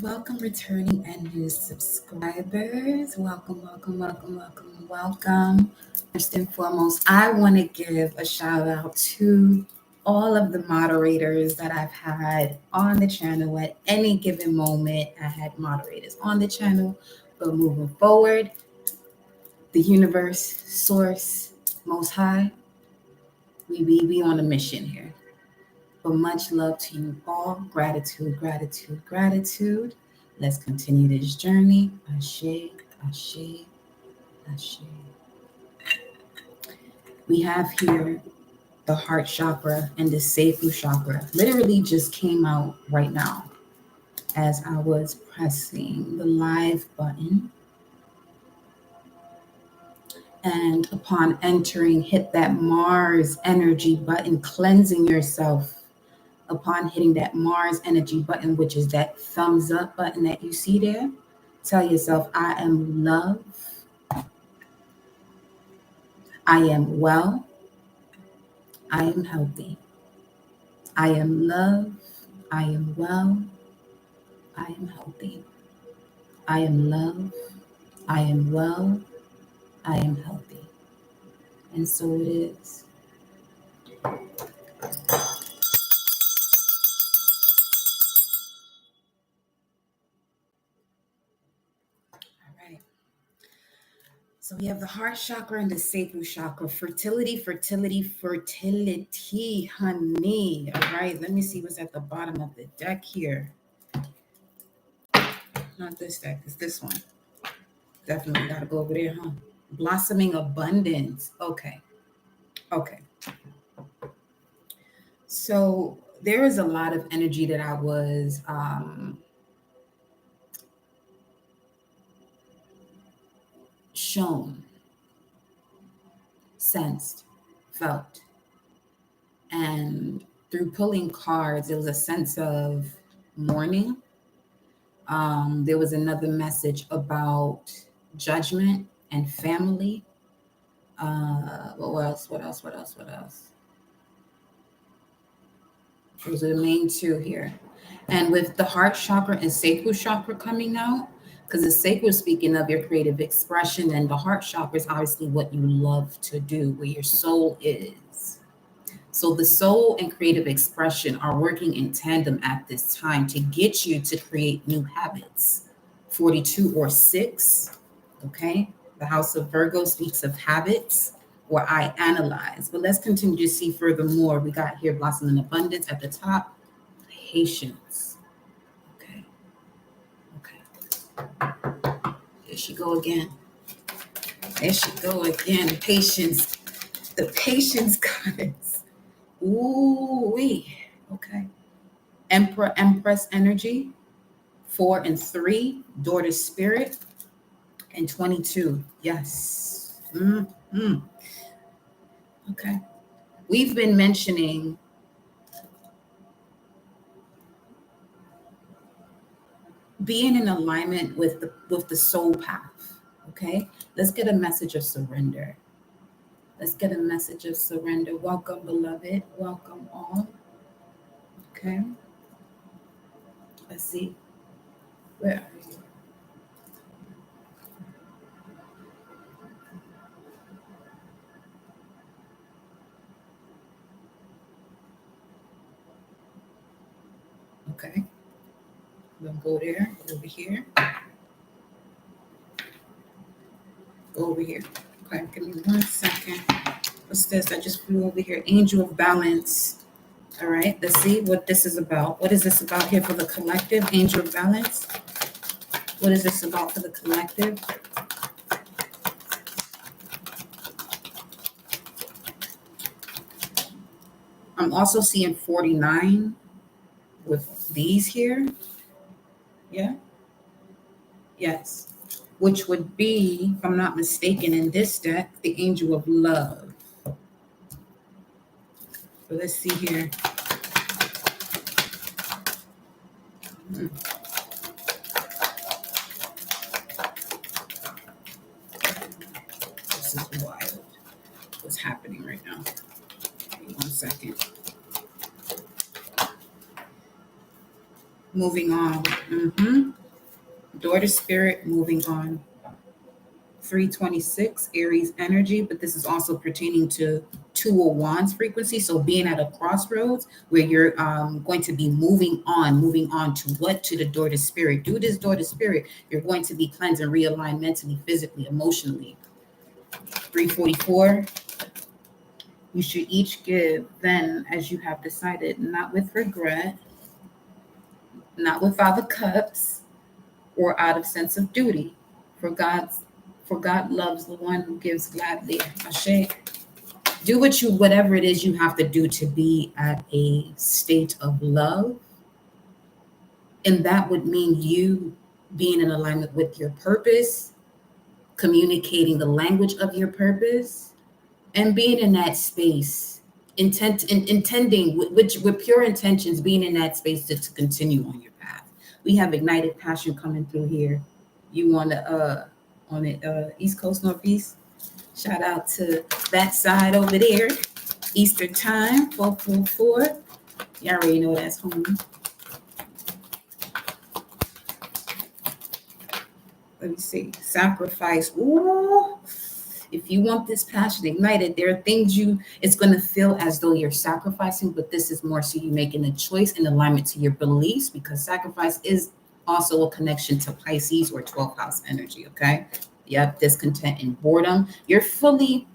Welcome, returning and new subscribers. Welcome. First and foremost, I want to give a shout out to all of the moderators that I've had on the channel at any given moment. I had moderators on the channel, but moving forward, the universe, source, most high, we on a mission here. But much love to you all. Gratitude. Let's continue this journey. Ashe. We have here the heart chakra and the seifu chakra. Literally just came out right now as I was pressing the live button. And upon entering, hit that Mars energy button, cleansing yourself. Upon hitting that Mars energy button, which is that thumbs up button that you see there, tell yourself, I am love, I am well, I am healthy. I am love, I am well, I am healthy. I am love, I am well, I am healthy. And so it is. So we have the heart chakra and the sacral chakra. Fertility, honey. All right, let me see what's at the bottom of the deck here. Not this deck, it's this one. Definitely got to go over there, huh? Blossoming abundance. Okay. So there is a lot of energy that I was shown, sensed, felt. And through pulling cards, it was a sense of mourning. There was another message about judgment and family. What else? Those are the main two here. And with the heart chakra and sacral chakra coming out, because the sacral is speaking of your creative expression, and the heart chakra is obviously what you love to do, where your soul is. So the soul and creative expression are working in tandem at this time to get you to create new habits. 42 or 6, okay? The house of Virgo speaks of habits, or I analyze. But let's continue to see furthermore. We got here blossom in abundance at the top. Patience. Okay. There she go again. Patience. The patience goddess. Ooh-wee. Okay. Empress energy. 4 and 3. Daughter spirit. And 22. Yes. Okay. We've been mentioning being in alignment with the soul path. Okay. Let's get a message of surrender. Welcome, beloved. Welcome all. Okay. Let's see. Where are you? Okay. We'll go there. Over here. Go over here. Okay. Give me 1 second. What's this? I just flew over here. Angel of Balance. All right. Let's see what this is about. What is this about here for the collective? Angel of Balance. What is this about for the collective? I'm also seeing 49 with these here. Yeah. Yes. Which would be, if I'm not mistaken, in this deck, the Angel of Love. So let's see here. This is wild. What's happening right now? Give me 1 second. Moving on. Daughter spirit, moving on. 326, Aries energy, but this is also pertaining to Two of Wands frequency. So being at a crossroads where you're going to be moving on to what? To the daughter spirit. Do this daughter spirit. You're going to be cleansed and realigned mentally, physically, emotionally. 344, you should each give then as you have decided, not with regret, not with Father Cups, or out of sense of duty. For God loves the one who gives gladly. Ashe. Do whatever it is you have to do to be at a state of love. And that would mean you being in alignment with your purpose, communicating the language of your purpose, and being in that space, intending with pure intentions, being in that space to continue on your path. We have ignited passion coming through here. You on the East Coast, Northeast? Shout out to that side over there. Eastern time, 444. You already know that's home. Let me see. Sacrifice. Ooh. If you want this passion ignited, there are things it's going to feel as though you're sacrificing, but this is more so you making a choice in alignment to your beliefs, because sacrifice is also a connection to Pisces or 12th house energy. Okay. Yep. Discontent and boredom. You're fully,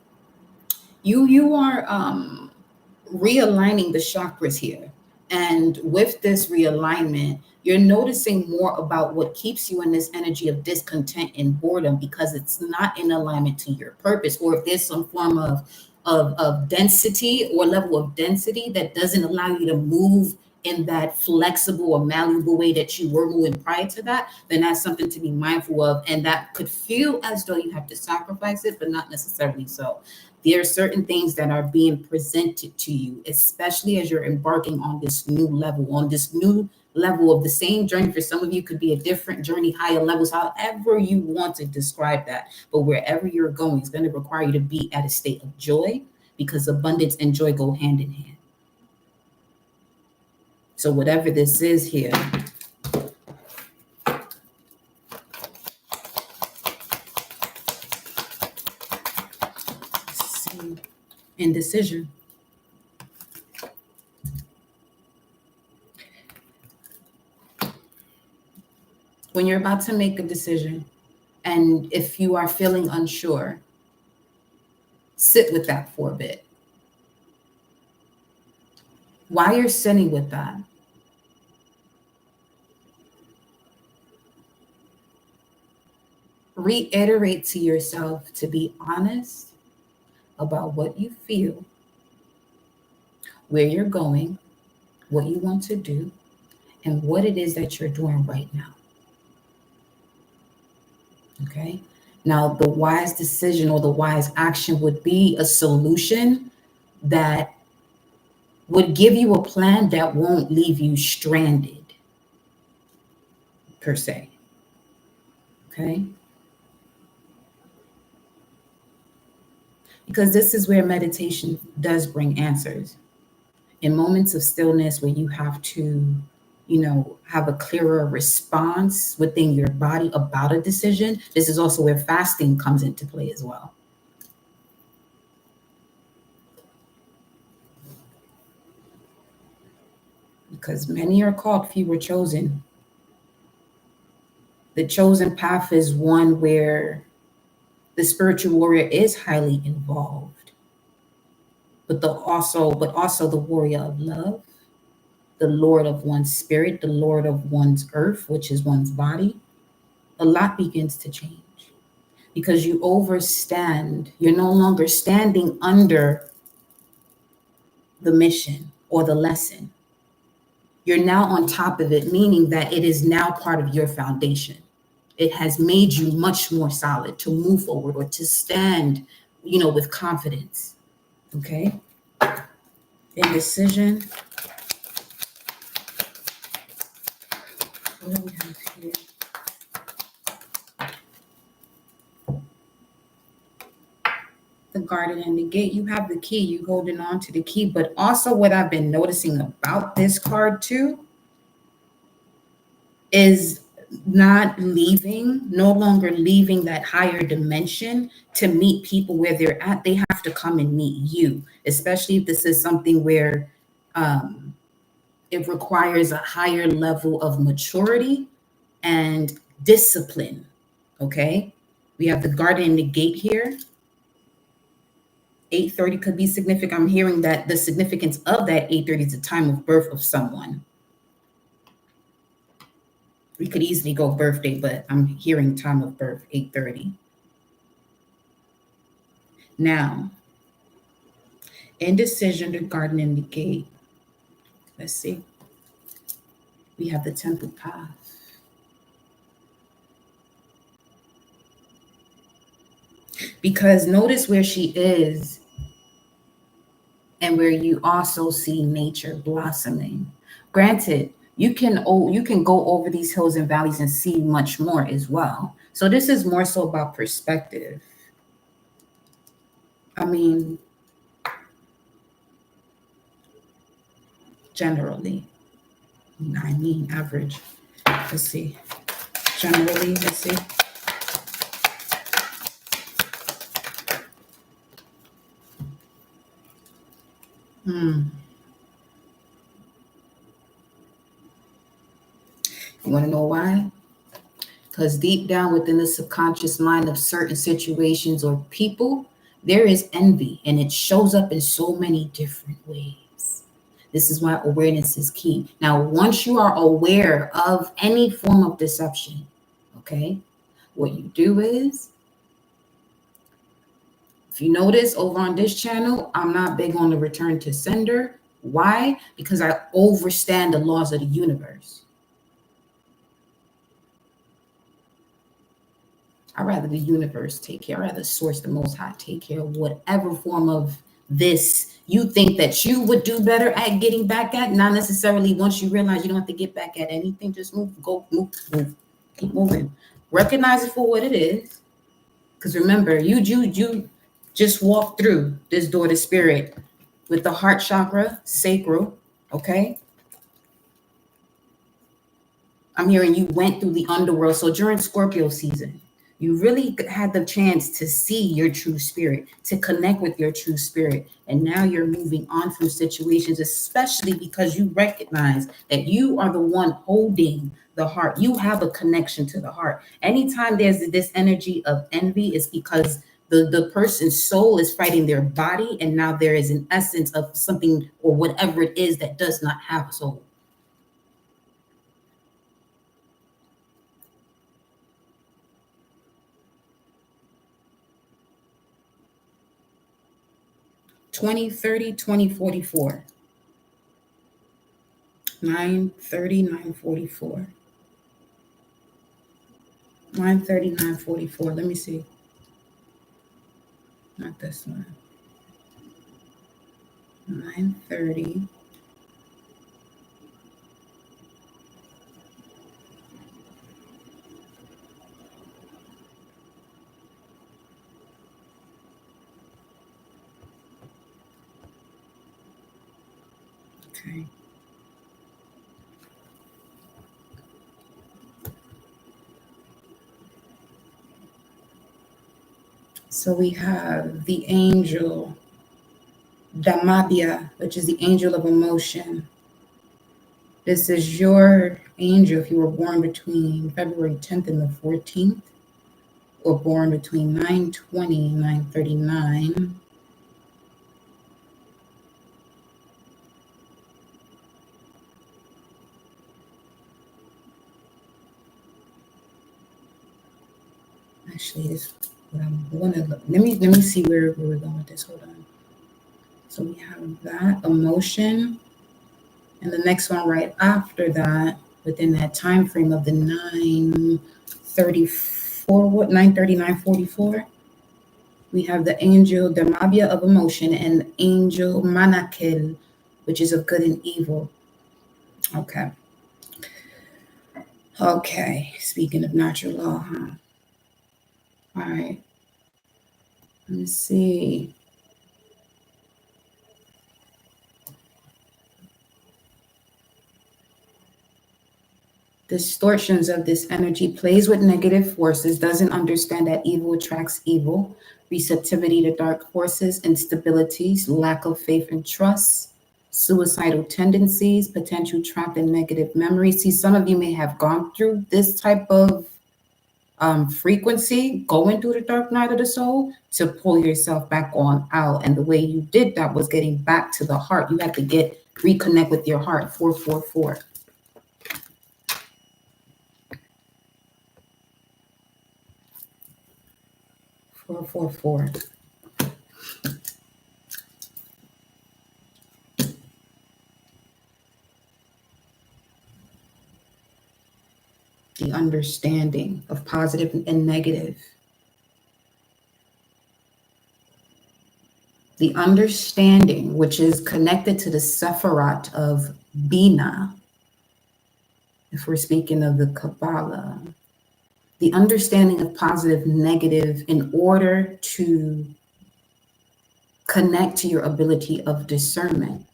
you are realigning the chakras here. And with this realignment, you're noticing more about what keeps you in this energy of discontent and boredom, because it's not in alignment to your purpose, or if there's some form of density or level of density that doesn't allow you to move in that flexible or malleable way that you were moving prior to that, then that's something to be mindful of. And that could feel as though you have to sacrifice it, but not necessarily so. There are certain things that are being presented to you, especially as you're embarking on this new level of the same journey. For some of you, could be a different journey, higher levels, however you want to describe that. But wherever you're going, it's going to require you to be at a state of joy, because abundance and joy go hand in hand. So whatever this is here, indecision. When you're about to make a decision, and if you are feeling unsure, sit with that for a bit. While you're sitting with that, reiterate to yourself to be honest about what you feel, where you're going, what you want to do, and what it is that you're doing right now. Okay? Now, the wise decision or the wise action would be a solution that would give you a plan that won't leave you stranded, per se. Okay? Because this is where meditation does bring answers. In moments of stillness where you have to, have a clearer response within your body about a decision, this is also where fasting comes into play as well. Because many are called, few were chosen. The chosen path is one where the spiritual warrior is highly involved, but also the warrior of love, the Lord of one's spirit, the Lord of one's earth, which is one's body. A lot begins to change because you overstand. You're no longer standing under the mission or the lesson. You're now on top of it, meaning that it is now part of your foundation. It has made you much more solid to move forward or to stand, with confidence. Okay? Indecision. What do we have here? The garden and the gate. You have the key. You holding on to the key. But also what I've been noticing about this card too is not leaving, no longer leaving that higher dimension to meet people where they're at. They have to come and meet you, especially if this is something where it requires a higher level of maturity and discipline. Okay. We have the garden and the gate here. 8:30 could be significant. I'm hearing that the significance of that 8:30 is the time of birth of someone. We could easily go birthday, but I'm hearing time of birth, 8:30. Now, indecision, the garden and the gate. Let's see. We have the temple path. Because notice where she is and where you also see nature blossoming. Granted, you can go over these hills and valleys and see much more as well. So this is more so about perspective. I mean, generally, I mean average. Let's see. Generally, let's see. You want to know why? Because deep down within the subconscious mind of certain situations or people, there is envy, and it shows up in so many different ways. This is why awareness is key. Now, once you are aware of any form of deception, okay, what you do is, if you notice over on this channel, I'm not big on the return to sender. Why? Because I overstand the laws of the universe. I'd rather the universe take care. I'd rather source, the most high, take care of whatever form of this you think that you would do better at getting back at. Not necessarily once you realize you don't have to get back at anything. Just move, go, move. Keep moving. Recognize it for what it is. Because remember, you just walk through this door to spirit with the heart chakra, sacral, okay? I'm hearing you went through the underworld. So during Scorpio season, you really had the chance to see your true spirit, to connect with your true spirit. And now you're moving on from situations, especially because you recognize that you are the one holding the heart. You have a connection to the heart. Anytime there's this energy of envy, it's because the person's soul is fighting their body. And now there is an essence of something or whatever it is that does not have a soul. (20, 30, 20, 44). 9:30, 9:44. 9:30, 9:44. Let me see. Not this one. 9:30. Okay. So we have the angel Damabia, which is the angel of emotion. This is your angel if you were born between February 10th and the 14th, or born between 9:20 and 9:39. Actually, this what I'm gonna look. Let me see where we're going with this. Hold on. So we have that emotion, and the next one right after that, within that time frame of the 9:34, what 9:30, 9:44, we have the angel Damabia of emotion and angel Manakel, which is of good and evil. Okay. Okay. Speaking of natural law, huh? All right. Let me see. Distortions of this energy, plays with negative forces, doesn't understand that evil attracts evil, receptivity to dark forces, instabilities, lack of faith and trust, suicidal tendencies, potential trapped in negative memories. See, some of you may have gone through this type of frequency, going through the dark night of the soul to pull yourself back on out. And the way you did that was getting back to the heart. You had to reconnect with your heart. 444. 444. The understanding of positive and negative. The understanding, which is connected to the Sephirat of Bina, if we're speaking of the Kabbalah, the understanding of positive, negative, in order to connect to your ability of discernment.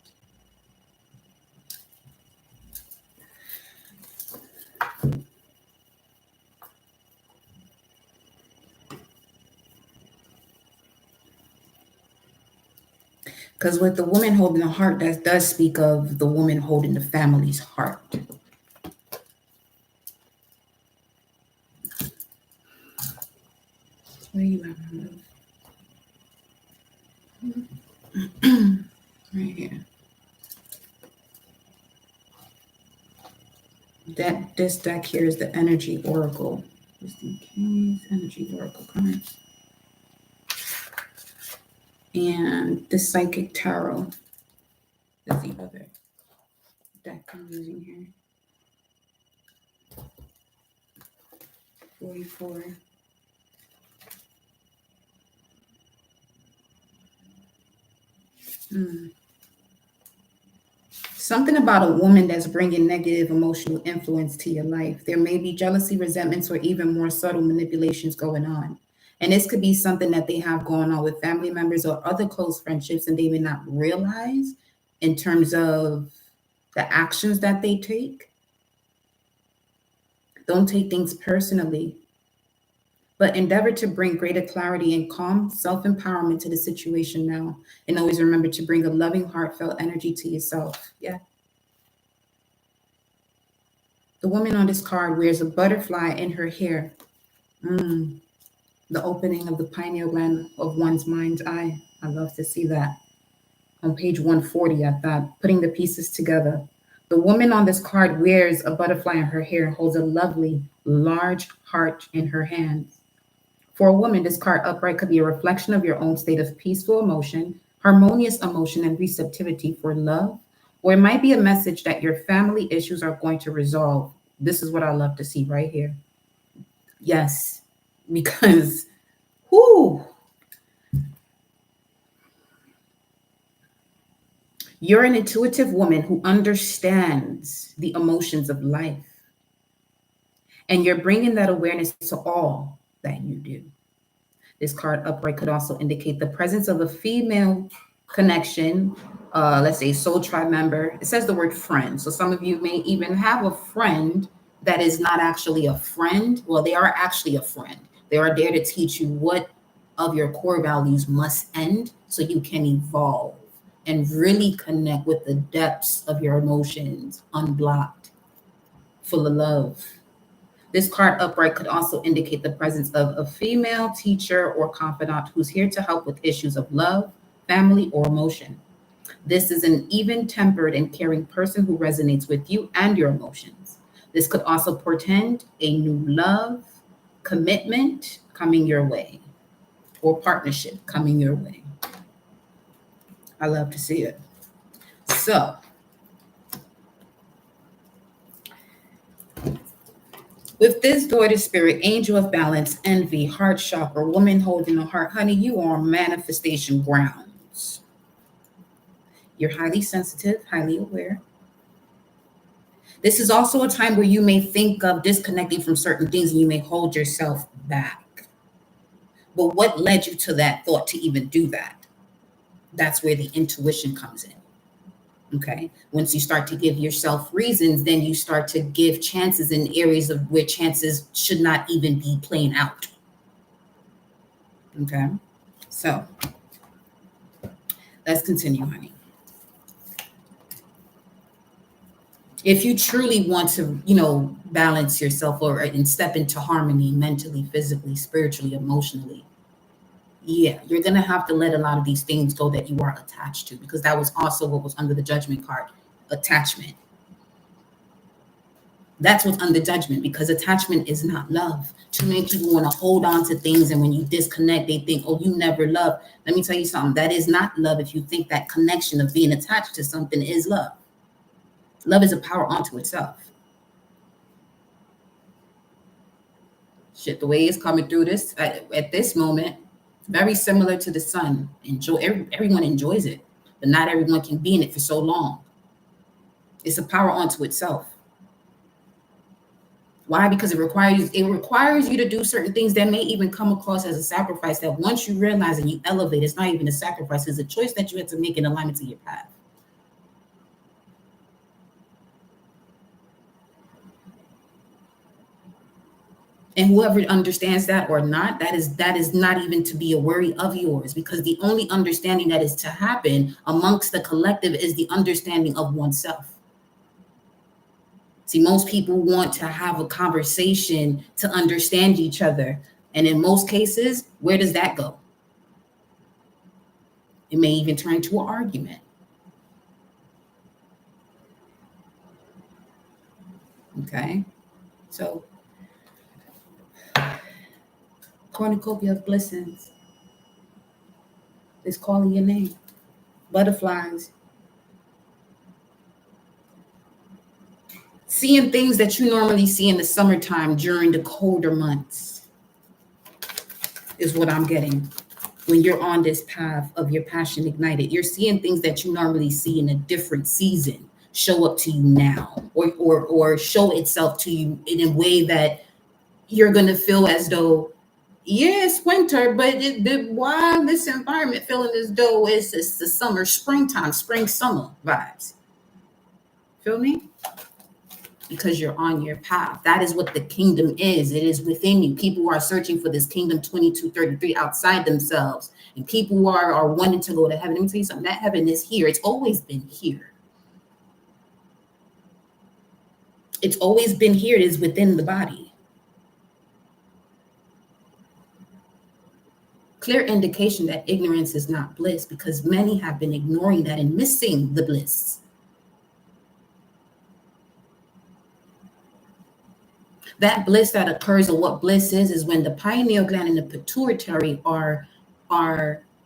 Because with the woman holding the heart, that does speak of the woman holding the family's heart. Where you at, my love? Right here. This deck here is the energy oracle. Just in case, energy oracle cards. And the psychic tarot is the other deck I'm using here. 44. Something about a woman that's bringing negative emotional influence to your life. There may be jealousy, resentments, or even more subtle manipulations going on. And this could be something that they have going on with family members or other close friendships, and they may not realize in terms of the actions that they take. Don't take things personally, but endeavor to bring greater clarity and calm self-empowerment to the situation now. And always remember to bring a loving, heartfelt energy to yourself. Yeah. The woman on this card wears a butterfly in her hair. The opening of the pineal gland of one's mind's eye. I love to see that. On page 140, I thought, putting the pieces together. The woman on this card wears a butterfly in her hair and holds a lovely, large heart in her hands. For a woman, this card upright could be a reflection of your own state of peaceful emotion, harmonious emotion, and receptivity for love. Or it might be a message that your family issues are going to resolve. This is what I love to see right here. Yes, because, you're an intuitive woman who understands the emotions of life. And you're bringing that awareness to all that you do. This card upright could also indicate the presence of a female connection, let's say soul tribe member. It says the word friend. So some of you may even have a friend that is not actually a friend. Well, they are actually a friend. They are there to teach you what of your core values must end so you can evolve and really connect with the depths of your emotions, unblocked, full of love. This card upright could also indicate the presence of a female teacher or confidant who's here to help with issues of love, family, or emotion. This is an even-tempered and caring person who resonates with you and your emotions. This could also portend a new love, commitment coming your way, or partnership coming your way. I love to see it. So, with this daughter spirit, angel of balance, envy, heart chakra, woman holding a heart, honey, you are on manifestation grounds. You're highly sensitive, highly aware. This is also a time where you may think of disconnecting from certain things and you may hold yourself back. But what led you to that thought to even do that? That's where the intuition comes in. Okay. Once you start to give yourself reasons, then you start to give chances in areas of where chances should not even be playing out. Okay. So let's continue, honey. If you truly want to, balance yourself and step into harmony mentally, physically, spiritually, emotionally, yeah, you're going to have to let a lot of these things go that you are attached to, because that was also what was under the judgment card, attachment. That's what's under judgment, because attachment is not love. Too many people want to hold on to things, and when you disconnect, they think, oh, you never love. Let me tell you something. That is not love if you think that connection of being attached to something is love. Love is a power unto itself. Shit, the way it's coming through this at this moment, very similar to the sun. Everyone enjoys it, but not everyone can be in it for so long. It's a power unto itself. Why? Because it requires you to do certain things that may even come across as a sacrifice, that once you realize and you elevate, it's not even a sacrifice, it's a choice that you have to make in alignment to your path. And whoever understands that or not, that is not even to be a worry of yours, because the only understanding that is to happen amongst the collective is the understanding of oneself. See, most people want to have a conversation to understand each other. And in most cases, where does that go? It may even turn into an argument. Okay. So, cornucopia of blessings is calling your name. Butterflies. Seeing things that you normally see in the summertime during the colder months is what I'm getting. When you're on this path of your passion ignited, you're seeing things that you normally see in a different season show up to you now, or show itself to you in a way that you're going to feel as though, yeah, it's winter, but why this environment feeling as though it's the summer, springtime, spring, summer vibes. Feel me? Because you're on your path. That is what the kingdom is. It is within you. People who are searching for this kingdom 2233 outside themselves, and people who are wanting to go to heaven. Let me tell you something. That heaven is here. It's always been here. It's always been here. It is within the body. Clear indication that ignorance is not bliss, because many have been ignoring that and missing the bliss. That bliss that occurs, or what bliss is when the pineal gland and the pituitary are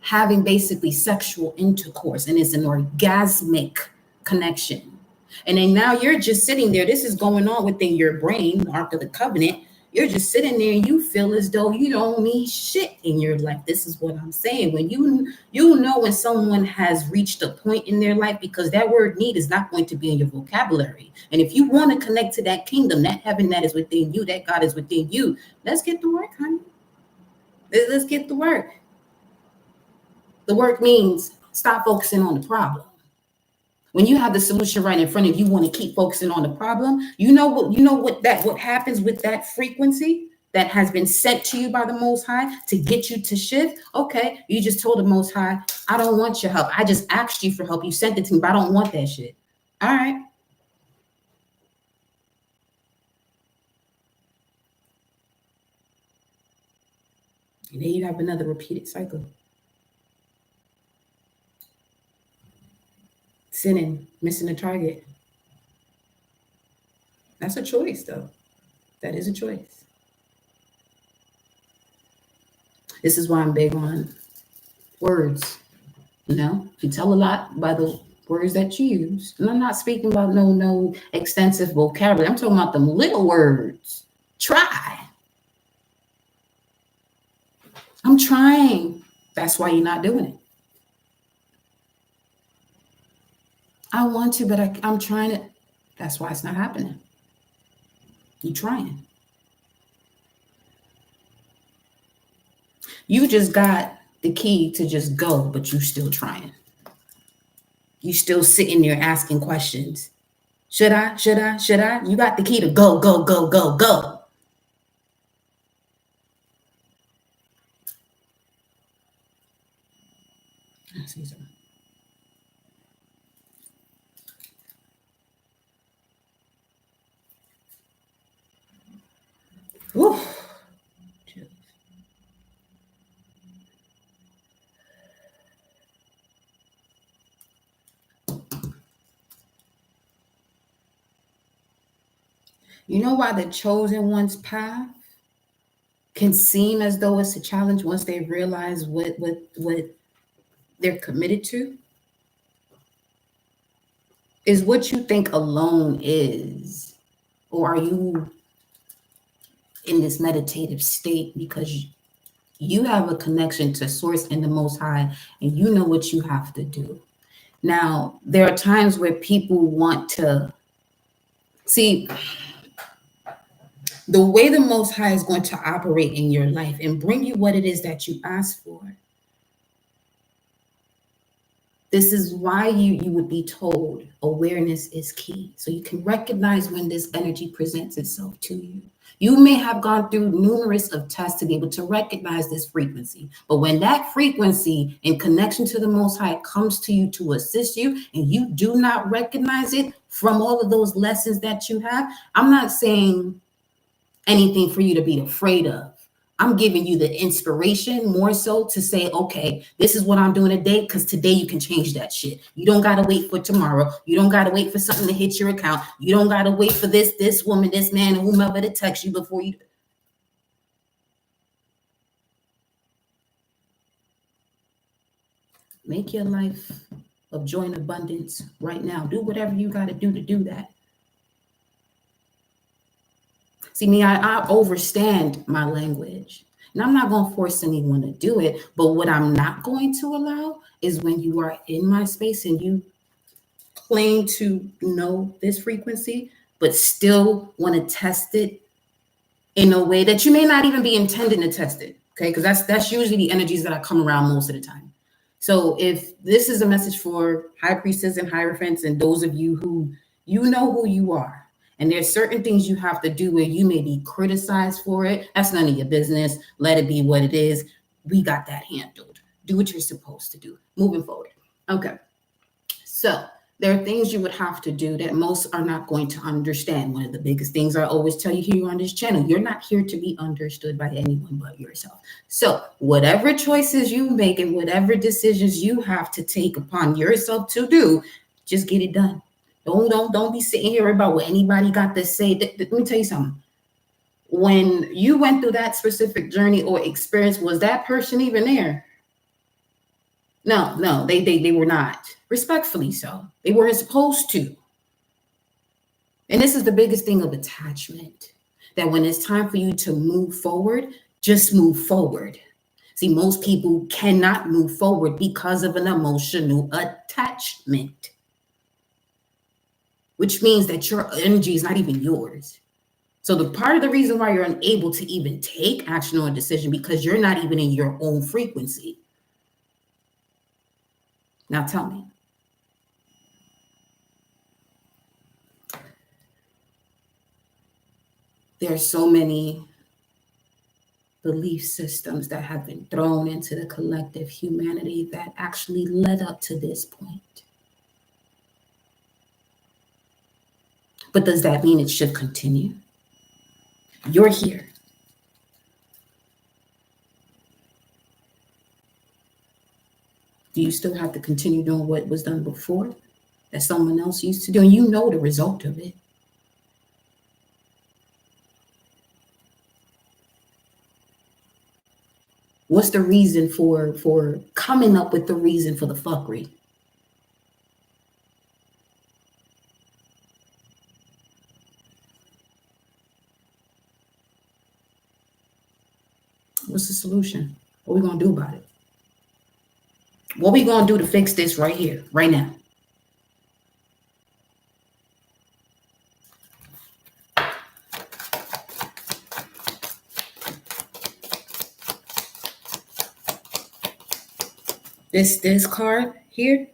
having basically sexual intercourse, and it's an orgasmic connection. And then now you're just sitting there. This is going on within your brain, the Ark of the Covenant. You're just sitting there and you feel as though you don't need shit in your life. This is what I'm saying. When you know when someone has reached a point in their life, because that word need is not going to be in your vocabulary. And if you want to connect to that kingdom, that heaven that is within you, that God is within you, let's get to work, honey. Let's get to work. The work means stop focusing on the problem. When you have the solution right in front of you, want to keep focusing on the problem. What happens with that frequency that has been sent to you by the Most High to get you to shift. Okay, you just told the Most High, I don't want your help. I just asked you for help. You sent it to me, but I don't want that shit. All right. And then you have another repeated cycle. Sinning, missing the target. That's a choice, though. That is a choice. This is why I'm big on words. If you tell a lot by the words that you use, and I'm not speaking about no extensive vocabulary. I'm talking about them little words. Try. I'm trying. That's why you're not doing it. I want to, but I'm trying to. That's why it's not happening. You're trying. You just got the key to just go, but you're still trying. You still sitting there asking questions. Should I? Should I? Should I? You got the key to go, go, go, go, go. I see something. Woo. You know why the chosen one's path can seem as though it's a challenge once they realize what they're committed to? Is what you think alone is, or are you in this meditative state because you have a connection to source and the most high and you know what you have to do? Now there are times where people want to see the way the most high is going to operate in your life and bring you what it is that you ask for. This is why you would be told awareness is key. So you can recognize when this energy presents itself to you. You may have gone through numerous of tests to be able to recognize this frequency. But when that frequency in connection to the Most High comes to you to assist you and you do not recognize it from all of those lessons that you have, I'm not saying anything for you to be afraid of. I'm giving you the inspiration more so to say, okay, this is what I'm doing today, because today you can change that shit. You don't got to wait for tomorrow. You don't got to wait for something to hit your account. You don't got to wait for this woman, this man, whomever to text you before you. Make your life of joy and abundance right now. Do whatever you got to do that. See, me, I overstand my language. And I'm not going to force anyone to do it. But what I'm not going to allow is when you are in my space and you claim to know this frequency, but still want to test it in a way that you may not even be intending to test it. Okay, because that's usually the energies that I come around most of the time. So if this is a message for high priestess and hierophants and those of you who you know who you are, and there's certain things you have to do where you may be criticized for it. That's none of your business. Let it be what it is. We got that handled. Do what you're supposed to do. Moving forward. Okay. So there are things you would have to do that most are not going to understand. One of the biggest things I always tell you here on this channel, you're not here to be understood by anyone but yourself. So whatever choices you make and whatever decisions you have to take upon yourself to do, just get it done. Don't be sitting here about what anybody got to say. Let me tell you something. When you went through that specific journey or experience, was that person even there? No, they were not. Respectfully so. They weren't supposed to. And this is the biggest thing of attachment. That when it's time for you to move forward, just move forward. See, most people cannot move forward because of an emotional attachment, which means that your energy is not even yours. So the part of the reason why you're unable to even take action or decision because you're not even in your own frequency. Now tell me. There are so many belief systems that have been thrown into the collective humanity that actually led up to this point. But does that mean it should continue? You're here. Do you still have to continue doing what was done before that someone else used to do? And you know the result of it. What's the reason for coming up with the reason for the fuckery? What's the solution? What are we going to do about it? What are we going to do to fix this right here, right now? This card here,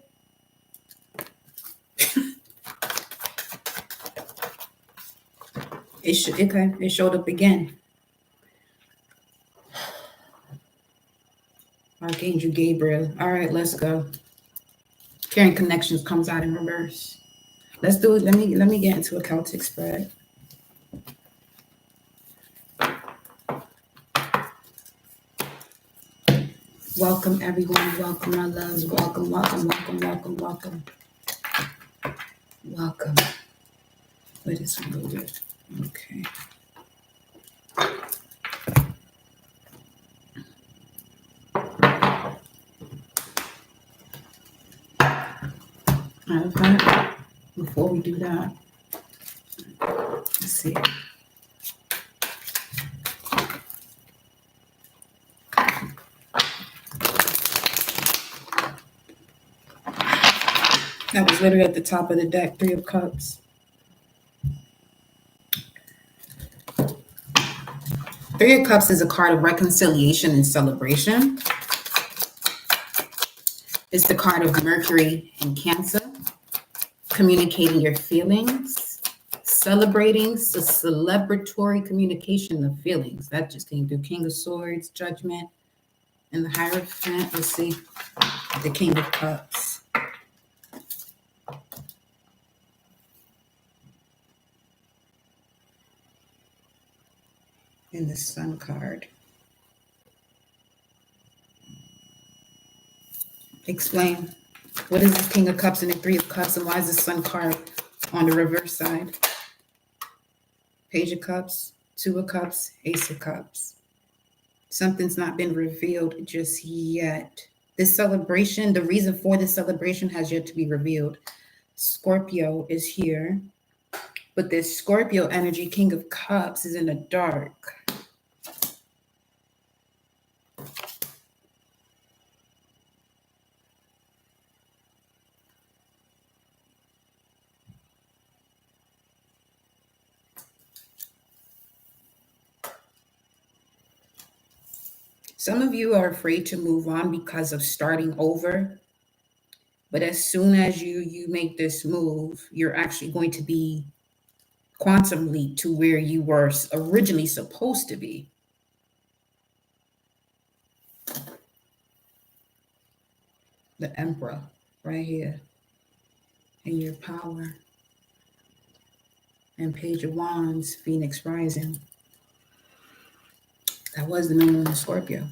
It showed up again. Archangel Gabriel. All right, let's go. Carrying connections comes out in reverse. Let's do it. Let me get into a Celtic spread. Welcome everyone. Welcome my loves. Welcome, welcome, welcome, welcome, welcome. Welcome. Where is it loaded? Okay. Okay. Before we do that, let's see. That was literally at the top of the deck, Three of Cups. Three of Cups is a card of reconciliation and celebration. It's the card of Mercury in Cancer, communicating your feelings, celebrating, so celebratory communication of feelings. That just came through King of Swords, Judgment, and the Hierophant. Let's see, the King of Cups. And the Sun card. Explain. What is the King of Cups and the Three of Cups, and why is the Sun card on the reverse side? Page of Cups, Two of Cups, Ace of Cups. Something's not been revealed just yet. This celebration, the reason for this celebration has yet to be revealed. Scorpio is here, but this Scorpio energy, King of Cups, is in the dark. Some of you are afraid to move on because of starting over. But as soon as you make this move, you're actually going to be quantum leap to where you were originally supposed to be. The Emperor right here. And your power. And Page of Wands, Phoenix Rising. That was the moon in Scorpio.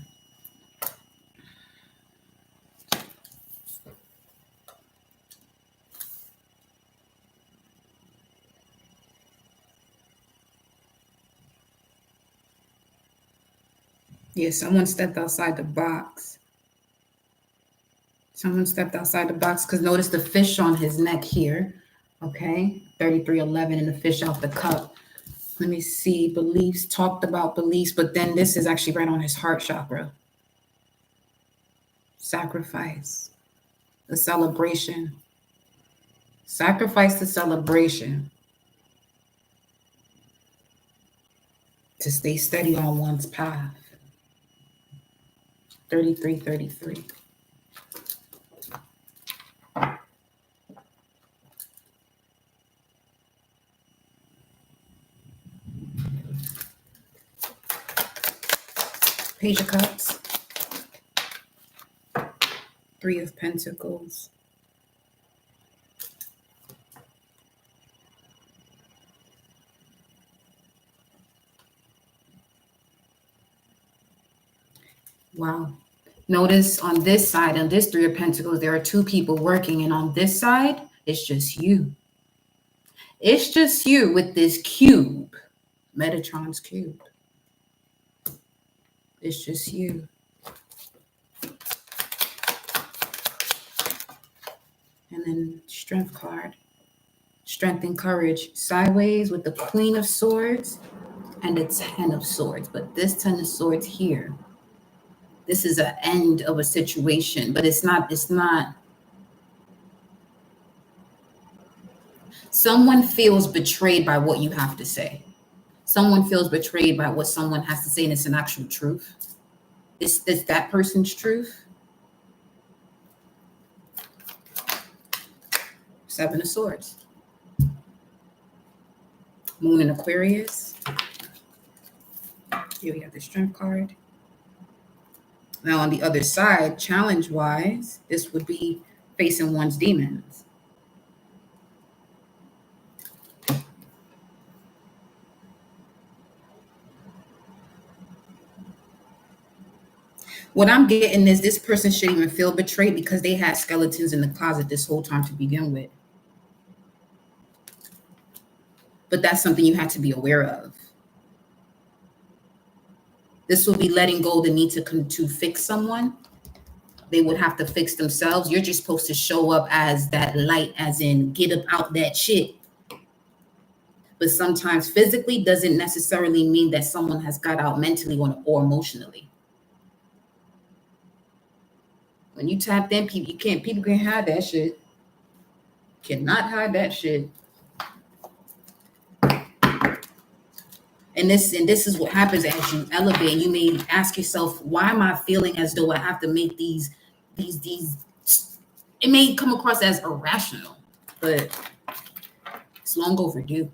Yeah, someone stepped outside the box. Someone stepped outside the box because notice the fish on his neck here. Okay, 3311 and the fish out the cup. Let me see, beliefs, talked about beliefs, but then this is actually right on his heart chakra. Sacrifice, the celebration. Sacrifice the celebration to stay steady on one's path. 3333. Page of Cups. Three of Pentacles. Wow. Notice on this side, on this Three of Pentacles, there are two people working, and on this side, it's just you. It's just you with this cube, Metatron's cube. It's just you. And then Strength card. Strength and courage. Sideways with the Queen of Swords and the Ten of Swords. But this Ten of Swords here, this is an end of a situation, but it's not. Someone feels betrayed by what you have to say. Someone feels betrayed by what someone has to say, and it's an actual truth. It's that person's truth. Seven of Swords. Moon in Aquarius. Here we have the Strength card. Now on the other side, challenge-wise, this would be facing one's demons. What I'm getting is this person should even feel betrayed because they had skeletons in the closet this whole time to begin with. But that's something you had to be aware of. This will be letting go the need to fix someone. They would have to fix themselves. You're just supposed to show up as that light, as in get up out that shit. But sometimes physically doesn't necessarily mean that someone has got out mentally or emotionally. When you tapped in, people can't hide that shit. Cannot hide that shit. And this is what happens as you elevate. You may ask yourself, why am I feeling as though I have to make these? It may come across as irrational, but it's long overdue.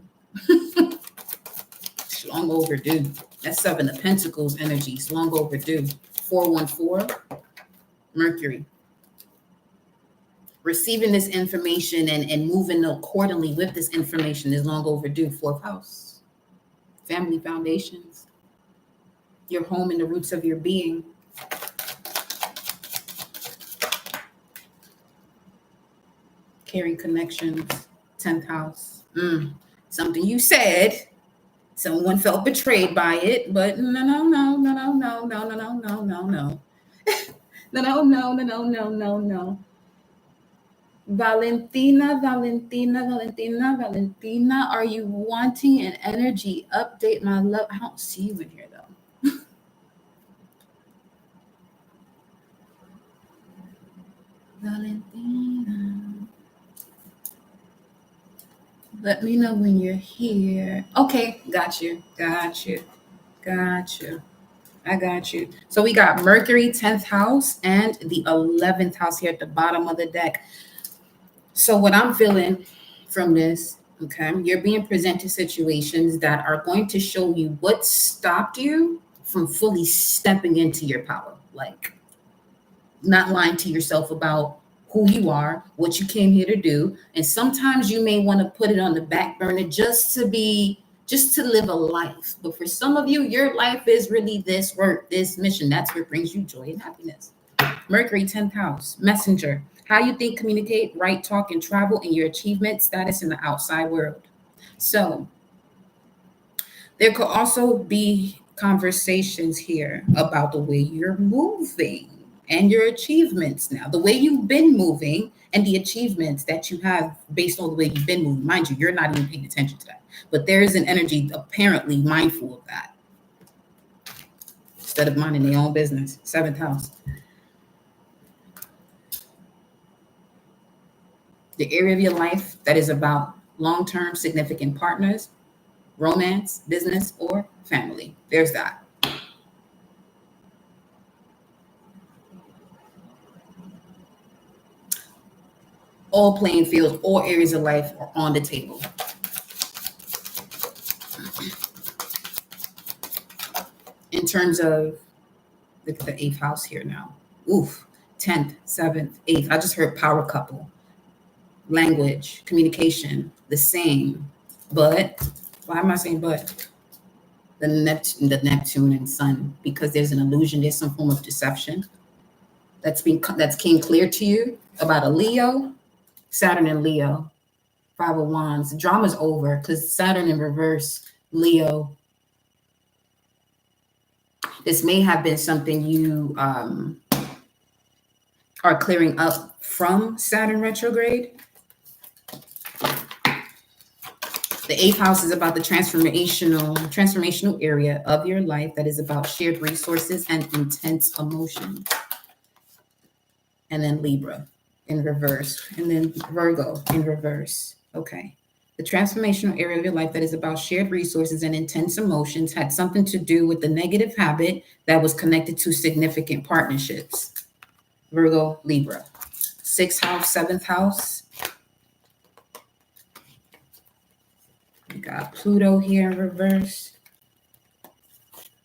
It's long overdue. That's 7 of Pentacles energy. It's long overdue. 414, Mercury. Receiving this information and moving accordingly with this information is long overdue. 4th house. Family foundations. Your home and the roots of your being. Caring connections. 10th house. Something you said. Someone felt betrayed by it, but no. Valentina, are you wanting an energy update, my love? I don't see you in here though. Valentina. Let me know when you're here. Okay, got you. I got you. So we got Mercury, 10th house, and the 11th house here at the bottom of the deck. So what I'm feeling from this, okay, you're being presented situations that are going to show you what stopped you from fully stepping into your power. Like not lying to yourself about who you are, what you came here to do. And sometimes you may want to put it on the back burner just to live a life. But for some of you, your life is really this work, this mission. That's what brings you joy and happiness. Mercury, 10th house, messenger. How you think, communicate, write, talk, and travel in your achievement status in the outside world. So there could also be conversations here about the way you're moving and your achievements now, the way you've been moving and the achievements that you have based on the way you've been moving. Mind you, you're not even paying attention to that, but there is an energy apparently mindful of that instead of minding their own business. 7th house. The area of your life that is about long-term significant partners, romance, business, or family. There's that. All playing fields, all areas of life are on the table. In terms of the 8th house here now. 10th, 7th, 8th. I just heard power couple. Language, communication, the same. But why am I saying but? The Neptune and Sun, because there's an illusion, there's some form of deception that's came clear to you about a Leo, Saturn and Leo, 5 of Wands. The drama's over because Saturn in reverse, Leo. This may have been something you are clearing up from Saturn retrograde. The 8th house is about the transformational area of your life that is about shared resources and intense emotions. And then Libra in reverse, and then Virgo in reverse. Okay. The transformational area of your life that is about shared resources and intense emotions had something to do with the negative habit that was connected to significant partnerships. Virgo, Libra. 6th house, 7th house. got Pluto here in reverse.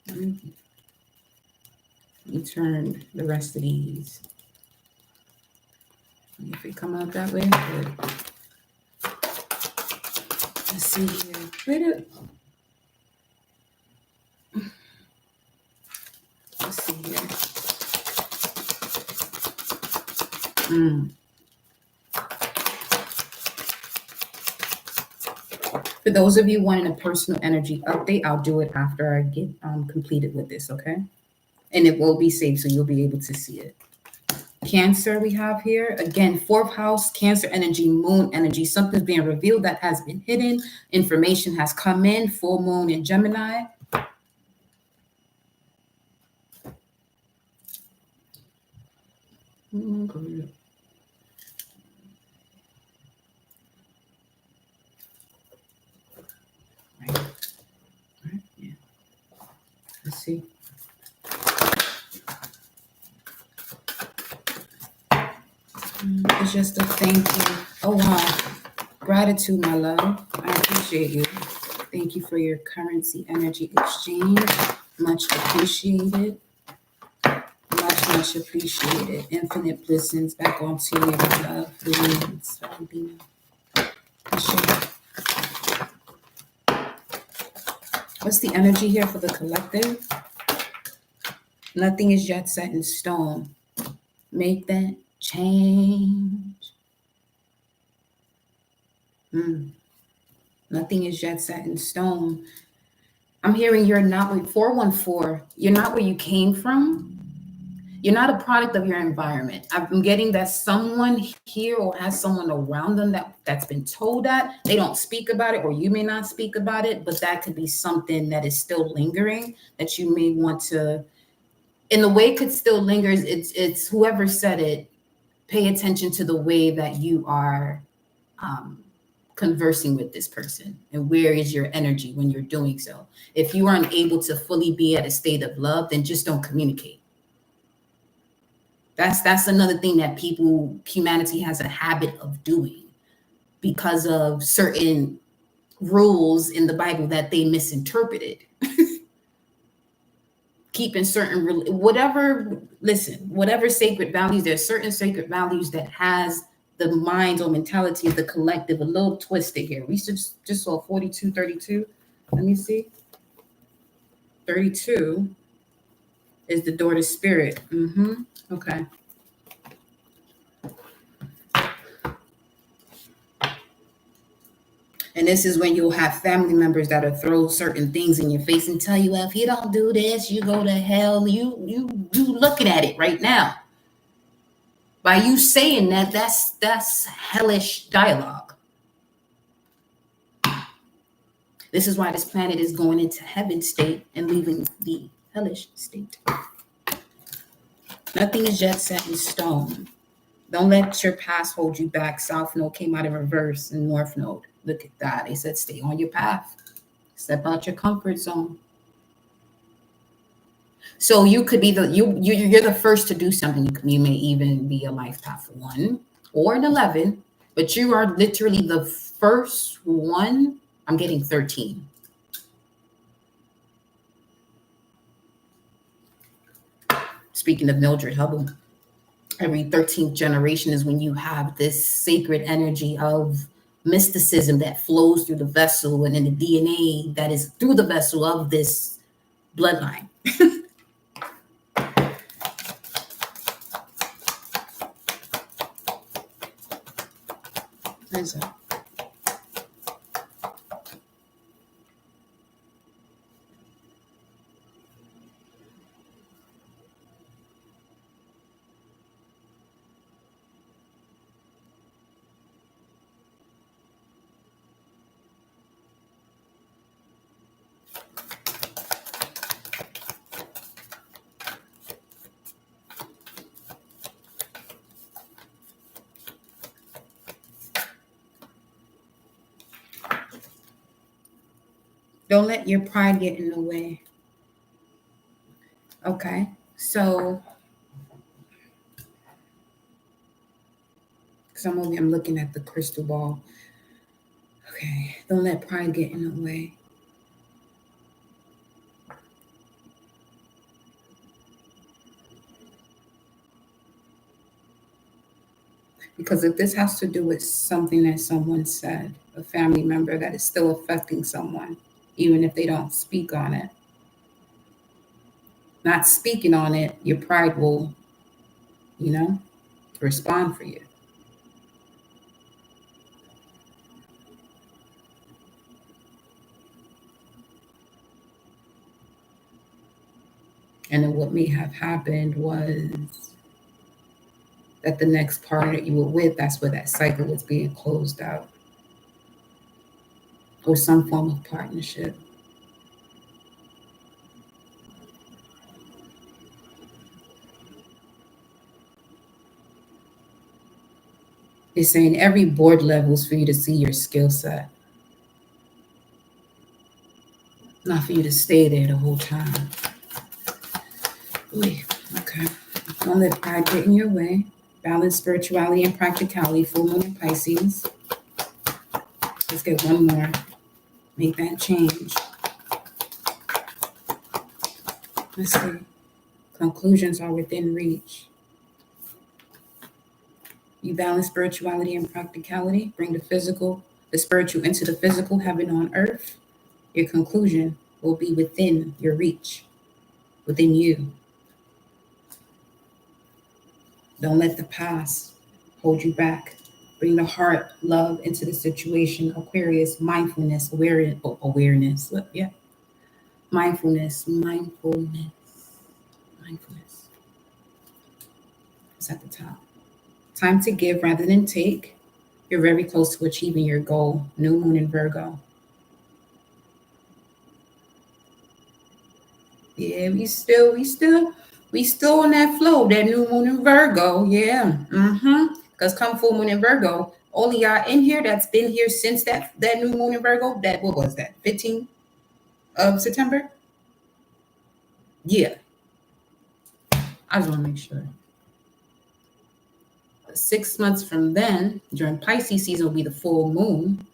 Let me turn the rest of these. If it come out that way, good. Let's see here. Let's see here. For those of you wanting a personal energy update, I'll do it after I get completed with this, okay? And it will be saved, so you'll be able to see it. Cancer we have here. Again, 4th house, Cancer energy, moon energy. Something's being revealed that has been hidden. Information has come in. Full moon in Gemini. Yeah. Let's see. It's just a thank you. Oh, wow. Gratitude, my love. I appreciate you. Thank you for your currency energy exchange. Much appreciated. Much appreciated. Infinite blessings back onto you, my love. What's the energy here for the collective? Nothing is yet set in stone. Make that change. Nothing is yet set in stone. I'm hearing you're not with 414. You're not where you came from. You're not a product of your environment. I'm getting that someone here or has someone around them that's been told that. They don't speak about it, or you may not speak about it, but that could be something that is still lingering that you may want to, and the way it could still linger is it's whoever said it, pay attention to the way that you are conversing with this person, and where is your energy when you're doing so. If you aren't able to fully be at a state of love, then just don't communicate. That's another thing that humanity has a habit of doing because of certain rules in the Bible that they misinterpreted. Keeping certain, whatever sacred values, there's certain sacred values that has the mind or mentality of the collective a little twisted here. We just saw 4232. Let me see. 32 is the daughter spirit. Okay. And this is when you'll have family members that'll throw certain things in your face and tell you, well, if you don't do this, you go to hell. You looking at it right now. By you saying that, that's hellish dialogue. This is why this planet is going into heaven state and leaving the hellish state. Nothing is yet set in stone. Don't let your past hold you back. South Node came out in reverse and North Node. Look at that. They said stay on your path. Step out your comfort zone. So you could be you're the first to do something. You may even be a life path 1 or an 11, but you are literally the first one. I'm getting 13. Speaking of Mildred Hubble, every 13th generation is when you have this sacred energy of mysticism that flows through the vessel and in the DNA that is through the vessel of this bloodline. What is that? Don't let your pride get in the way. Okay, so because I'm looking at the crystal ball. Okay, don't let pride get in the way. Because if this has to do with something that someone said, a family member that is still affecting someone, even if they don't speak on it, not speaking on it, your pride will, you know, respond for you. And then what may have happened was that the next partner that you were with, that's where that cycle was being closed out, or some form of partnership. It's saying every board level is for you to see your skill set, not for you to stay there the whole time. Ooh, okay. Don't let pride get in your way. Balance spirituality and practicality. Full moon in Pisces. Let's get one more. Make that change. Let's see. Conclusions are within reach. You balance spirituality and practicality. Bring the spiritual into the physical, heaven on earth. Your conclusion will be within your reach, within you. Don't let the past hold you back. Bring the heart, love into the situation. Aquarius, mindfulness, awareness. Yeah. Mindfulness. It's at the top. Time to give rather than take. You're very close to achieving your goal. New moon in Virgo. Yeah, we still on that flow. That new moon in Virgo. Yeah. Because come full moon in Virgo, all of y'all in here that's been here since that new moon in Virgo. That what was that? 15th of September. Yeah. I just want to make sure. 6 months from then, during Pisces season, will be the full moon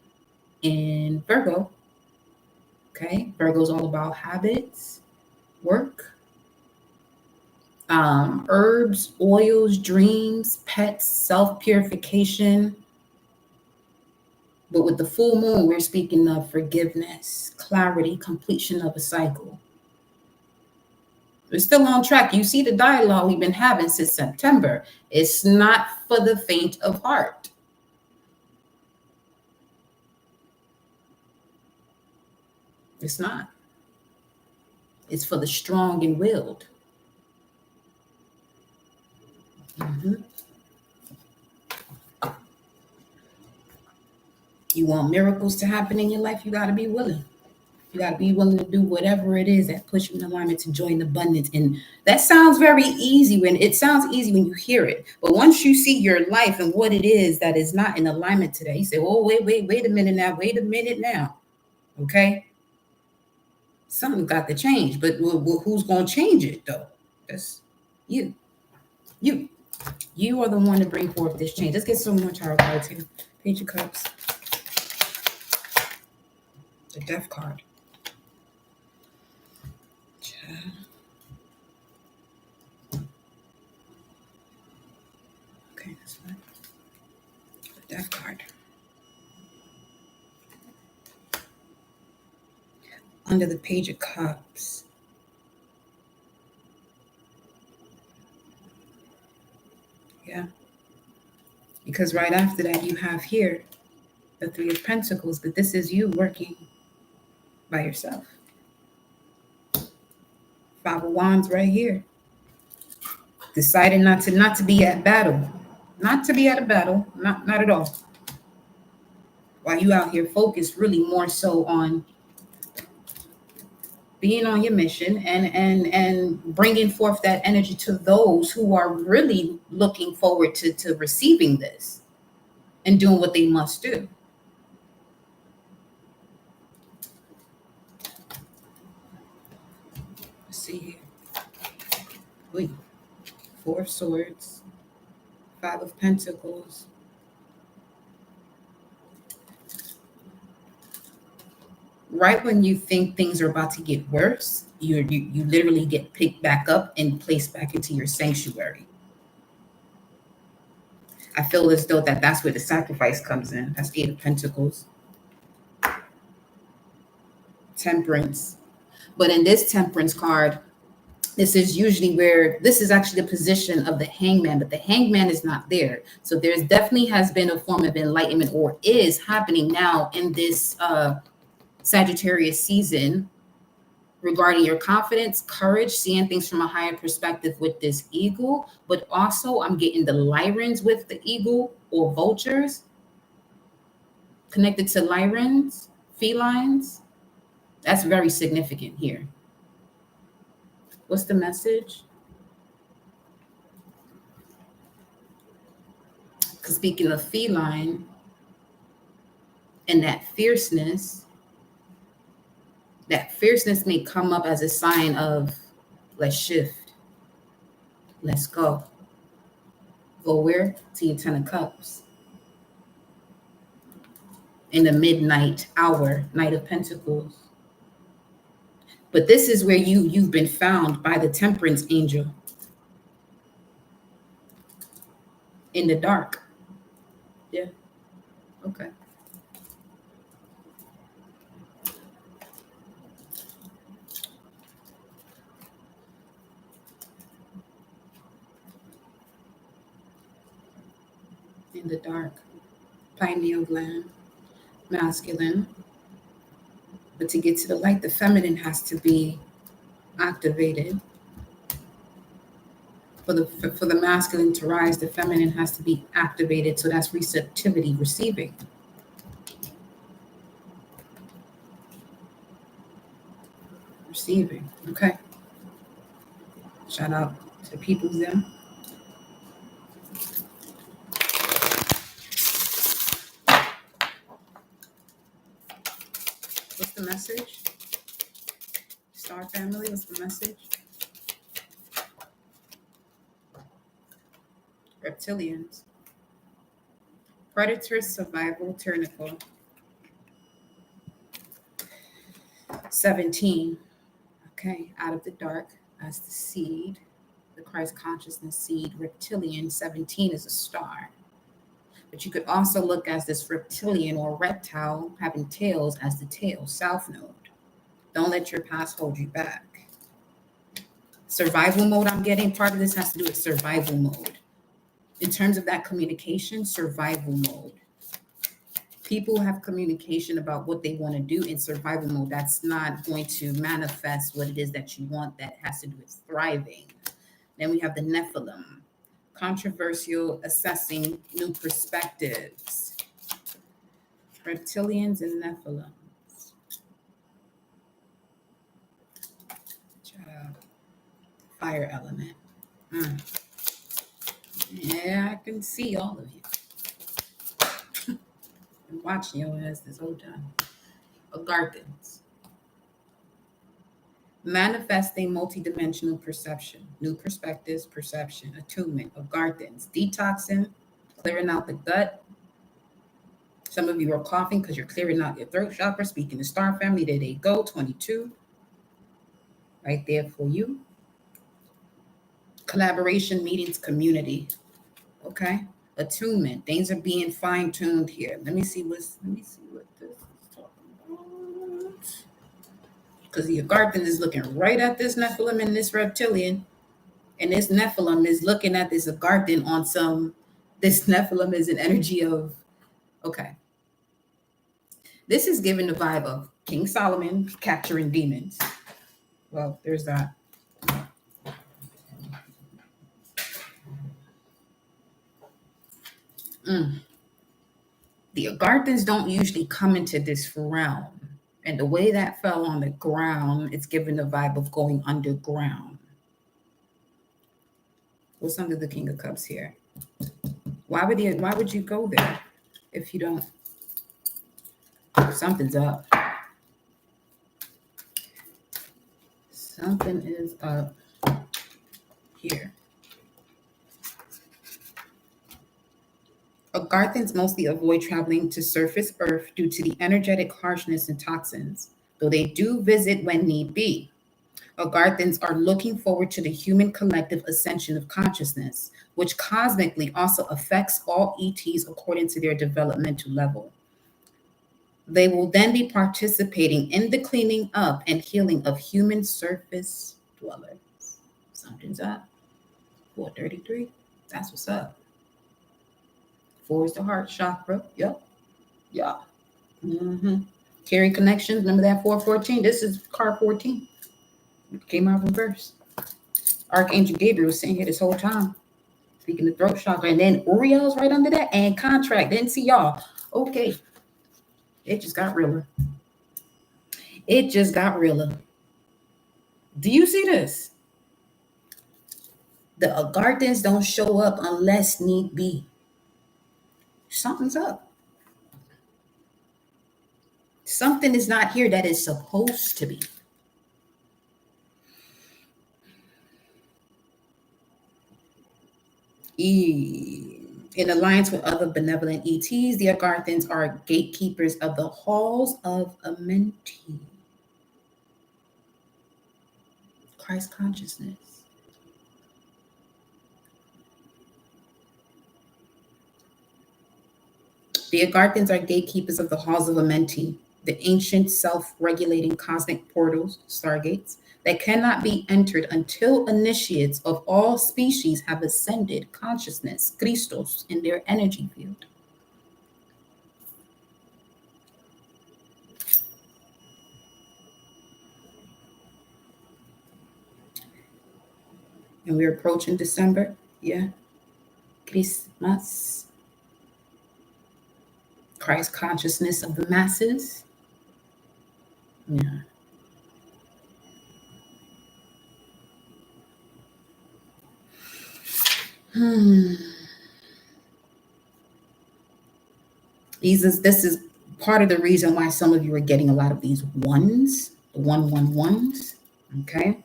in Virgo. Okay, Virgo's all about habits, work, herbs, oils, dreams, pets, self purification. But with the full moon, we're speaking of forgiveness, clarity, completion of a cycle. We're still on track. You see the dialogue we've been having since September. It's not for the faint of heart. It's not. It's for the strong and willed. Mm-hmm. You want miracles to happen in your life, you got to be willing. You got to be willing to do whatever it is that puts you in alignment to join abundance. And that sounds very easy it sounds easy when you hear it. But once you see your life and what it is that is not in alignment today, you say, oh, wait a minute now. Okay. Something got to change. But who's going to change it though? That's you. You are the one to bring forth this change. Let's get some more tarot cards here. Page of Cups. The Death card. Okay, that's fine. The Death card. Under the Page of Cups. Yeah. Because right after that, you have here the Three of Pentacles, but this is you working by yourself. Five of Wands right here. Deciding not to be at battle. Not to be at a battle. Not at all. While you out here focused really more so on being on your mission and bringing forth that energy to those who are really looking forward to receiving this and doing what they must do. Let's see here. Wait. Four of Swords, Five of Pentacles, Right when you think things are about to get worse, you literally get picked back up and placed back into your sanctuary. I feel as though that's where the sacrifice comes in. That's Eight of Pentacles, Temperance. But in this Temperance card, this is usually where this is actually the position of the Hangman, but the Hangman is not there. So there's definitely has been a form of enlightenment, or is happening now in this Sagittarius season, regarding your confidence, courage, seeing things from a higher perspective with this eagle. But also I'm getting the Lyrans with the eagle, or vultures connected to Lyrans, felines. That's very significant here. What's the message? Because speaking of feline and that fierceness may come up as a sign of, let's shift, let's go. Go where? To your Ten of Cups. In the midnight hour, Knight of Pentacles. But this is where you've been found by the Temperance angel. In the dark. Yeah. Okay. In the dark. Pineal gland. Masculine. But to get to the light, the feminine has to be activated. For the masculine to rise, the feminine has to be activated. So that's receptivity, receiving. Receiving. Okay. Shout out to the peoples there. What's the message? Star family, what's the message? Reptilians. Predator survival turnicle. 17. Okay, out of the dark as the seed, the Christ consciousness seed. Reptilian, 17 is a star. But you could also look as this reptilian or reptile having tails as the tail, south node. Don't let your past hold you back. Survival mode I'm getting, part of this has to do with survival mode. In terms of that communication, survival mode. People have communication about what they want to do in survival mode. That's not going to manifest what it is that you want. That has to do with thriving. Then we have the Nephilim. Controversial, assessing new perspectives. Reptilians and Nephilim. Fire element. Yeah, I can see all of you. I'm watching your ass this whole time. Agarthans. Manifesting multidimensional perception, new perspectives, perception, attunement. Agarthans. Detoxing, clearing out the gut. Some of you are coughing because you're clearing out your throat chakra. Speaking to Star Family, there they go, 22. Right there for you. Collaboration, meetings, community. Okay. Attunement. Things are being fine-tuned here. Let me see what this is talking about. Because the Agarthan is looking right at this Nephilim and this reptilian. And this Nephilim is looking at this Agarthan on some, this Nephilim is an energy of, okay. This is giving the vibe of King Solomon capturing demons. Well, there's that. The Agarthans don't usually come into this realm. And the way that fell on the ground, it's giving the vibe of going underground. What's under the King of Cups here? Why would you go there if you don't? Something's up. Something is up here. Agarthans mostly avoid traveling to surface Earth due to the energetic harshness and toxins. though they do visit when need be. Agarthans are looking forward to the human collective ascension of consciousness, which cosmically also affects all ETs according to their developmental level. They will then be participating in the cleaning up and healing of human surface dwellers. Something's up. 433. That's what's up. 4 is the heart chakra. Yep. Yeah. Carrying connections. Remember that 414? This is card 14. It came out reverse. Archangel Gabriel was sitting here this whole time, speaking the throat chakra, and then Uriel's right under that, and contract. Didn't see y'all. Okay. It just got realer. It just got realer. Do you see this? The Agarthans don't show up unless need be. Something's up. Something is not here that is supposed to be. In alliance with other benevolent ETs, the Agarthans are gatekeepers of the halls of Amenti. Christ consciousness. The Agarthans are gatekeepers of the halls of Amenti, the ancient self-regulating cosmic portals, stargates, that cannot be entered until initiates of all species have ascended consciousness, Christos, in their energy field. And we're approaching December, yeah. Christmas. Christ consciousness of the masses. Yeah. This is part of the reason why some of you are getting a lot of these ones, the 111s, okay?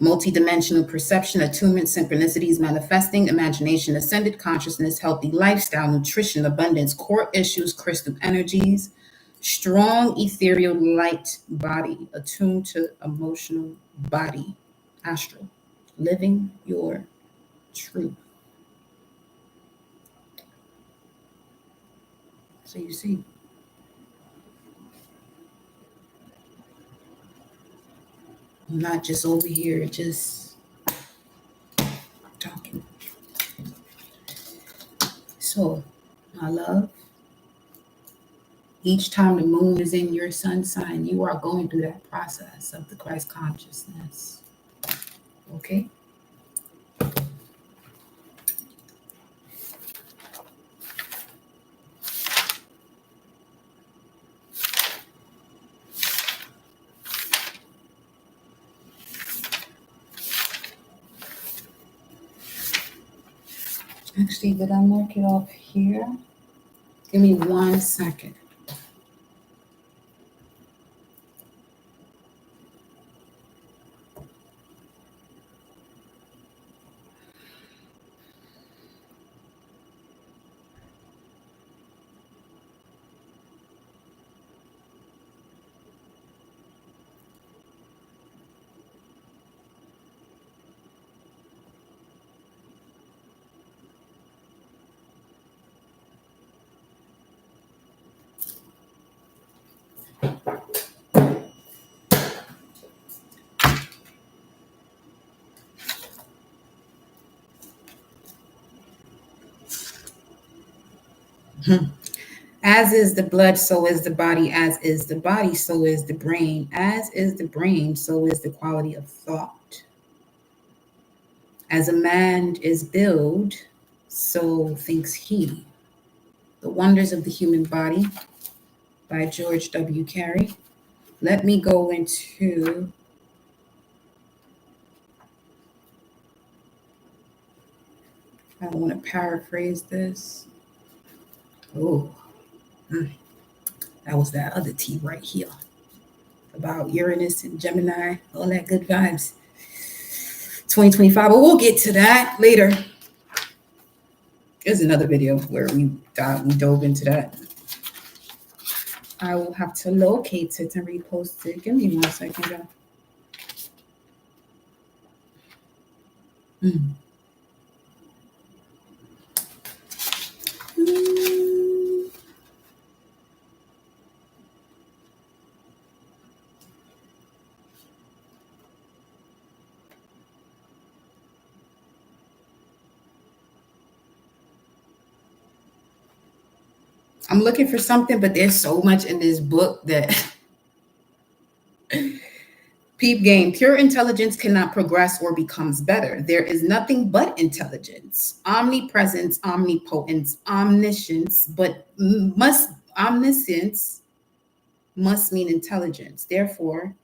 Multidimensional perception, attunement, synchronicities, manifesting, imagination, ascended consciousness, healthy lifestyle, nutrition, abundance, core issues, crystal energies, strong ethereal light body, attuned to emotional body, astral, living your truth. So you see, I'm not just over here just talking. So, my love, each time the moon is in your sun sign, you are going through that process of the Christ consciousness. Okay? Actually, did I mark it off here? Give me 1 second. As is the blood, so is the body. As is the body, so is the brain. As is the brain, so is the quality of thought. As a man is built, so thinks he. The Wonders of the Human Body by George W. Carey. Let me go into I don't want to paraphrase this. Oh, that was that other tea right here about Uranus and Gemini, all that good vibes. 2025, but we'll get to that later. There's another video where we dove into that. I will have to locate it and repost it. Give me 1 second, y'all. Mm. I'm looking for something, but there's so much in this book that peep game. Pure intelligence cannot progress or becomes better. There is nothing but intelligence, omnipresence, omnipotence, omniscience, but must omniscience must mean intelligence. Therefore,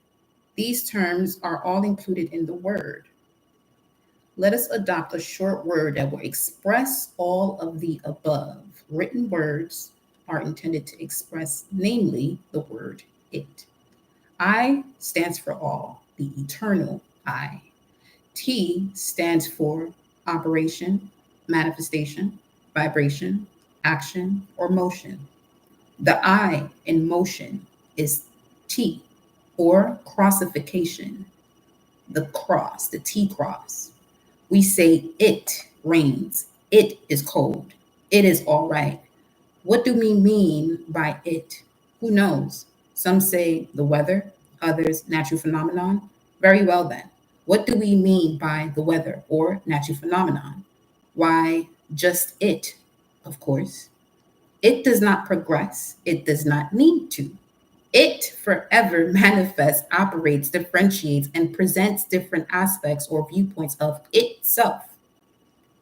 these terms are all included in the word. Let us adopt a short word that will express all of the above. Written words are intended to express, namely, the word it. I stands for all, the eternal I. T stands for operation, manifestation, vibration, action, or motion. The I in motion is T, or crossification, the cross, the T cross. We say it rains, it is cold, it is all right. What do we mean by it? Who knows? Some say the weather, others natural phenomenon. Very well then. What do we mean by the weather or natural phenomenon? Why, just it, of course. It does not progress. It does not need to. It forever manifests, operates, differentiates, and presents different aspects or viewpoints of itself.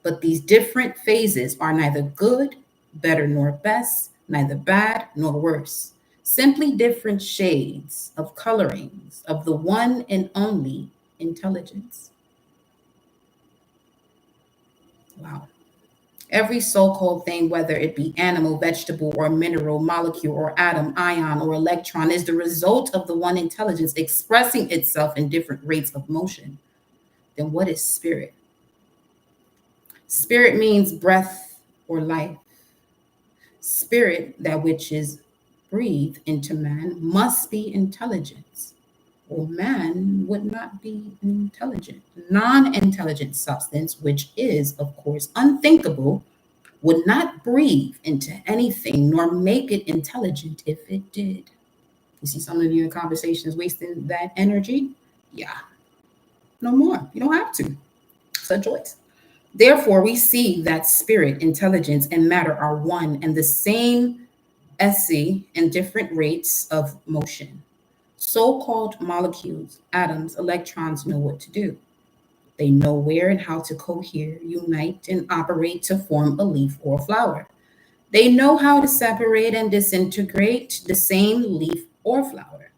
But these different phases are neither good, better, nor best, neither bad nor worse. Simply different shades of colorings of the one and only intelligence. Wow. Every so called thing, whether it be animal, vegetable, or mineral, molecule, or atom, ion, or electron, is the result of the one intelligence expressing itself in different rates of motion. Then what is spirit? Spirit means breath or life. Spirit, that which is breathed into man, must be intelligence, or man would not be intelligent. Non intelligent substance, which is, of course, unthinkable, would not breathe into anything nor make it intelligent if it did. You see some of you in conversations wasting that energy? Yeah, no more. You don't have to. It's a choice. Therefore, we see that spirit, intelligence, and matter are one and the same essay in different rates of motion. So called molecules, atoms, electrons know what to do. They know where and how to cohere, unite, and operate to form a leaf or a flower. They know how to separate and disintegrate the same leaf or flower.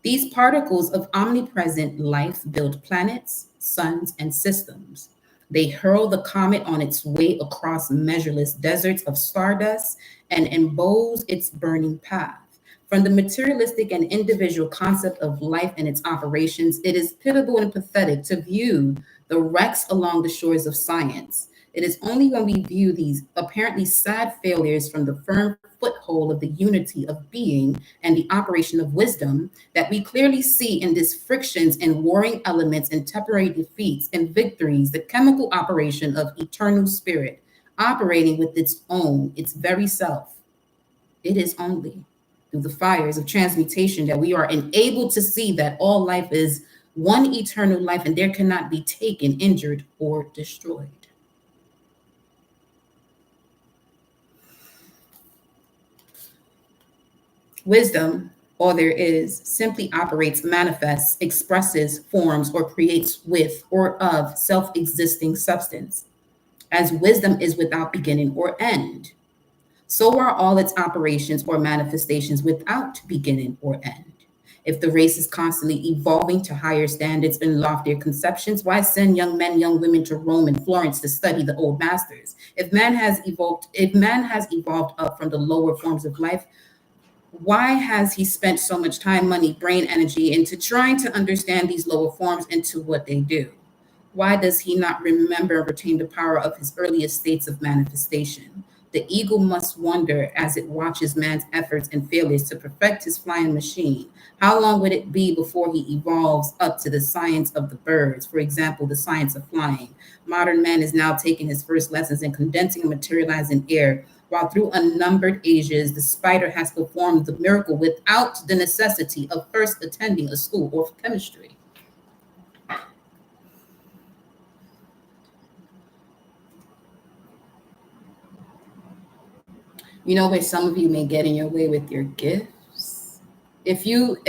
These particles of omnipresent life build planets, suns, and systems. They hurl the comet on its way across measureless deserts of stardust and embows its burning path. From the materialistic and individual concept of life and its operations, it is pitiable and pathetic to view the wrecks along the shores of science. It is only when we view these apparently sad failures from the firm foothold of the unity of being and the operation of wisdom that we clearly see in these frictions and warring elements and temporary defeats and victories the chemical operation of eternal spirit operating with its own, its very self. It is only through the fires of transmutation that we are enabled to see that all life is one eternal life and there cannot be taken, injured, or destroyed. Wisdom, all there is, simply operates, manifests, expresses, forms, or creates with or of self existing substance. As wisdom is without beginning or end, so are all its operations or manifestations without beginning or end. If the race is constantly evolving to higher standards and loftier conceptions, why send young men, young women to Rome and Florence to study the old masters? If man has evolved up from the lower forms of life, why has he spent so much time, money, brain energy into trying to understand these lower forms into what they do? Why does he not remember and retain the power of his earliest states of manifestation? The eagle must wonder as it watches man's efforts and failures to perfect his flying machine. How long would it be before he evolves up to the science of the birds? For example, the science of flying. Modern man is now taking his first lessons in condensing and materializing air, while through unnumbered ages, the spider has performed the miracle without the necessity of first attending a school of chemistry. You know where some of you may get in your way with your gifts? If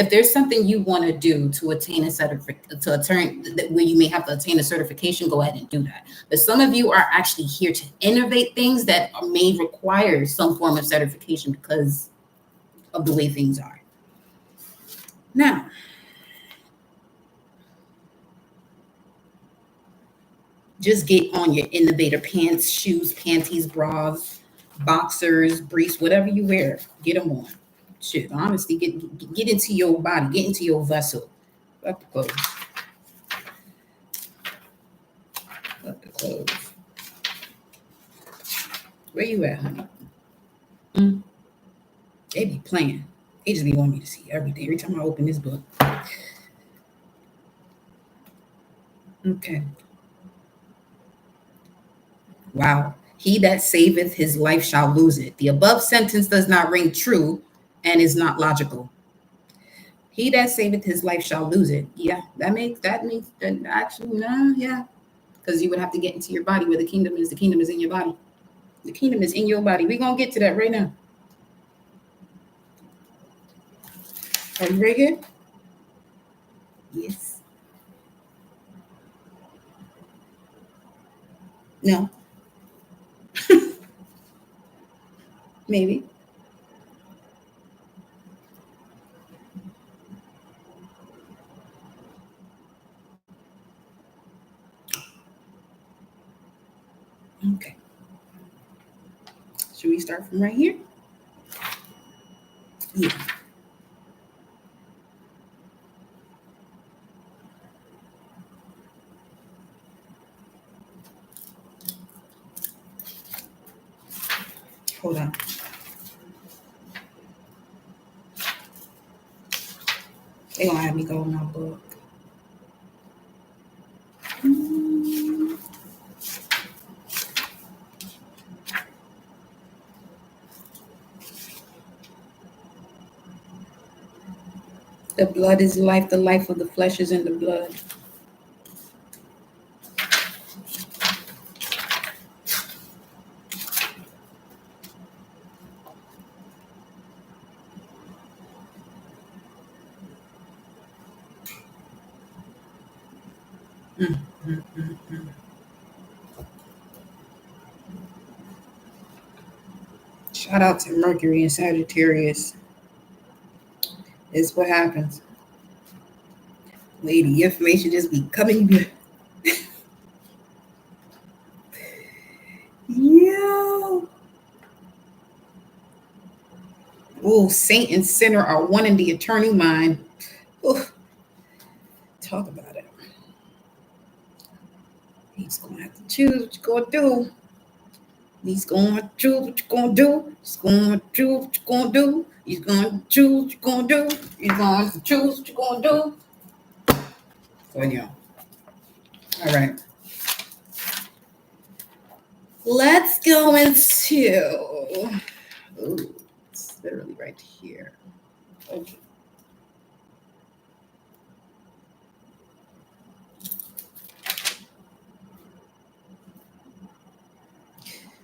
there's something you want to do to attain a certificate, where you may have to attain a certification, go ahead and do that. But some of you are actually here to innovate things that may require some form of certification because of the way things are. Now, just get on your innovator pants, shoes, panties, bras, boxers, briefs, whatever you wear, get them on. Shit, honestly, get into your body, get into your vessel. Fuck the clothes. Fuck the clothes. Where you at, honey? They be playing. They just be wanting me to see everything. Every time I open this book. Okay. Wow. He that saveth his life shall lose it. The above sentence does not ring true and is not logical. He that saveth his life shall lose it. Yeah, that makes actually, nah, yeah. Because you would have to get into your body where the kingdom is. The kingdom is in your body. The kingdom is in your body. We're going to get to that right now. Are you ready? Good? Yes. No. Maybe. Okay. Should we start from right here? Yeah. Hold on. They're going to have me go in my book. The blood is life. The life of the flesh is in the blood. Mm, mm, mm, mm. Shout out to Mercury and Sagittarius. It's what happens. Lady, information just be coming. Yo. Oh, saint and sinner are one in the eternal mind. Ooh. Talk about it. He's going to have to choose what you're going to do. He's going to choose what you're going to do. He's going to choose what you're going to do. He's going to choose what you're going to do. He's going to choose what you're going to do. So, yeah. All right. Let's go into. Ooh, it's literally right here. Okay.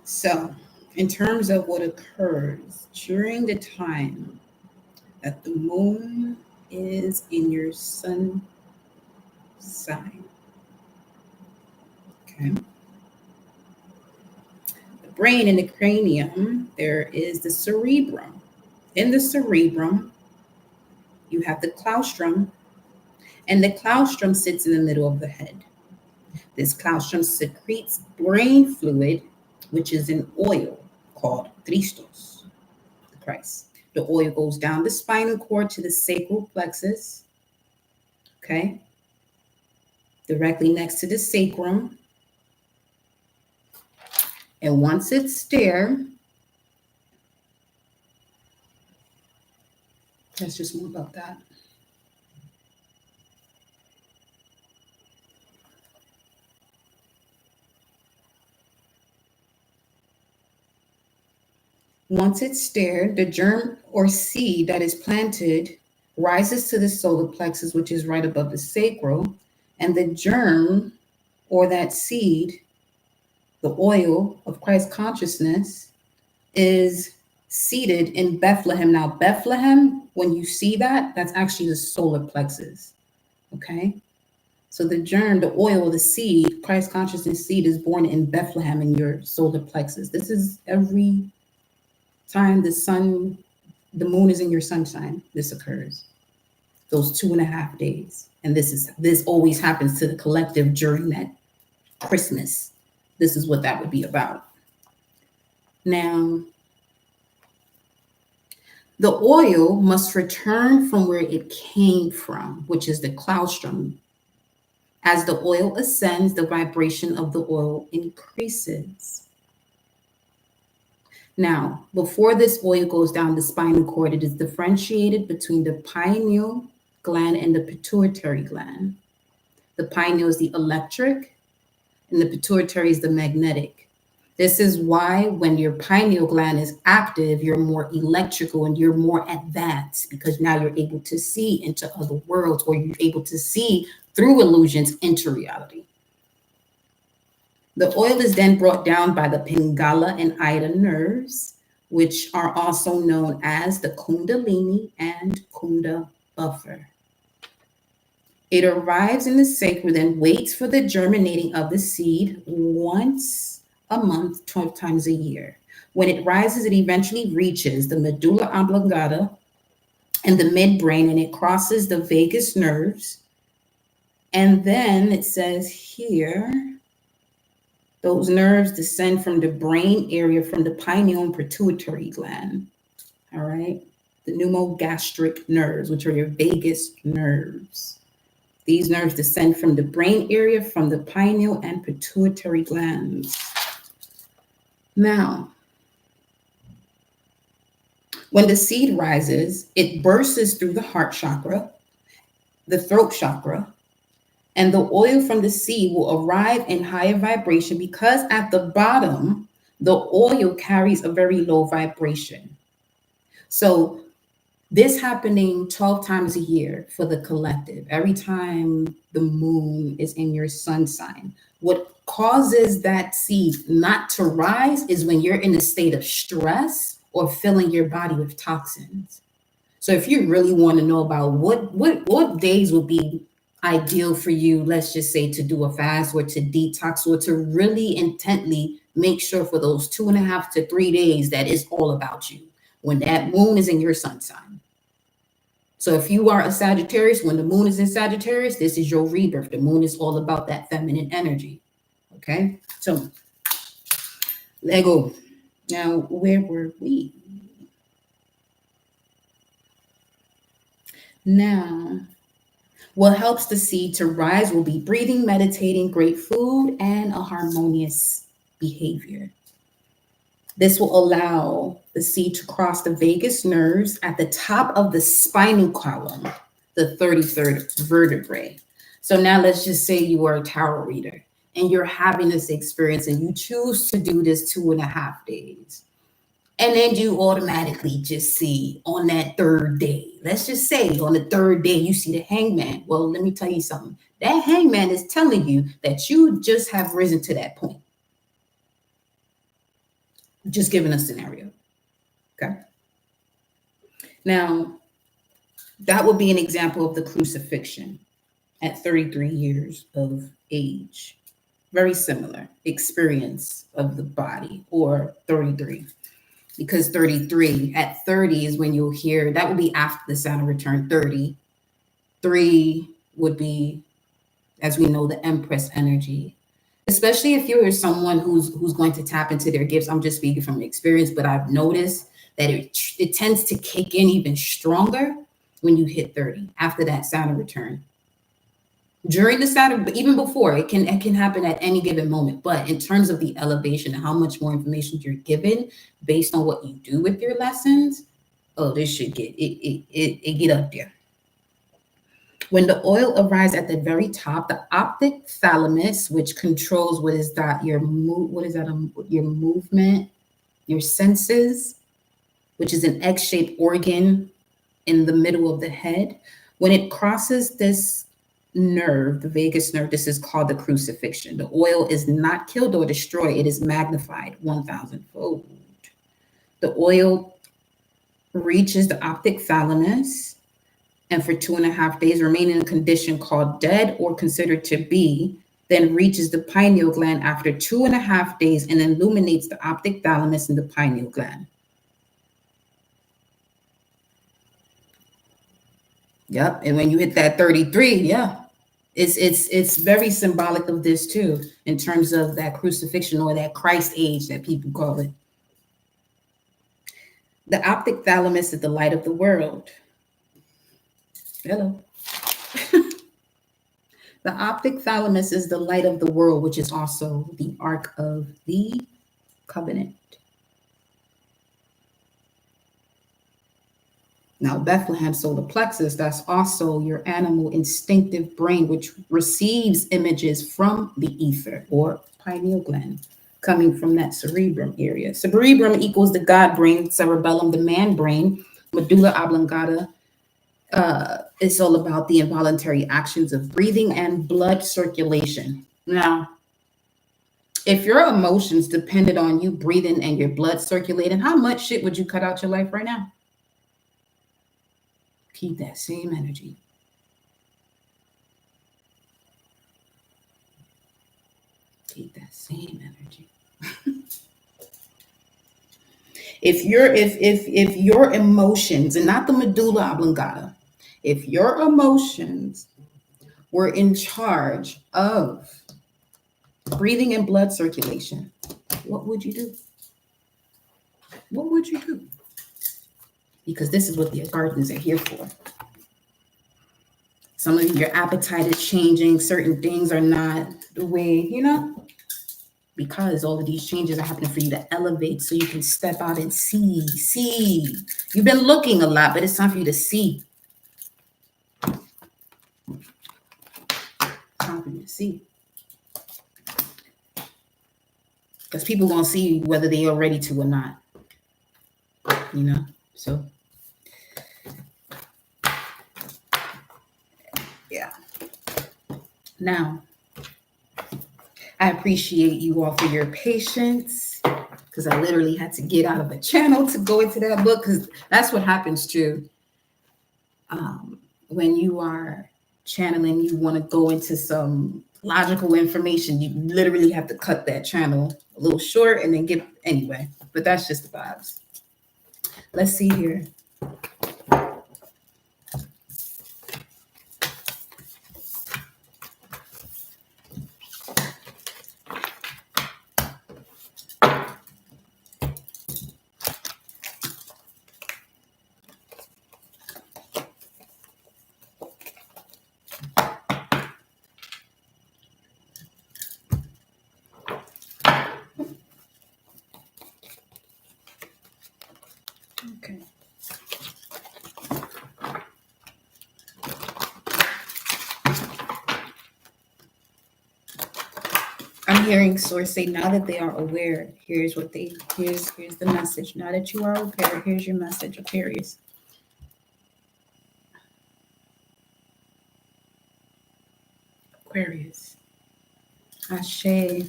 So, in terms of what occurs during the time that the moon is in your sun sign, okay? The brain and the cranium, there is the cerebrum. In the cerebrum, you have the claustrum, and the claustrum sits in the middle of the head. This claustrum secretes brain fluid, which is an oil called Christos, the Christ. The oil goes down the spinal cord to the sacral plexus, okay? Directly next to the sacrum. And once it's there, That's just more about that. Once it's stirred, the germ or seed that is planted rises to the solar plexus, which is right above the sacral, and the germ or that seed, the oil of Christ consciousness, is seated in Bethlehem. Now, Bethlehem, when you see that, that's actually the solar plexus. Okay? So the germ, the oil, the seed, Christ consciousness seed is born in Bethlehem in your solar plexus. This is every time the moon is in your sun sign, this occurs. Those 2.5 days. And this always happens to the collective during that Christmas. This is what that would be about. Now, the oil must return from where it came from, which is the claustrum. As the oil ascends, the vibration of the oil increases. Now, before this oil goes down the spinal cord, it is differentiated between the pineal gland and the pituitary gland. The pineal is the electric, and the pituitary is the magnetic. This is why when your pineal gland is active, you're more electrical and you're more advanced, because now you're able to see into other worlds, or you're able to see through illusions into reality. The oil is then brought down by the Pingala and Ida nerves, which are also known as the Kundalini and Kunda buffer. It arrives in the sacral and waits for the germinating of the seed once a month, 12 times a year. When it rises, it eventually reaches the medulla oblongata and the midbrain, and it crosses the vagus nerves. And then it says here, those nerves descend from the brain area, from the pineal and pituitary gland. All right. The pneumogastric nerves, which are your vagus nerves. These nerves descend from the brain area, from the pineal and pituitary glands. Now, when the seed rises, it bursts through the heart chakra, the throat chakra, and the oil from the seed will arrive in higher vibration, because at the bottom, the oil carries a very low vibration. So this happening 12 times a year for the collective, every time the moon is in your sun sign. What causes that seed not to rise is when you're in a state of stress or filling your body with toxins. So if you really want to know about what days will be ideal for you, let's just say to do a fast or to detox, or to really intently make sure for those 2.5 to 3 days that is all about you, when that moon is in your sun sign. So if you are a Sagittarius, when the moon is in Sagittarius, this is your rebirth. The moon is all about that feminine energy. Okay, so Lego. Now, where were we? Now, what helps the seed to rise will be breathing, meditating, great food, and a harmonious behavior. This will allow the seed to cross the vagus nerves at the top of the spinal column, the 33rd vertebrae. So now let's just say you are a tarot reader and you're having this experience and you choose to do this 2.5 days. And then you automatically just see on that third day, let's just say on the third day, you see the hangman. Well, let me tell you something. That hangman is telling you that you just have risen to that point. Just giving a scenario. Okay. Now, that would be an example of the crucifixion at 33 years of age. Very similar experience of the body, or 33. Because 33, at 30 is when you'll hear, that would be after the Saturn return. 30. 3 would be, as we know, the Empress energy. Especially if you're someone who's going to tap into their gifts. I'm just speaking from experience, but I've noticed that it tends to kick in even stronger when you hit 30, after that Saturn return. During the Saturn, but even before, it can happen at any given moment. But in terms of the elevation and how much more information you're given based on what you do with your lessons, Oh, this should get it get up there. When the oil arrives at the very top, the optic thalamus, which controls what is that your what is that your movement, your senses, which is an X-shaped organ in the middle of the head. When it crosses this nerve, the vagus nerve, this is called the crucifixion. The oil is not killed or destroyed, it is magnified 1,000 fold. The oil reaches the optic thalamus and for 2.5 days remain in a condition called dead or considered to be, then reaches the pineal gland after 2.5 days and illuminates the optic thalamus and the pineal gland. Yep. And when you hit that 33, yeah, it's very symbolic of this too, in terms of that crucifixion or that Christ age that people call it. The optic thalamus is the light of the world. Hello. The optic thalamus is the light of the world, which is also the Ark of the Covenant. Now, Bethlehem solar plexus, that's also your animal instinctive brain, which receives images from the ether or pineal gland coming from that cerebrum area. Cerebrum equals the God brain, cerebellum, the man brain, medulla oblongata. It's all about the involuntary actions of breathing and blood circulation. Now, if your emotions depended on you breathing and your blood circulating, how much shit would you cut out your life right now? Keep that same energy. Keep that same energy. If your emotions, and not the medulla oblongata, if your emotions were in charge of breathing and blood circulation, what would you do? What would you do? Because this is what the gardens are here for. Some of your appetite is changing. Certain things are not the way, because all of these changes are happening for you to elevate so you can step out and see. You've been looking a lot, but it's time for you to see. Time for you to see. Because people gonna see whether they are ready to or not. So yeah. Now, I appreciate you all for your patience, because I literally had to get out of the channel to go into that book, because that's what happens too. When you are channeling, you want to go into some logical information, you literally have to cut that channel a little short and then get anyway. But that's just the vibes. Let's see here. Okay. I'm hearing Source say, now that they are aware, here's the message. Now that you are aware, here's your message, Aquarius. Aquarius. Ashe.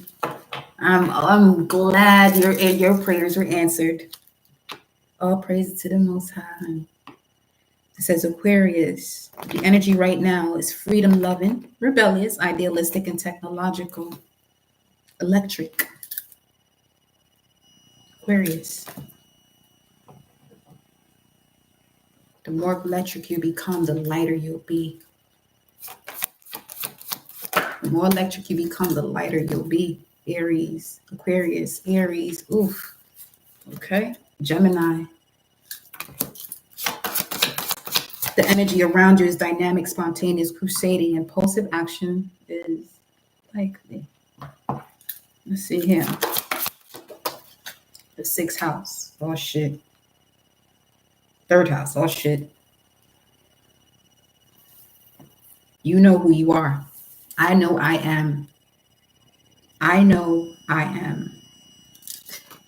I'm glad your prayers were answered. All praise to the Most High. It says Aquarius. The energy right now is freedom loving, rebellious, idealistic, and technological. Electric. Aquarius. The more electric you become, the lighter you'll be. The more electric you become, the lighter you'll be. Aries, Aquarius, Aries, oof. Okay, Gemini. The energy around you is dynamic, spontaneous, crusading, impulsive action is likely. Let's see here. The 6th house. Oh, shit. Third house. Oh shit. You know who you are. I know I am. I know I am.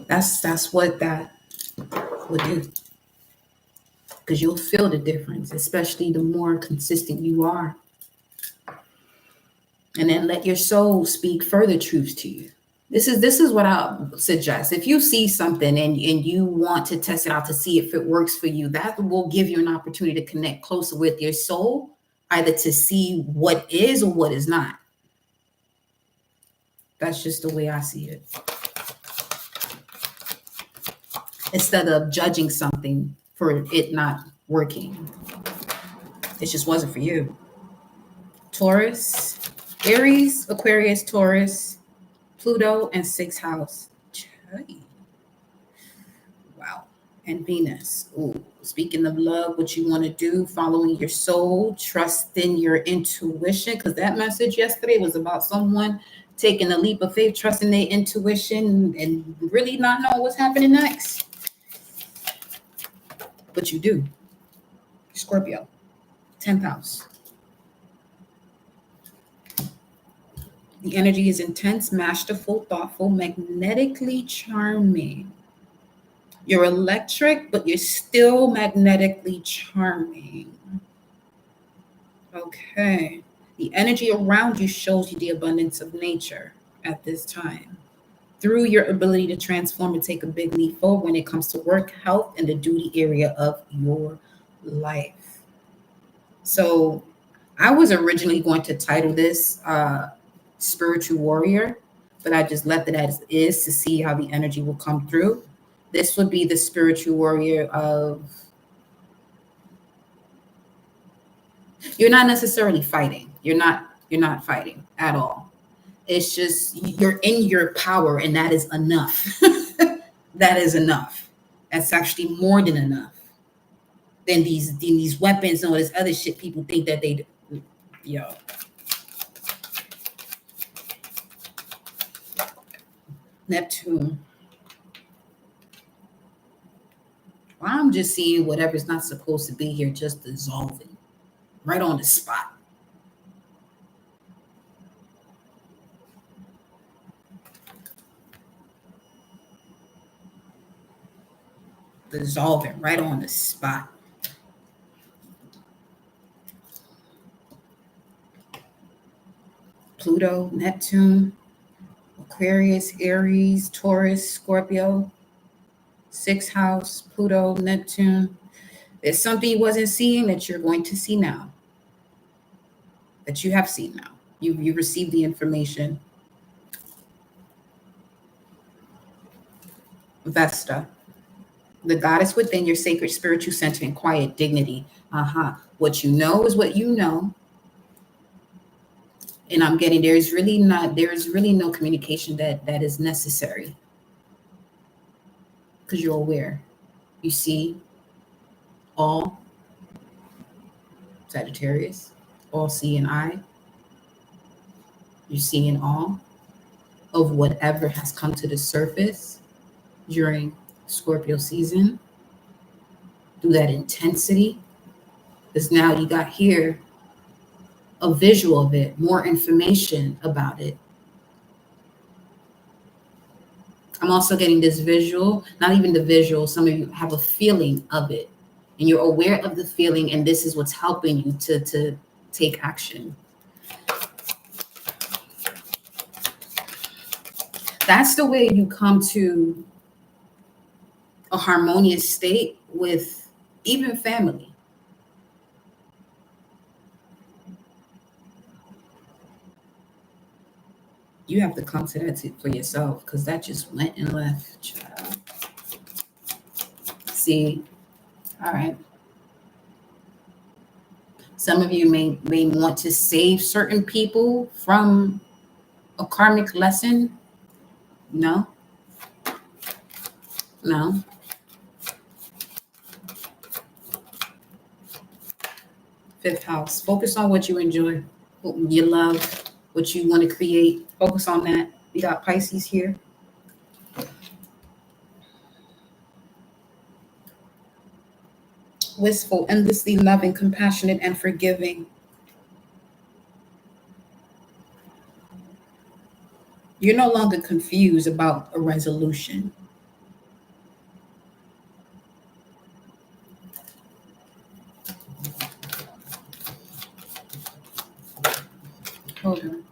That's what that would do. Because you'll feel the difference, especially the more consistent you are. And then let your soul speak further truths to you. This is what I suggest. If you see something and you want to test it out to see if it works for you, that will give you an opportunity to connect closer with your soul, either to see what is or what is not. That's just the way I see it. Instead of judging something for it not working, it just wasn't for you. Taurus, Aries, Aquarius, Taurus, Pluto, and sixth house. Wow. And Venus. Ooh. Speaking of love, what you want to do, following your soul, trusting your intuition, because that message yesterday was about someone taking a leap of faith, trusting their intuition, and really not knowing what's happening next. But you do. Scorpio, 10th house. The energy is intense, masterful, thoughtful, magnetically charming. You're electric, but you're still magnetically charming. Okay. The energy around you shows you the abundance of nature at this time. Through your ability to transform and take a big leap forward when it comes to work, health, and the duty area of your life. So I was originally going to title this Spiritual Warrior, but I just left it as is to see how the energy will come through. This would be the spiritual warrior of, you're not necessarily fighting. You're not fighting at all. It's just you're in your power, and that is enough. That is enough. That's actually more than enough. Than these weapons and all this other shit people think that they do. Yo. Neptune. Well, I'm just seeing whatever's not supposed to be here just dissolving right on the spot. Dissolving right on the spot. Pluto, Neptune, Aquarius, Aries, Taurus, Scorpio, sixth house, Pluto, Neptune. There's something you wasn't seeing that you're going to see now. That you have seen now. You received the information. Vesta, the goddess within your sacred spiritual center and quiet dignity. What you know is what you know. And I'm getting there is really no communication that is necessary. Because you're aware. You see all, Sagittarius, all seeing eye. You're seeing all of whatever has come to the surface during Scorpio season, through that intensity. Because now you got here a visual of it, more information about it. I'm also getting this visual, not even the visual, some of you have a feeling of it, and you're aware of the feeling, and this is what's helping you to take action. That's the way you come to a harmonious state with even family. You have to come to that for yourself, because that just went and left, child. See, all right. Some of you may want to save certain people from a karmic lesson. No. Fifth house. Focus on what you enjoy, what you love, what you want to create. Focus on that. We got Pisces here. wistful, endlessly loving, compassionate, and forgiving. You're no longer confused about a resolution. Hold on.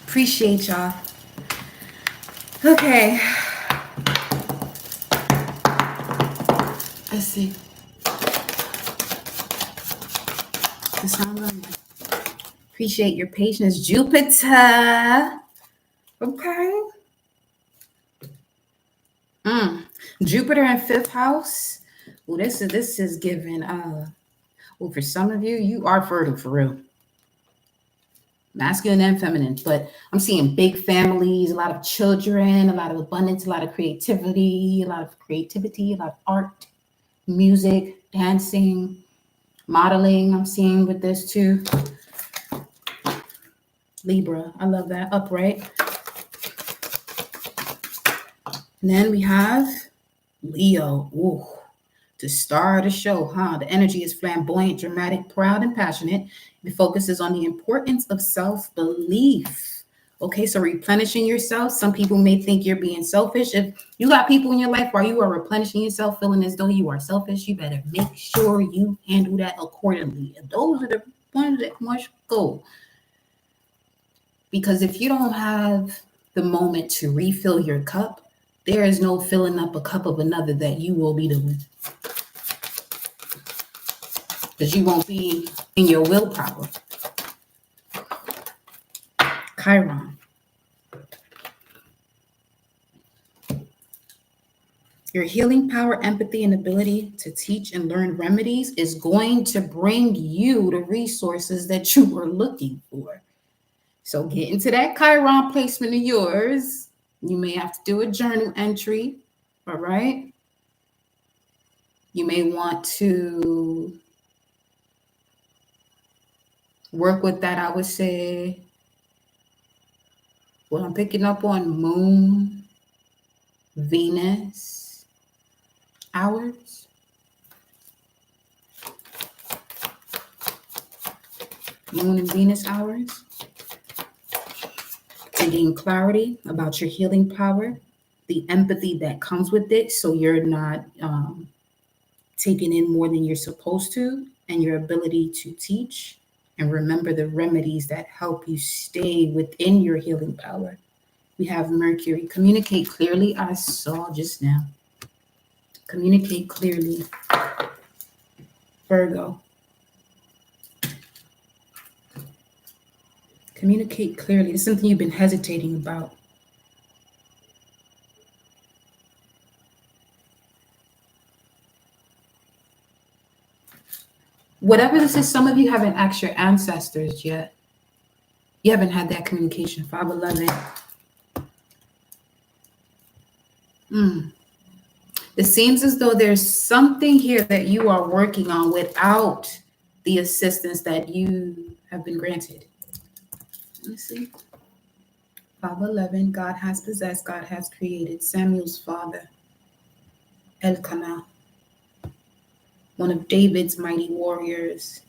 Appreciate y'all. Okay. Let's see. The sound on. Appreciate your patience, Jupiter. Okay. Jupiter in fifth house. Well, this is given. Well, for some of you, you are fertile for real. Masculine and feminine, but I'm seeing big families, a lot of children, a lot of abundance, a lot of creativity, a lot of art, music, dancing, modeling. I'm seeing with this too. Libra, I love that. Upright. And then we have Leo. Ooh, to start a show, huh? The energy is flamboyant, dramatic, proud, and passionate. It focuses on the importance of self-belief. Okay, so replenishing yourself. Some people may think you're being selfish. If you got people in your life while you are replenishing yourself, feeling as though you are selfish, you better make sure you handle that accordingly. And those are the ones that must go. Because if you don't have the moment to refill your cup, there is no filling up a cup of another that you will be doing. Because you won't be in your willpower. Chiron. Your healing power, empathy, and ability to teach and learn remedies is going to bring you the resources that you were looking for. So get into that Chiron placement of yours. You may have to do a journal entry, all right? You may want to work with that, I would say. Well, I'm picking up on Moon, Venus, hours. Moon and Venus hours. To gain clarity about your healing power, the empathy that comes with it, so you're not taking in more than you're supposed to, and your ability to teach and remember the remedies that help you stay within your healing power. We have Mercury. Communicate clearly. I saw just now. Communicate clearly. Virgo. Communicate clearly. It's something you've been hesitating about. Whatever this is, some of you haven't asked your ancestors yet. You haven't had that communication. 511. It seems as though there's something here that you are working on without the assistance that you have been granted. Let me see. 511. God has possessed, God has created. Samuel's father, Elkanah, one of David's mighty warriors.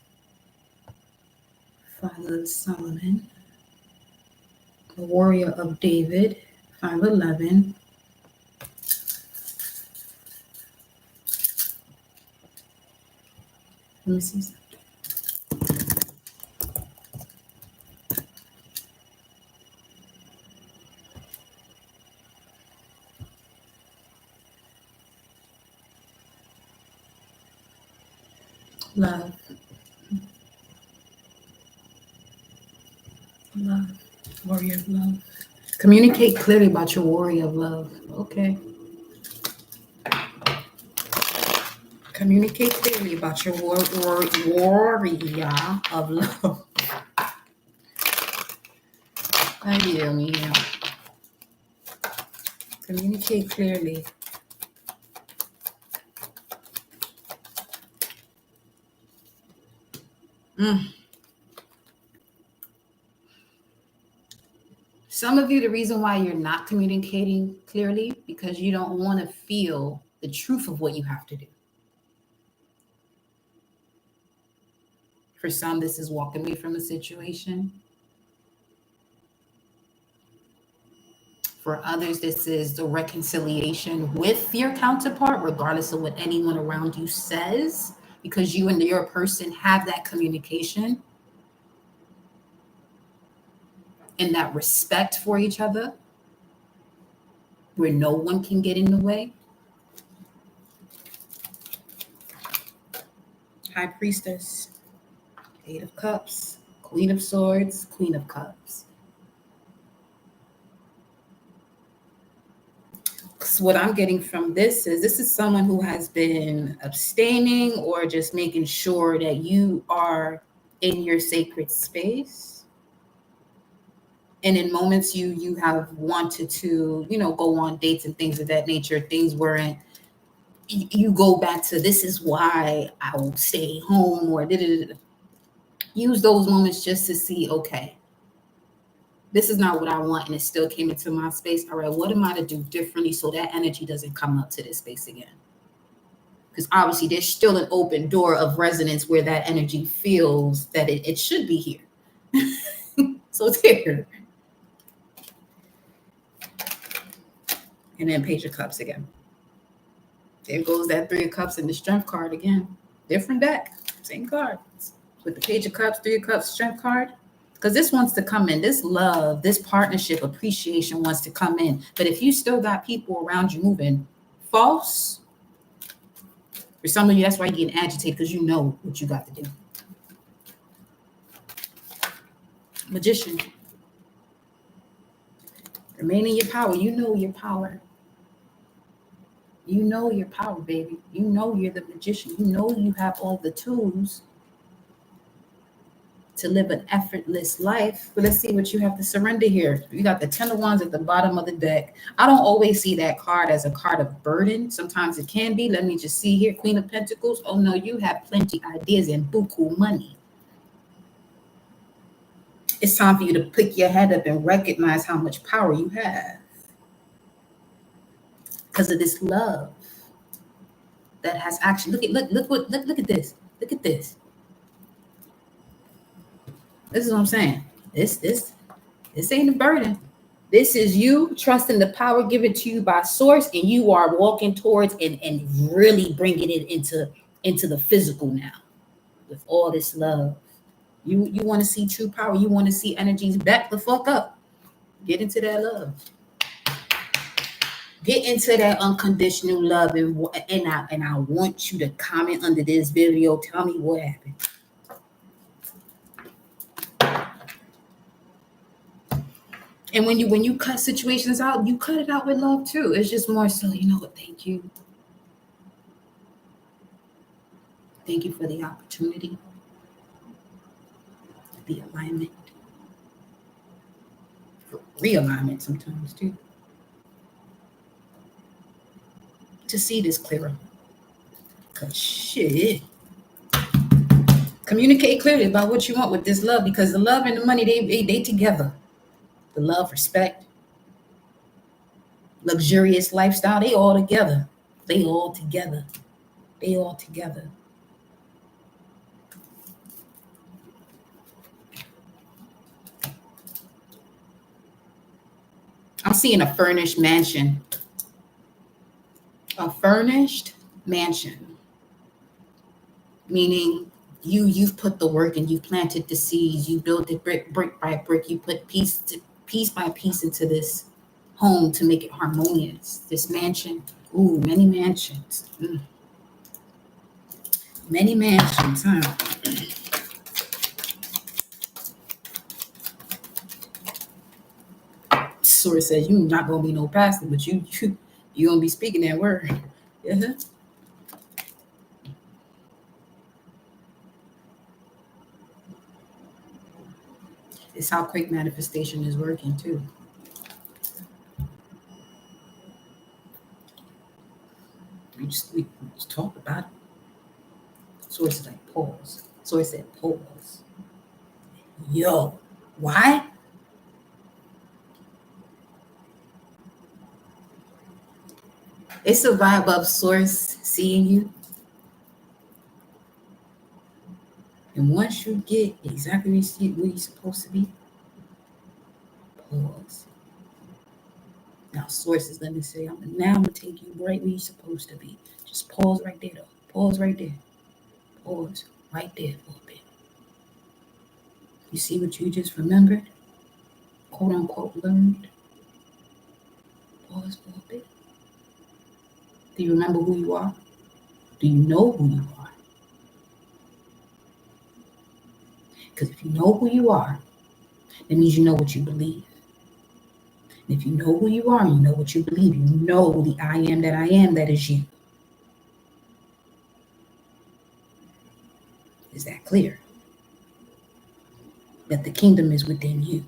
Father Solomon, a warrior of David. 511. Let me see something. Love. Love. Warrior of love. Communicate clearly about your warrior of love. Okay. Communicate clearly about your warrior of love. Ay, Dios mío. Communicate clearly. Some of you, the reason why you're not communicating clearly because you don't want to feel the truth of what you have to do. For some, this is walking away from a situation. For others, this is the reconciliation with your counterpart, regardless of what anyone around you says, because you and your person have that communication. and that respect for each other where no one can get in the way. High Priestess, Eight of Cups, Queen of Swords, Queen of Cups. So what I'm getting from this is someone who has been abstaining or just making sure that you are in your sacred space. And in moments you have wanted to, go on dates and things of that nature, things weren't, you go back to, this is why I will stay home, or use those moments just to see, okay, this is not what I want, and it still came into my space. All right, what am I to do differently so that energy doesn't come up to this space again? Because obviously there's still an open door of resonance where that energy feels that it should be here. So it's here. And then Page of Cups again. There goes that Three of Cups and the Strength card again. Different deck, same card. With the Page of Cups, Three of Cups, Strength card. Because this wants to come in. This love, this partnership, appreciation wants to come in. But if you still got people around you moving false, for some of you, that's why you're getting agitated, because you know what you got to do. Magician. Remain in your power. You know your power. You know your power, baby. You know you're the magician. You know you have all the tools to live an effortless life. But let's see what you have to surrender here. You got the Ten of Wands at the bottom of the deck. I don't always see that card as a card of burden. Sometimes it can be. Let me just see here. Queen of Pentacles. Oh no, you have plenty ideas and buku money. It's time for you to pick your head up and recognize how much power you have. Because of this love that has action. Look at this. Look at this. This is what I'm saying. This ain't a burden. This is you trusting the power given to you by source, and you are walking towards and really bringing it into the physical now with all this love. You want to see true power. You want to see energies back the fuck up. Get into that love. Get into that unconditional love, and I want you to comment under this video. Tell me what happened. And when you cut situations out, you cut it out with love too. It's just more so, you know what? Thank you. Thank you for the opportunity, the alignment, for realignment sometimes too, to see this clearer. Cause shit, communicate clearly about what you want with this love, because the love and the money, they together. The love, respect, luxurious lifestyle, they all together. They all together. They all together. I'm seeing a furnished mansion. A furnished mansion. Meaning you've put the work and you've planted the seeds. You built it brick by brick. You put piece by piece into this home to make it harmonious. This mansion. Ooh, many mansions. Many mansions, huh? Source says you're not gonna be no pastor, but you gonna be speaking that word. Uh-huh. It's how quick manifestation is working too. We just talk about it. Source is like pause. Source said pause. Yo, why? It's a vibe of source seeing you. And once you get exactly where you're supposed to be, pause. Now, source is going to say, now I'm going to take you right where you're supposed to be. Just pause right there, though. Pause right there. Pause right there for a bit. You see what you just remembered? quote unquote learned? Pause for a bit. Do you remember who you are? Do you know who you are? Because if you know who you are, that means you know what you believe. And if you know who you are and you know what you believe, you know the I am that is you. Is that clear? That the kingdom is within you.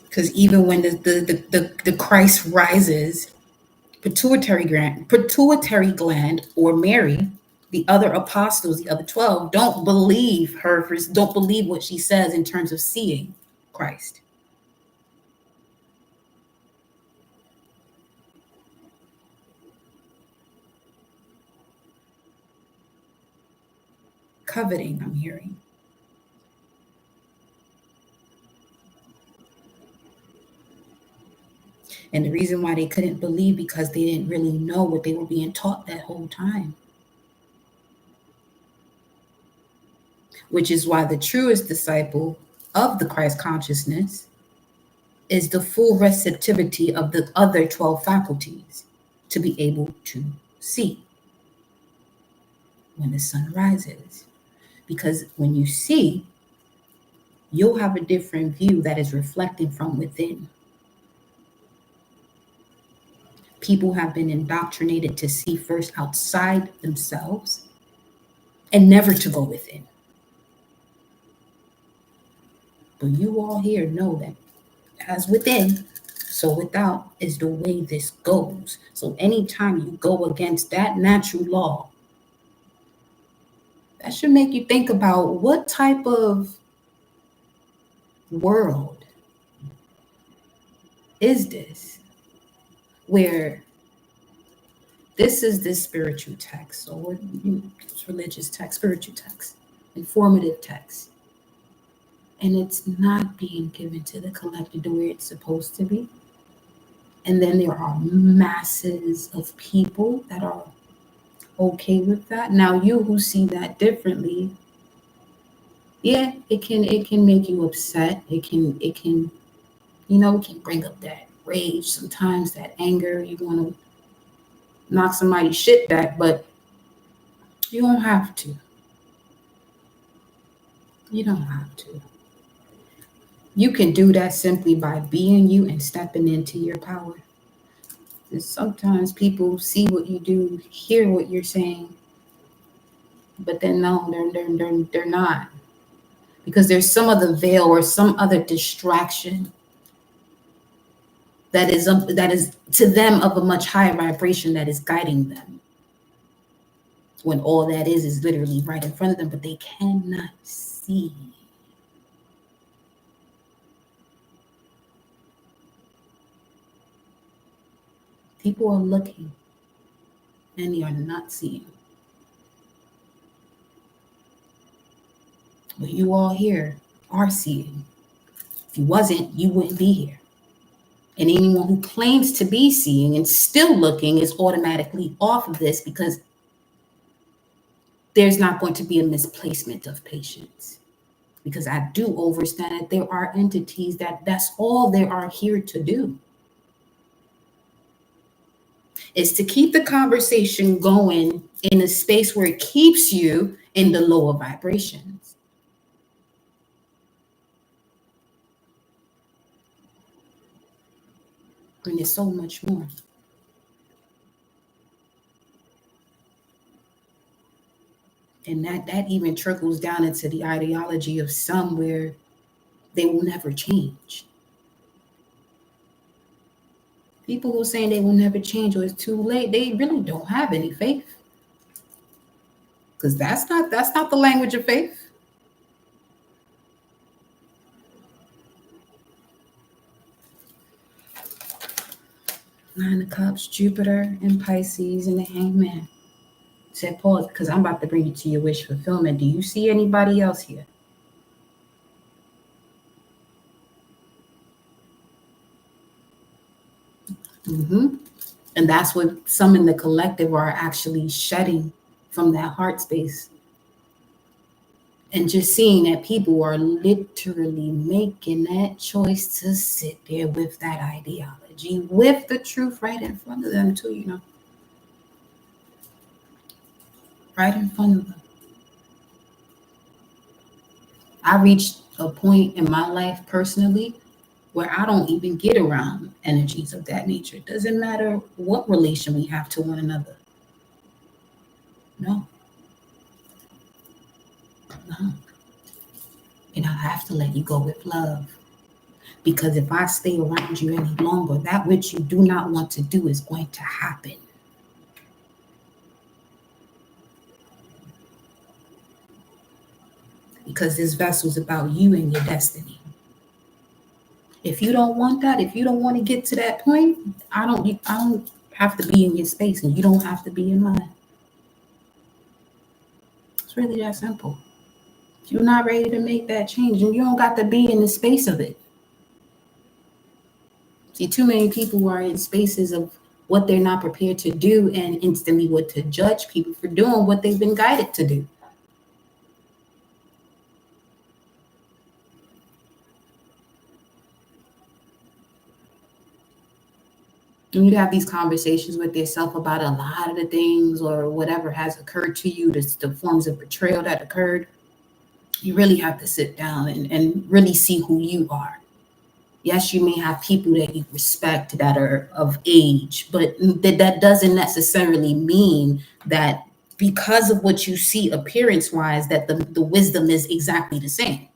Because even when the Christ rises, pituitary gland, or Mary, the other apostles, the other 12, don't believe her, don't believe what she says in terms of seeing Christ. Coveting, I'm hearing. And the reason why they couldn't believe, because they didn't really know what they were being taught that whole time. Which is why the truest disciple of the Christ consciousness is the full receptivity of the other 12 faculties to be able to see when the sun rises. Because when you see, you'll have a different view that is reflecting from within. People have been indoctrinated to see first outside themselves and never to go within. But you all here know that as within, so without is the way this goes. So anytime you go against that natural law, that should make you think about what type of world is this, where this is this spiritual text, or it's religious text, spiritual text, informative text, and it's not being given to the collective the way it's supposed to be. And then there are masses of people that are okay with that. Now, you who see that differently, yeah, it can make you upset. It can it can bring up that rage sometimes, that anger. You want to knock somebody's shit back, but you don't have to. You don't have to. You can do that simply by being you and stepping into your power. Sometimes people see what you do, hear what you're saying, but then no, they're not. Because there's some other veil or some other distraction that is to them of a much higher vibration that is guiding them. When all that is literally right in front of them, but they cannot see. People are looking and they are not seeing. But you all here are seeing. If you wasn't, you wouldn't be here. And anyone who claims to be seeing and still looking is automatically off of this, because there's not going to be a misplacement of patience. Because I do understand that there are entities that's all they are here to do. Is to keep the conversation going in a space where it keeps you in the lower vibrations. And there's so much more. And that even trickles down into the ideology of some, where they will never change. People who are saying they will never change or it's too late, they really don't have any faith. Because that's not the language of faith. Nine of Cups, Jupiter, and Pisces, and the Hangman. Said pause, because I'm about to bring you to your wish fulfillment. Do you see anybody else here? Mm-hmm. And that's what some in the collective are actually shedding from that heart space. And just seeing that people are literally making that choice to sit there with that ideology, with the truth right in front of them, too, right in front of them. I reached a point in my life personally where I don't even get around energies of that nature. It doesn't matter what relation we have to one another. No, no. And I have to let you go with love. Because if I stay around you any longer, that which you do not want to do is going to happen. Because this vessel is about you and your destiny. If you don't want that, if you don't want to get to that point, I don't have to be in your space, and you don't have to be in mine. It's really that simple. If you're not ready to make that change, and you don't got to be in the space of it. See, too many people are in spaces of what they're not prepared to do, and instantly what to judge people for doing what they've been guided to do. And you have these conversations with yourself about a lot of the things or whatever has occurred to you, the forms of betrayal that occurred. You really have to sit down and really see who you are. Yes, you may have people that you respect that are of age, but that doesn't necessarily mean that because of what you see appearance wise, that the wisdom is exactly the same.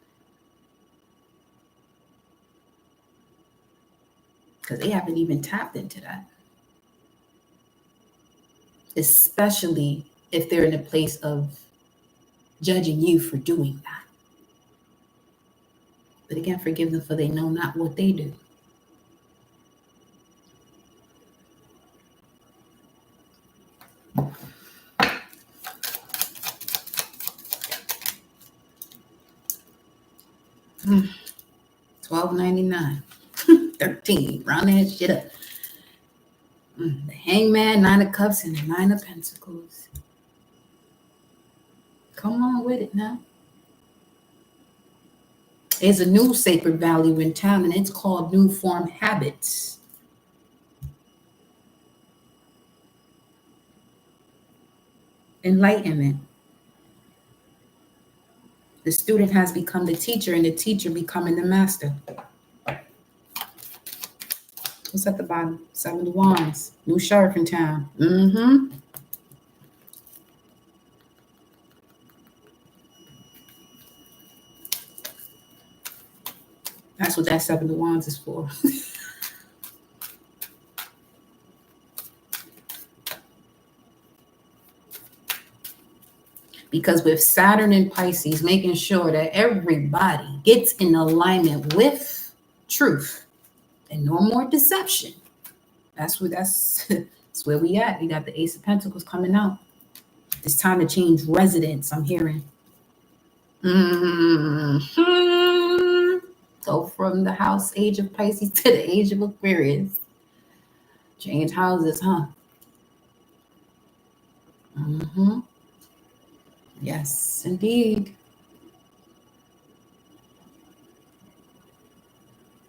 Because they haven't even tapped into that. Especially if they're in a place of judging you for doing that. But again, forgive them, for they know not what they do. $12.99, 13, round that shit up. The Hangman, Nine of Cups, and the Nine of Pentacles. Come on with it now. There's a new sacred value in town, and it's called new form habits. Enlightenment. The student has become the teacher, and the teacher becoming the master. What's at the bottom? 7 of Wands. New sheriff in town. Mm-hmm. That's what that 7 of Wands is for. Because with Saturn and Pisces, making sure that everybody gets in alignment with truth and no more deception. That's where we at. We got the Ace of Pentacles coming out. It's time to change residence, I'm hearing. Mm-hmm. Go from the house age of Pisces to the age of Aquarius. Change houses, huh? Mm-hmm. Yes, indeed.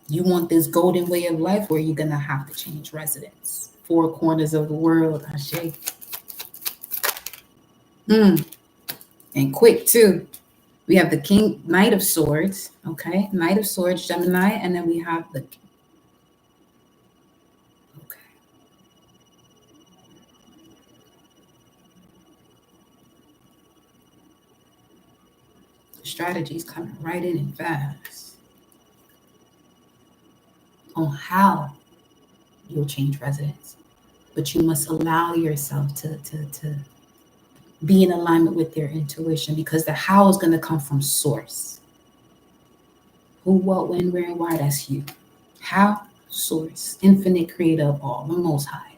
You want this golden way of life, where you're going to have to change residence. 4 corners of the world, Ashe. And quick, too. We have the King, Knight of Swords, okay? Knight of Swords, Gemini, and then we have the... Okay. The strategy's coming right in and fast on how you'll change residence. But you must allow yourself to be in alignment with your intuition, because the how is going to come from source. Who, what, when, where, and why, that's you. How? Source, infinite creator of all, the Most High.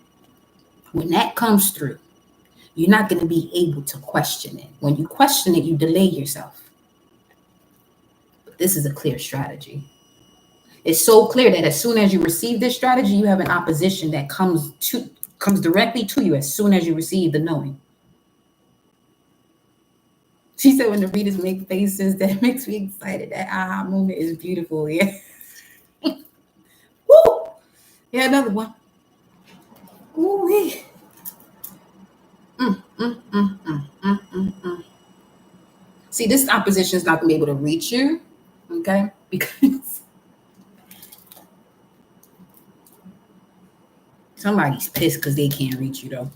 When that comes through, you're not going to be able to question it. When you question it, you delay yourself. But this is a clear strategy. It's so clear that as soon as you receive this strategy, you have an opposition that comes directly to you as soon as you receive the knowing. She said when the readers make faces, that makes me excited. That aha moment is beautiful. Yeah. Woo! Yeah, another one. Ooh. See, this opposition is not gonna be able to reach you, okay? Because somebody's pissed because they can't reach you though.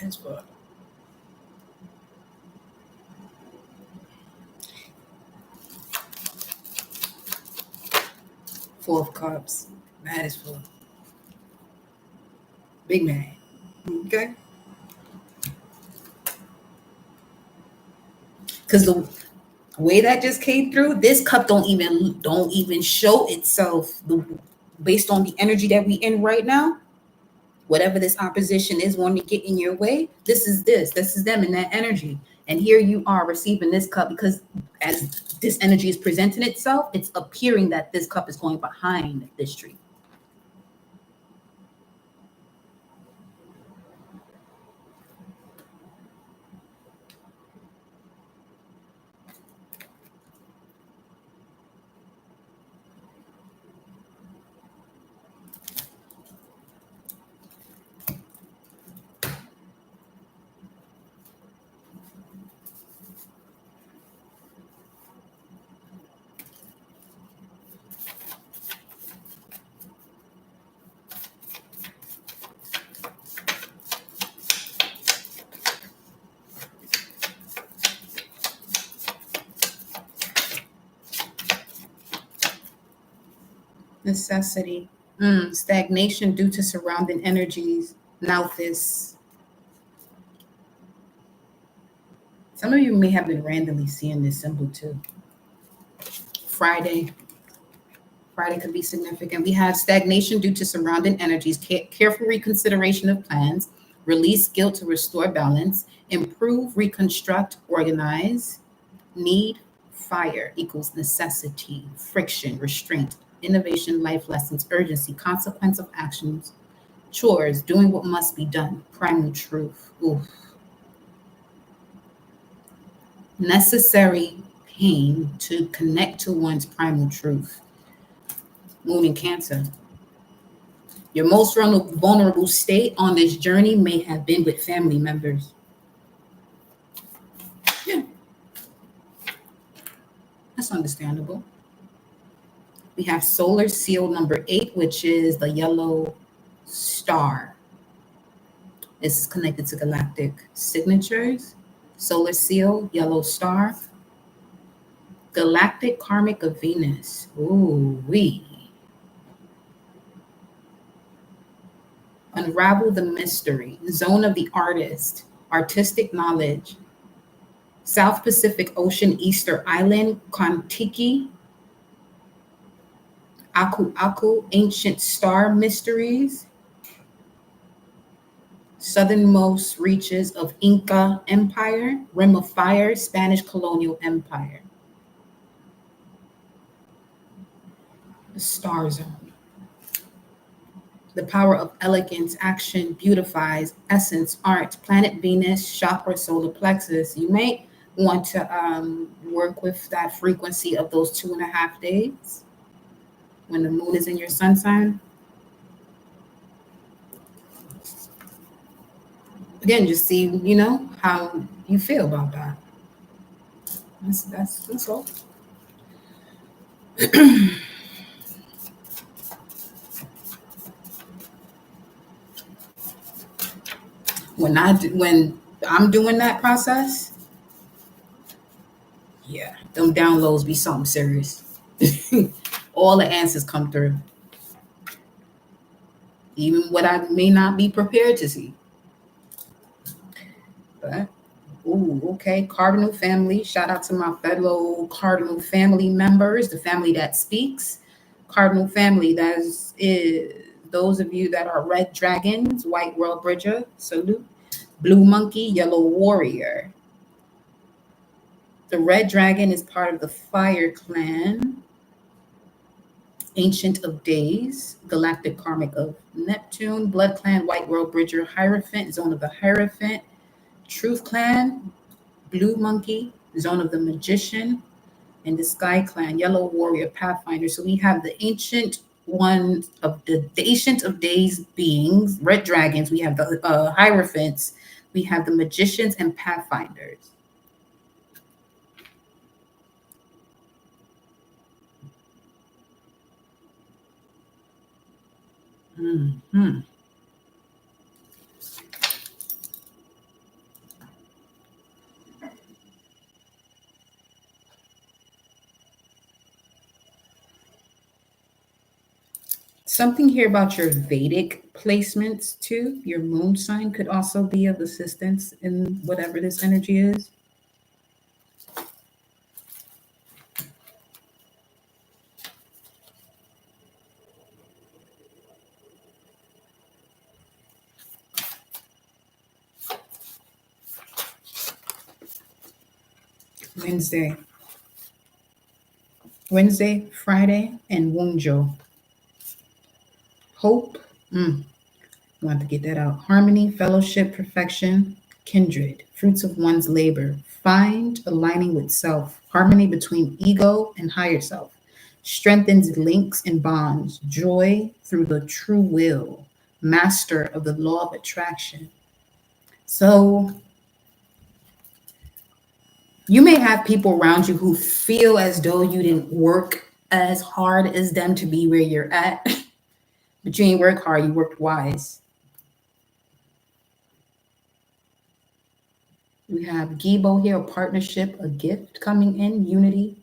That's what. Four of Cups. That is full. Big man. Okay. Because the way that just came through, this cup don't even show itself based on the energy that we in right now. Whatever this opposition is wanting to get in your way, this is them in that energy. And here you are receiving this cup because as this energy is presenting itself, it's appearing that this cup is going behind this tree. Necessity. Stagnation due to surrounding energies. Nauthis. Some of you may have been randomly seeing this symbol too. Friday. Friday could be significant. We have stagnation due to surrounding energies, careful reconsideration of plans, release guilt to restore balance, improve, reconstruct, organize, need, fire equals necessity, friction, restraint, innovation, life lessons, urgency, consequence of actions, chores, doing what must be done, primal truth. Oof. Necessary pain to connect to one's primal truth. Moon in Cancer. Your most vulnerable state on this journey may have been with family members. Yeah, that's understandable. We have solar seal number 8, which is the yellow star. This is connected to galactic signatures. Solar seal, yellow star. Galactic karmic of Venus. Ooh, wee. Unravel the mystery. Zone of the artist. Artistic knowledge. South Pacific Ocean, Easter Island, Kontiki. Aku Aku, ancient star mysteries. Southernmost reaches of Inca Empire, Rim of Fire, Spanish colonial empire. The star zone. The power of elegance, action, beautifies, essence, art, planet Venus, chakra, solar plexus. You may want to work with that frequency of those 2.5 days when the moon is in your sun sign. Again, just see, how you feel about that. That's all. When I'm doing that process, yeah, them downloads be something serious. All the answers come through. Even what I may not be prepared to see. But, okay. Cardinal family. Shout out to my fellow Cardinal family members, the family that speaks. Cardinal family, that is those of you that are red dragons, white world bridger, salute. Blue monkey, yellow warrior. The red dragon is part of the fire clan, Ancient of Days, Galactic Karmic of Neptune, Blood Clan, White World Bridger, Hierophant, Zone of the Hierophant, Truth Clan, Blue Monkey, Zone of the Magician, and the Sky Clan, Yellow Warrior, Pathfinder. So we have the ancient one of the ancient of days beings, red dragons. We have the Hierophants. We have the magicians and pathfinders. Mm-hmm. Something here about your Vedic placements too. Your moon sign could also be of assistance in whatever this energy is. Wednesday, Friday, and Wunjo. Hope. I want to get that out. Harmony, fellowship, perfection, kindred, fruits of one's labor. Find aligning with self. Harmony between ego and higher self. Strengthens links and bonds. Joy through the true will. Master of the law of attraction. So you may have people around you who feel as though you didn't work as hard as them to be where you're at, but you ain't work hard, you worked wise. We have Gibo here, a partnership, a gift coming in, unity,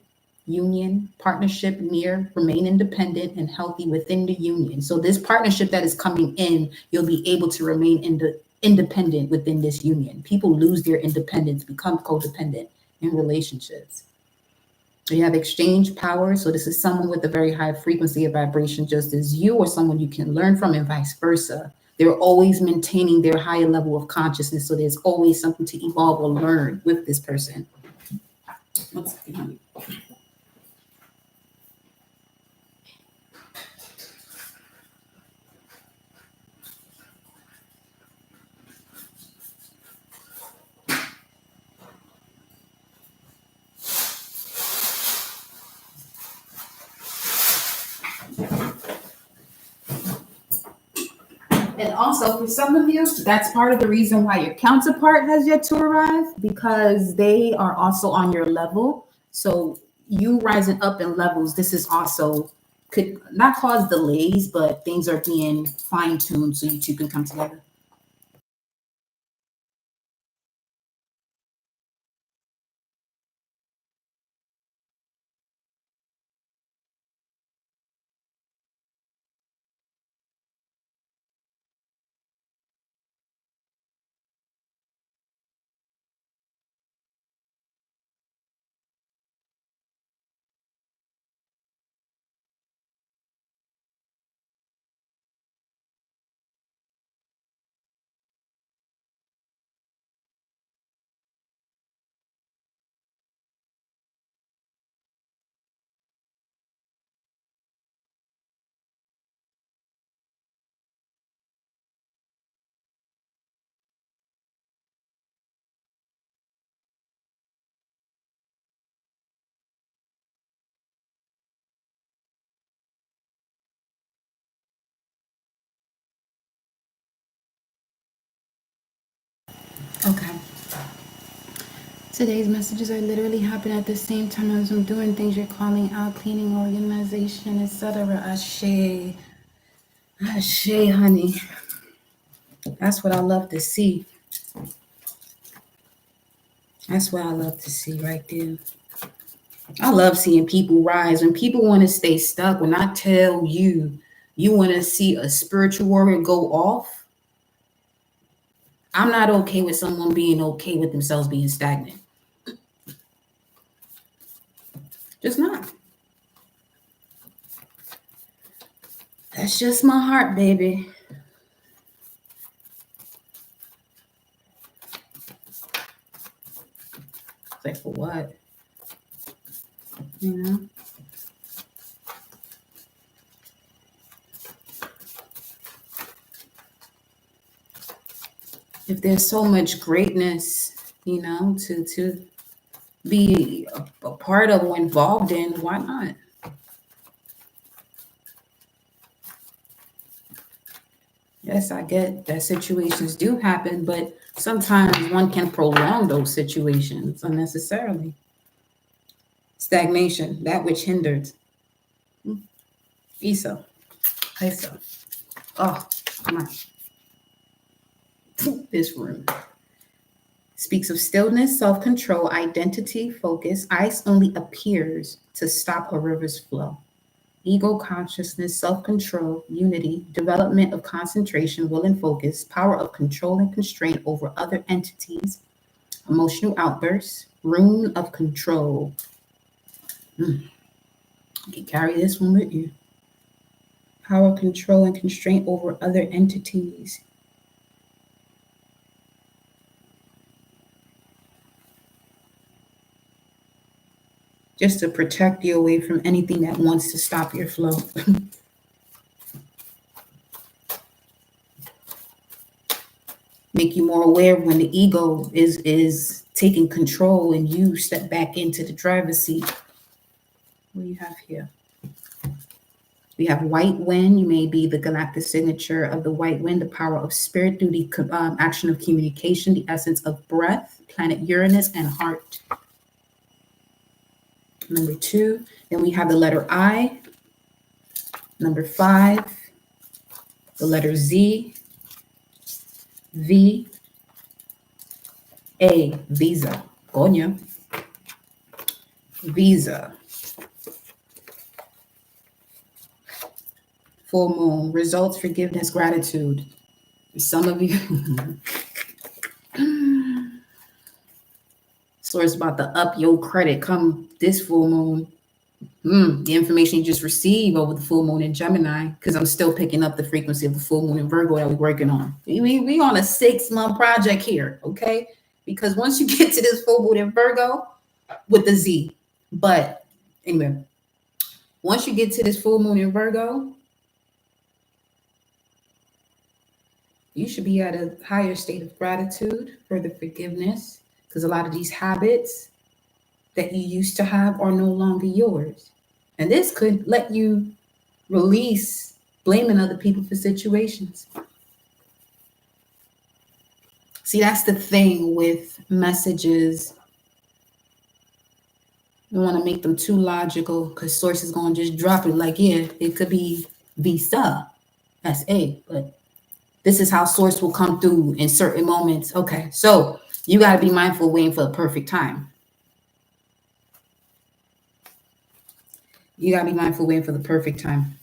union, partnership near, remain independent and healthy within the union. So this partnership that is coming in, you'll be able to remain independent within this union. People lose their independence, become codependent in relationships. You have exchange power. So this is someone with a very high frequency of vibration, just as you, or someone you can learn from, and vice versa. They're always maintaining their higher level of consciousness. So there's always something to evolve or learn with this person. One second, honey. And also, for some of you, that's part of the reason why your counterpart has yet to arrive, because they are also on your level. So you rising up in levels, this is also could not cause delays, but things are being fine-tuned so you two can come together. Okay. Today's messages are literally happening at the same time as I'm doing things you're calling out, cleaning, organization, etc. Ashe. Ashe, honey. That's what I love to see. That's what I love to see right there. I love seeing people rise. When people want to stay stuck, when I tell you, you want to see a spiritual warrior go off, I'm not okay with someone being okay with themselves being stagnant. Just not. That's just my heart, baby. Like, for what? you know. If there's so much greatness, you know, to be a part of or involved in, why not? Yes, I get that situations do happen, but sometimes one can prolong those situations unnecessarily. Stagnation, that which hindered. Isa, Isa. Oh, come on. This room speaks of stillness, self-control, identity, focus. Ice only appears to stop a river's flow. Ego consciousness, self-control, unity, development of concentration, will and focus, power of control and constraint over other entities, emotional outbursts, rune of control. You can carry this one with you. Power, control, and constraint over other entities. Just to protect you away from anything that wants to stop your flow. Make you more aware when the ego is taking control and you step back into the driver's seat. What do you have here? We have white wind. You may be the galactic signature of the white wind, the power of spirit through the action of communication, the essence of breath, planet Uranus, and heart. Number 2, then we have the letter I. Number 5, the letter Z, V, A, Visa, coño, Visa. Full moon, results, forgiveness, gratitude. Some of you, source about to up your credit come this full moon. The information you just received over the full moon in Gemini, because I'm still picking up the frequency of the full moon in Virgo that we're working on. We on a 6-month project here, okay? Because once you get to this full moon in Virgo with the Z, but anyway, once you get to this full moon in Virgo, you should be at a higher state of gratitude for the forgiveness, because a lot of these habits that you used to have are no longer yours. And this could let you release blaming other people for situations. See, that's the thing with messages. You want to make them too logical, because source is going to just drop it like, yeah, it could be Visa, S-A, but this is how source will come through in certain moments. Okay, so you got to be mindful waiting for the perfect time. You got to be mindful waiting for the perfect time.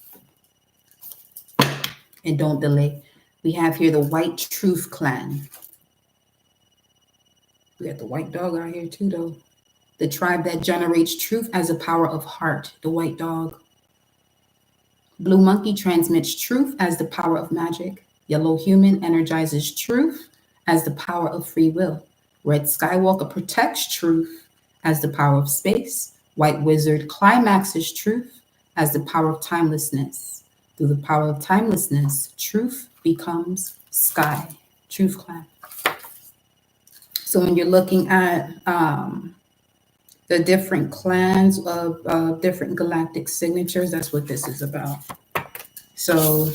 And don't delay. We have here the White Truth Clan. We got the white dog out here too, though. The tribe that generates truth as a power of heart, the white dog. Blue monkey transmits truth as the power of magic. Yellow human energizes truth as the power of free will. Red Skywalker protects truth as the power of space. White wizard climaxes truth as the power of timelessness. Through the power of timelessness, truth becomes sky. Truth clan. So when you're looking at the different clans of different galactic signatures, that's what this is about. So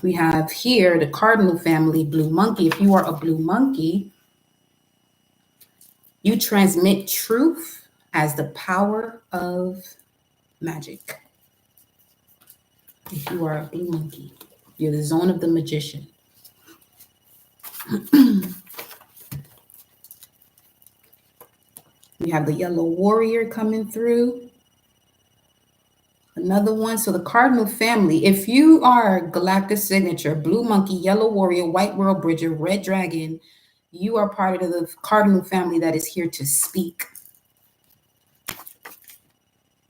we have here the cardinal family, blue monkey. If you are a blue monkey, you transmit truth as the power of magic. If you are a blue monkey, you're the zone of the magician. We have the yellow warrior coming through. Another one. So the cardinal family, if you are galactic signature, blue monkey, yellow warrior, white world bridger, red dragon, you are part of the cardinal family that is here to speak.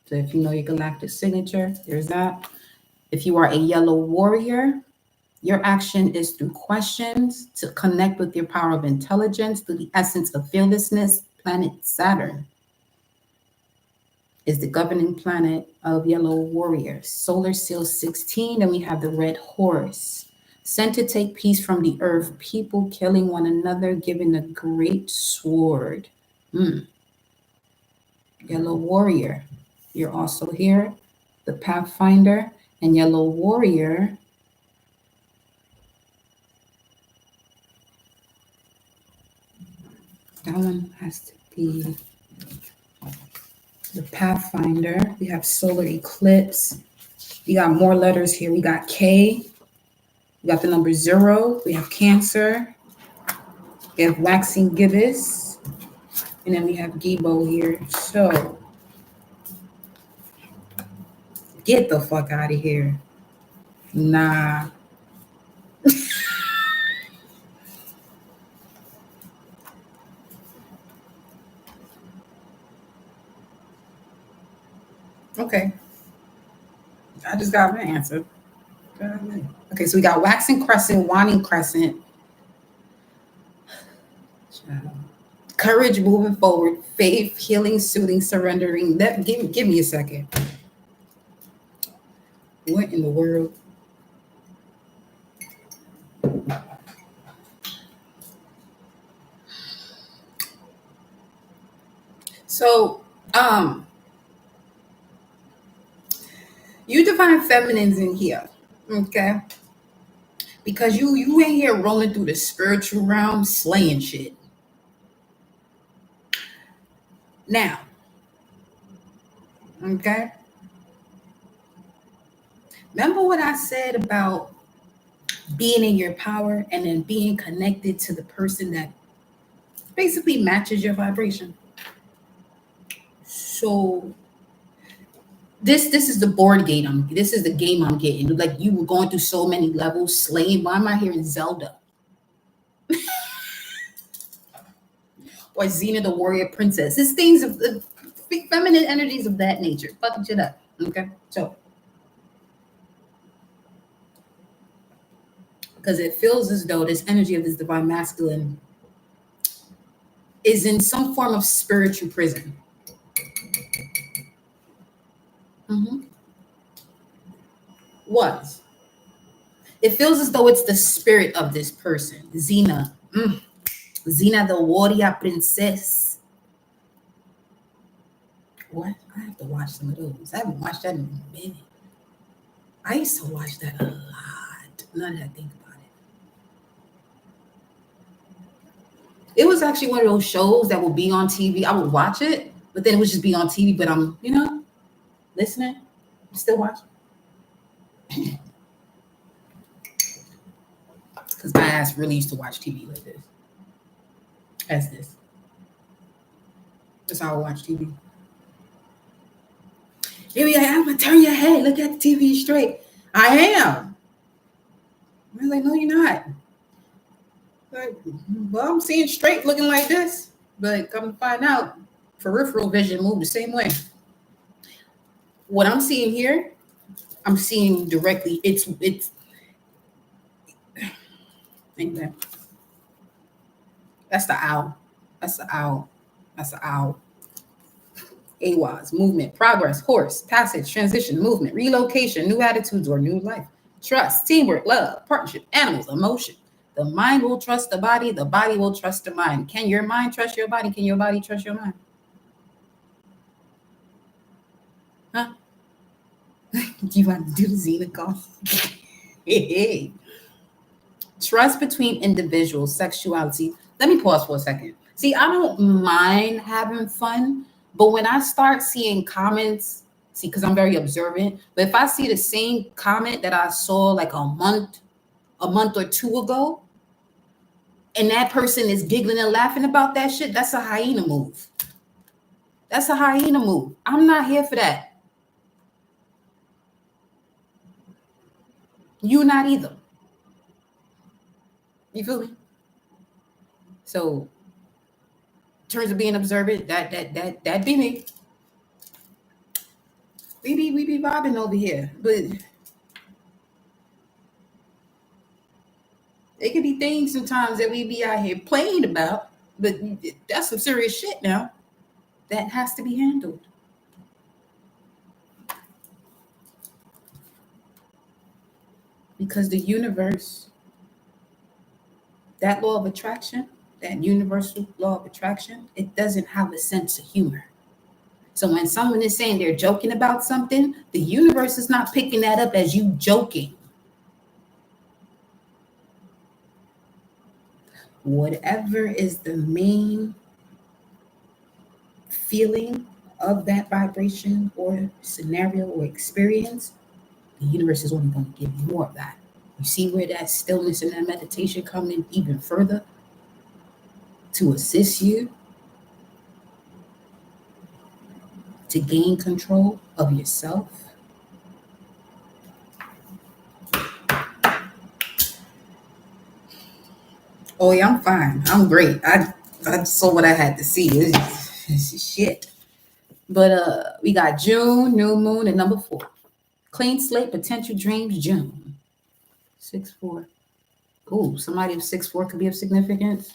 So if you know your galactic signature, there's that. If you are a yellow warrior, your action is through questions to connect with your power of intelligence, through the essence of fearlessness, planet Saturn. is the governing planet of Yellow Warrior. Solar Seal 16, then we have the Red Horse. Sent to take peace from the earth, people killing one another, given a great sword. Yellow Warrior, you're also here. The Pathfinder and Yellow Warrior. That one has to be the Pathfinder. We have Solar Eclipse. We got more letters here. We got K. We got the number 0. We have Cancer. We have Waxing Gibbous. And then we have Gibo here. So, get the fuck out of here. Nah. Okay. I just got my answer. Okay, so we got Waxing Crescent, Waning Crescent. Courage, moving forward, faith, healing, soothing, surrendering. Give me a second. What in the world? So, you divine feminines in here, okay? Because you ain't here rolling through the spiritual realm, slaying shit. Now, okay? Remember what I said about being in your power and then being connected to the person that basically matches your vibration? So this is the board game. This is the game I'm getting. Like you were going through so many levels, slaying. Why am I hearing Zelda? Or Xena the Warrior Princess? It's things of the feminine energies of that nature. Fucking shit up. Okay. So because it feels as though this energy of this divine masculine is in some form of spiritual prison. Was. It feels as though it's the spirit of this person, Xena. Xena the Warrior Princess. What? I have to watch some of those. I haven't watched that in a minute. I used to watch that a lot. Now that I think about it. It was actually one of those shows that would be on TV. I would watch it, but then it would just be on TV. But I'm, listening. I'm still watching. Because my ass really used to watch TV like this. As this. That's how I watch TV. Maybe I'm gonna turn your head. Look at the TV straight. I am. I was like, no, you're not. Like, well, I'm seeing straight looking like this, but come to find out, peripheral vision moved the same way. What I'm seeing here, I'm seeing directly. It's. Amen. That's the owl. That's the owl. That's the owl. AWAS, movement, progress, horse, passage, transition, movement, relocation, new attitudes or new life, trust, teamwork, love, partnership, animals, emotion. The mind will trust the body will trust the mind. Can your mind trust your body? Can your body trust your mind? Huh? Do you want to do the Xena call? Hey. Trust between individuals, sexuality. Let me pause for a second. See, I don't mind having fun, but when I start seeing comments, because I'm very observant, but if I see the same comment that I saw like a month or two ago, and that person is giggling and laughing about that shit, that's a hyena move. That's a hyena move. I'm not here for that. You not either. You feel me? So, in terms of being observant, that be me. We be vibing over here, but it could be things sometimes that we be out here playing about, but that's some serious shit now that has to be handled. Because the universe, that law of attraction, that universal law of attraction, it doesn't have a sense of humor. So when someone is saying they're joking about something, the universe is not picking that up as you joking. Whatever is the main feeling of that vibration or scenario or experience, the universe is only going to give you more of that. You see where that stillness and that meditation come in even further to assist you to gain control of yourself. Oh yeah, I'm fine. I'm great. I saw what I had to see. It's shit. But we got June, new moon, and number 4. Clean slate, potential dreams, June. 6-4. Ooh, somebody of 6-4 could be of significance.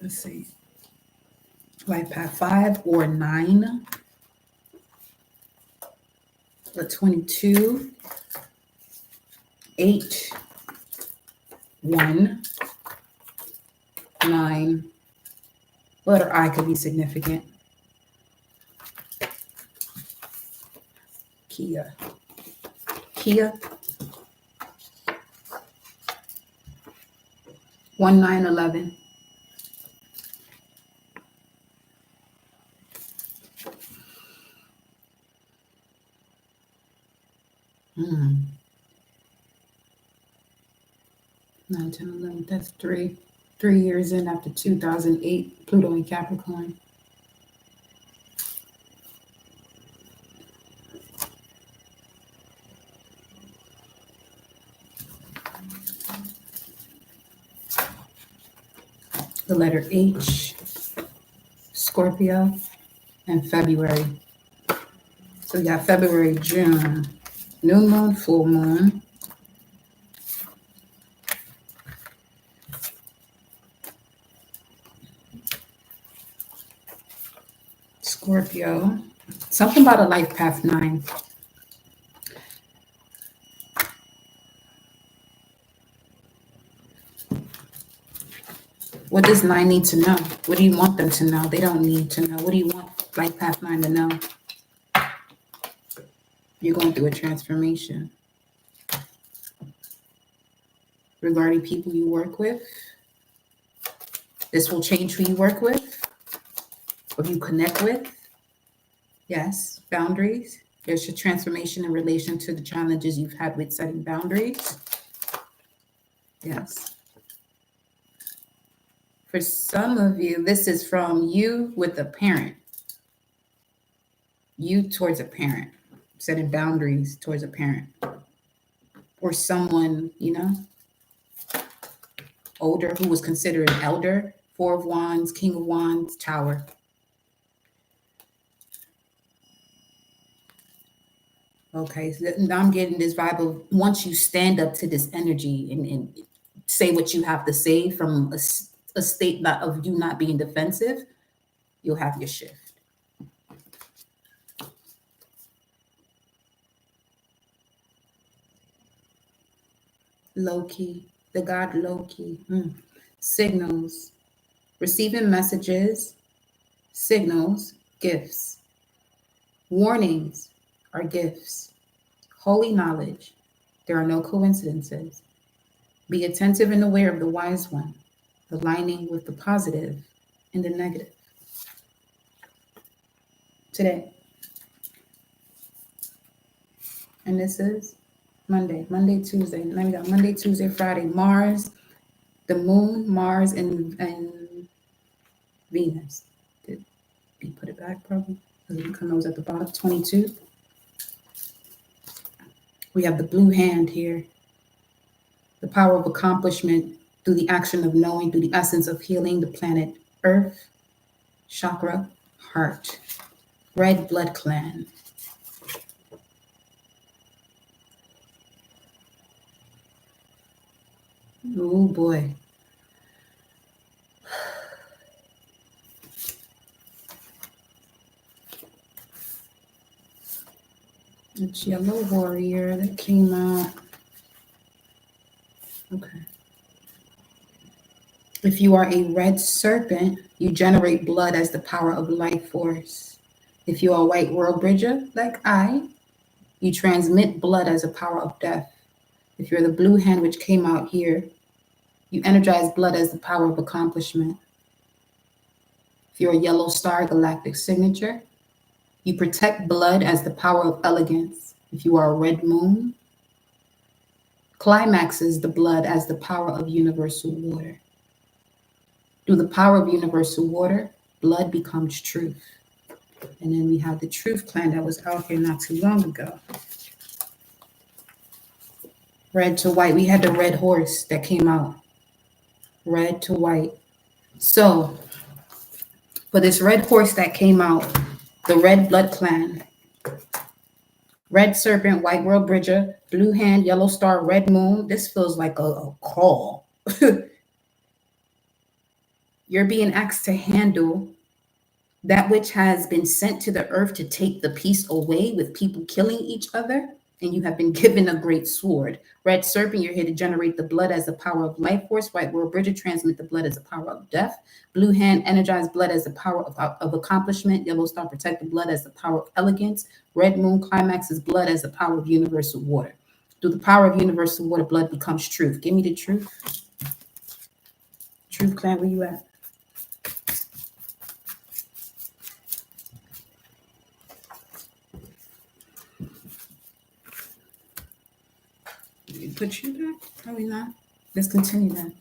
Let's see. Life path 5 or 9. A 22. 8. 1. 9. Letter I could be significant. Kia. 1911. Hmm. 9, 10, 11. That's 3 years in after 2008. Pluto in Capricorn. The letter H, Scorpio, and February. So we got February, June, new moon, full moon. Scorpio, something about a life path 9. What does 9 need to know? What do you want them to know? They don't need to know. What do you want life path 9 to know? You're going through a transformation regarding people you work with. This will change who you work with, or you connect with. Yes, boundaries. There's a transformation in relation to the challenges you've had with setting boundaries. Yes. For some of you, this is from you with a parent. You towards a parent, setting boundaries towards a parent. Or someone, older who was considered an elder. 4 of Wands, King of Wands, Tower. Okay, so now I'm getting this vibe of once you stand up to this energy and say what you have to say from a state of you not being defensive, you'll have your shift. Loki, the god Loki. Signals, receiving messages, signals, gifts. Warnings are gifts. Holy knowledge, there are no coincidences. Be attentive and aware of the wise one, aligning with the positive and the negative. Today. And this is Monday, Tuesday. And then we got Monday, Tuesday, Friday. Mars, the moon, Mars, and Venus. Did we put it back probably? Because it was at the bottom. 22. We have the blue hand here. The power of accomplishment through the action of knowing, through the essence of healing the planet Earth. Chakra, heart. Red blood clan. Oh boy. It's Yellow Warrior that came out. Okay. If you are a red serpent, you generate blood as the power of life force. If you are a white world bridger, like I, you transmit blood as a power of death. If you're the blue hand, which came out here, you energize blood as the power of accomplishment. If you're a yellow star galactic signature, you protect blood as the power of elegance. If you are a red moon, climaxes the blood as the power of universal water. Through the power of universal water, blood becomes truth. And then we have the Truth Clan that was out here not too long ago. Red to white. We had the red horse that came out. Red to white. So, for this red horse that came out, the Red Blood Clan, Red Serpent, White World Bridger, Blue Hand, Yellow Star, Red Moon. This feels like a call. You're being asked to handle that which has been sent to the earth to take the peace away with people killing each other, and you have been given a great sword. Red Serpent, you're here to generate the blood as the power of life force. White World Bridger, transmit the blood as the power of death. Blue Hand, energize blood as the power of accomplishment. Yellow Star, protect the blood as the power of elegance. Red Moon, climaxes blood as the power of universal water. Through the power of universal water, blood becomes truth. Give me the truth. Truth Clan, where you at? Put you back? Probably not. Let's continue then.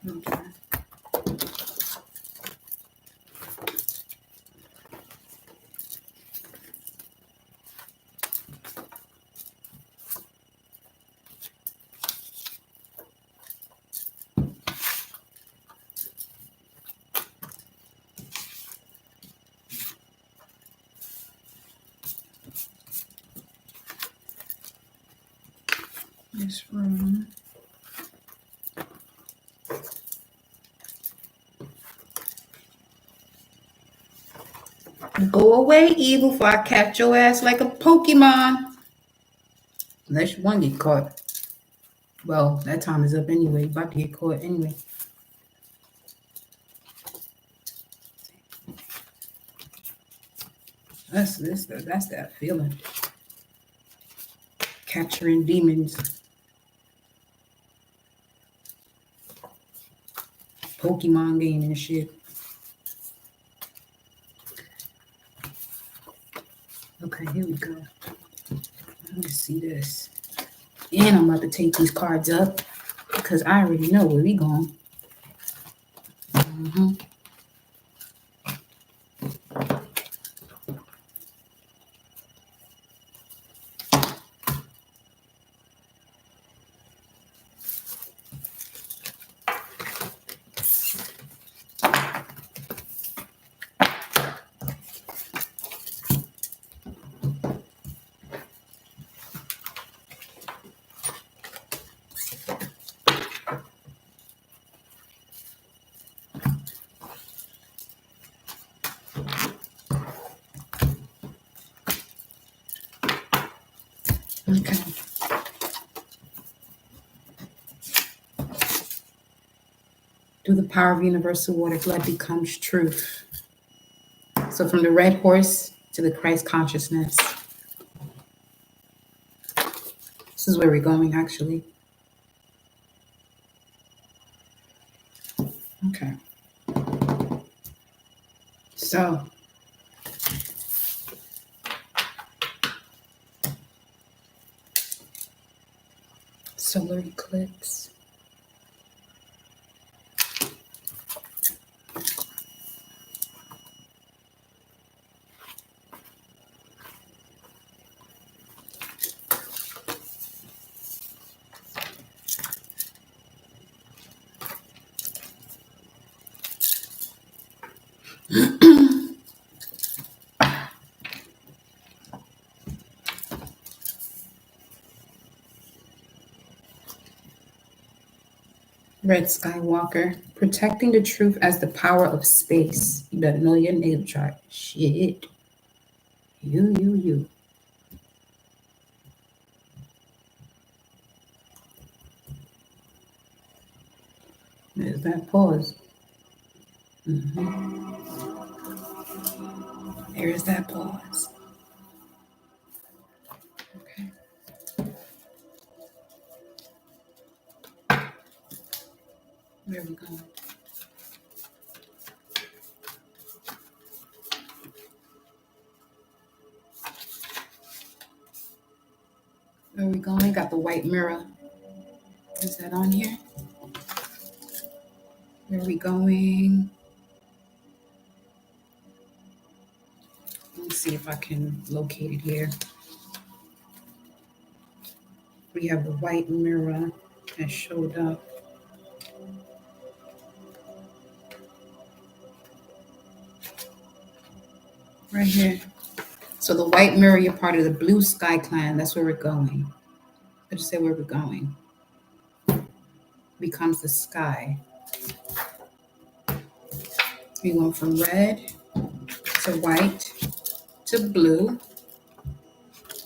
Okay. This room. Go away, evil, before I catch your ass like a Pokemon. Unless you want to get caught. Well, that time is up anyway. You're about to get caught anyway. That's that feeling. Capturing demons. Pokemon game and shit. Okay, here we go. Let me see this. And I'm about to take these cards up because I already know where we going. Mm-hmm. Okay. Through the power of universal water, blood becomes truth. So from the red horse to the Christ consciousness. This is where we're going, actually. Okay. So, solar eclipse. Red Skywalker, protecting the truth as the power of space. You better know your natal chart. Shit. You. There's that pause. There's that pause. Okay. Where are we going? Where are we going? Got the white mirror. Is that on here? Where are we going? Let me see if I can locate it here. We have the white mirror that showed up. Right here. So the white mirror, you're part of the blue sky clan. That's where we're going. Let's say where we're going. Becomes the sky. We went from red to white to blue.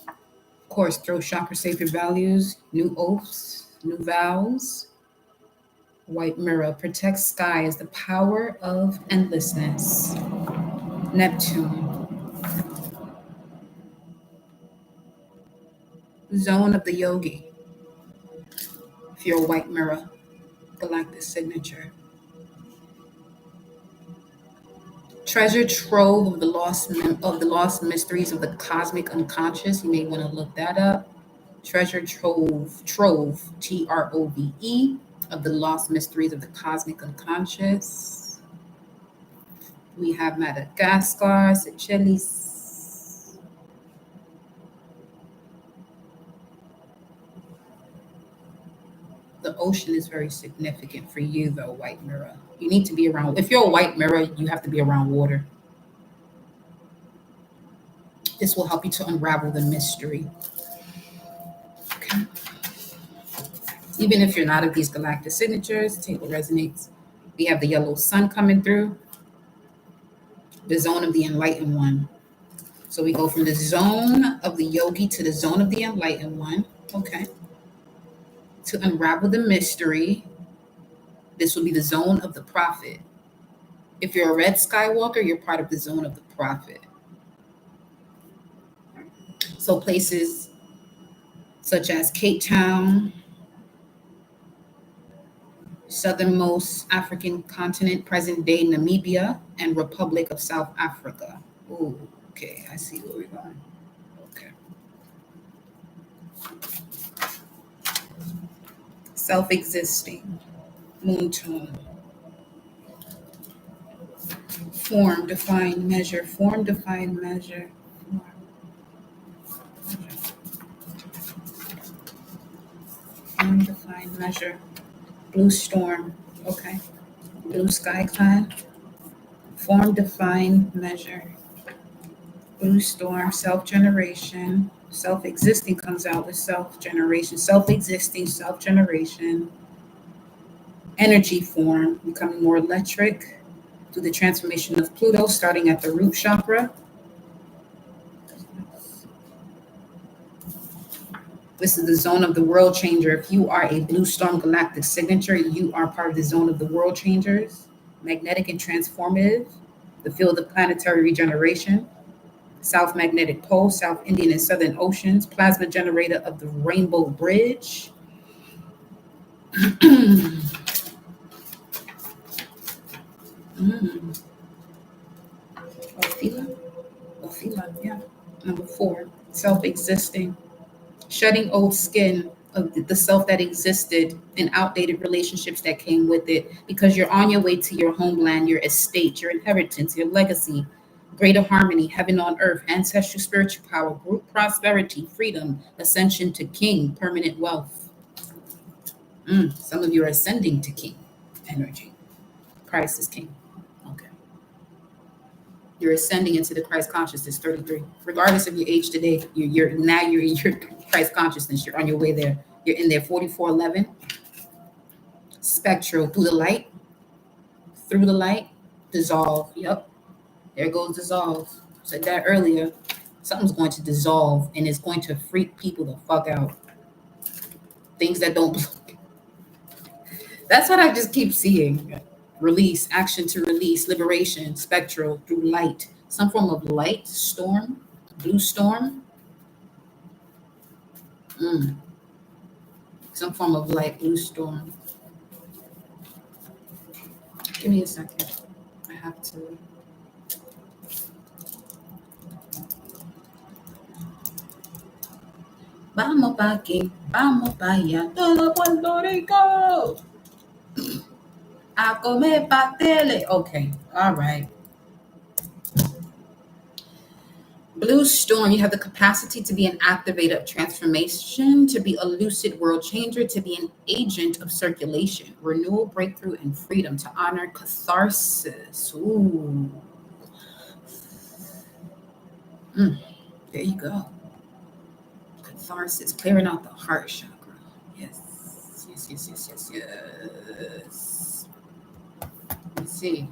Of course, throat chakra sacred values, new oaths, new vows. White mirror protects sky as the power of endlessness. Neptune. Zone of the yogi. If you're a white mirror, galactic signature. Treasure trove of the lost mysteries of the cosmic unconscious. You may want to look that up. Treasure trove, Trove, of the lost mysteries of the cosmic unconscious. We have Madagascar, Seychelles. The ocean is very significant for you, though, white mirror. You need to be around. If you're a white mirror, you have to be around water. This will help you to unravel the mystery. Okay. Even if you're not of these galactic signatures, take what resonates. We have the yellow sun coming through, the zone of the enlightened one. So we go from the zone of the yogi to the zone of the enlightened one. Okay. To unravel the mystery, this will be the zone of the prophet. If you're a red skywalker, you're part of the zone of the prophet. So places such as Cape Town, southernmost African continent, present day Namibia, and Republic of South Africa. Ooh, okay, I see where we're going. Okay. Self-existing, moon tone. Form, defined, measure. Form, defined, measure. Form, defined, measure. Blue storm. Okay. Blue sky clan. Form, define, measure. Blue storm, self-generation. Self-existing comes out with self-generation. Self-existing, self-generation. Energy form, becoming more electric through the transformation of Pluto, starting at the root chakra. This is the zone of the world changer. If you are a blue storm galactic signature, you are part of the zone of the world changers. Magnetic and transformative, the field of planetary regeneration, South Magnetic Pole, South Indian and Southern Oceans, plasma generator of the Rainbow Bridge. Ophila, yeah. Number 4, self-existing, shedding old skin of the self that existed and outdated relationships that came with it, because you're on your way to your homeland, your estate, your inheritance, your legacy, greater harmony, heaven on earth, ancestral spiritual power, group prosperity, freedom, ascension to king, permanent wealth. Some of you are ascending to king energy. Christ is king. Okay. You're ascending into the Christ consciousness, 33. Regardless of your age today, you're in your Christ consciousness. You're on your way there. You're in there, 4411. Spectral, through the light, dissolve. Yep, there goes dissolve. Said that earlier. Something's going to dissolve and it's going to freak people the fuck out. Things that don't. That's what I just keep seeing. Release, action to release, liberation, spectral, through light. Some form of light, storm, blue storm. Mm. Some form of light, blue storm. Give me a second. I have to. Vamos pa' aquí, vamos pa' allá, todo Puerto Rico. A comer pasteles. Okay, all right. Blue storm, you have the capacity to be an activator of transformation, to be a lucid world changer, to be an agent of circulation, renewal, breakthrough, and freedom, to honor catharsis. Ooh. There you go. Catharsis, clearing out the heart chakra. Yes. Let's see.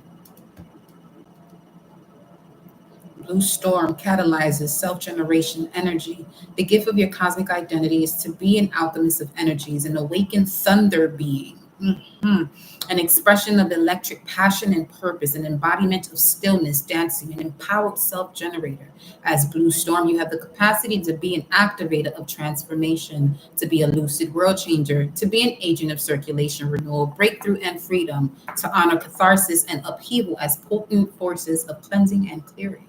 Blue storm catalyzes self-generation energy. The gift of your cosmic identity is to be an alchemist of energies, an awakened thunder being, an expression of electric passion and purpose, an embodiment of stillness, dancing, an empowered self-generator. As blue storm, you have the capacity to be an activator of transformation, to be a lucid world changer, to be an agent of circulation, renewal, breakthrough, and freedom, to honor catharsis and upheaval as potent forces of cleansing and clearing,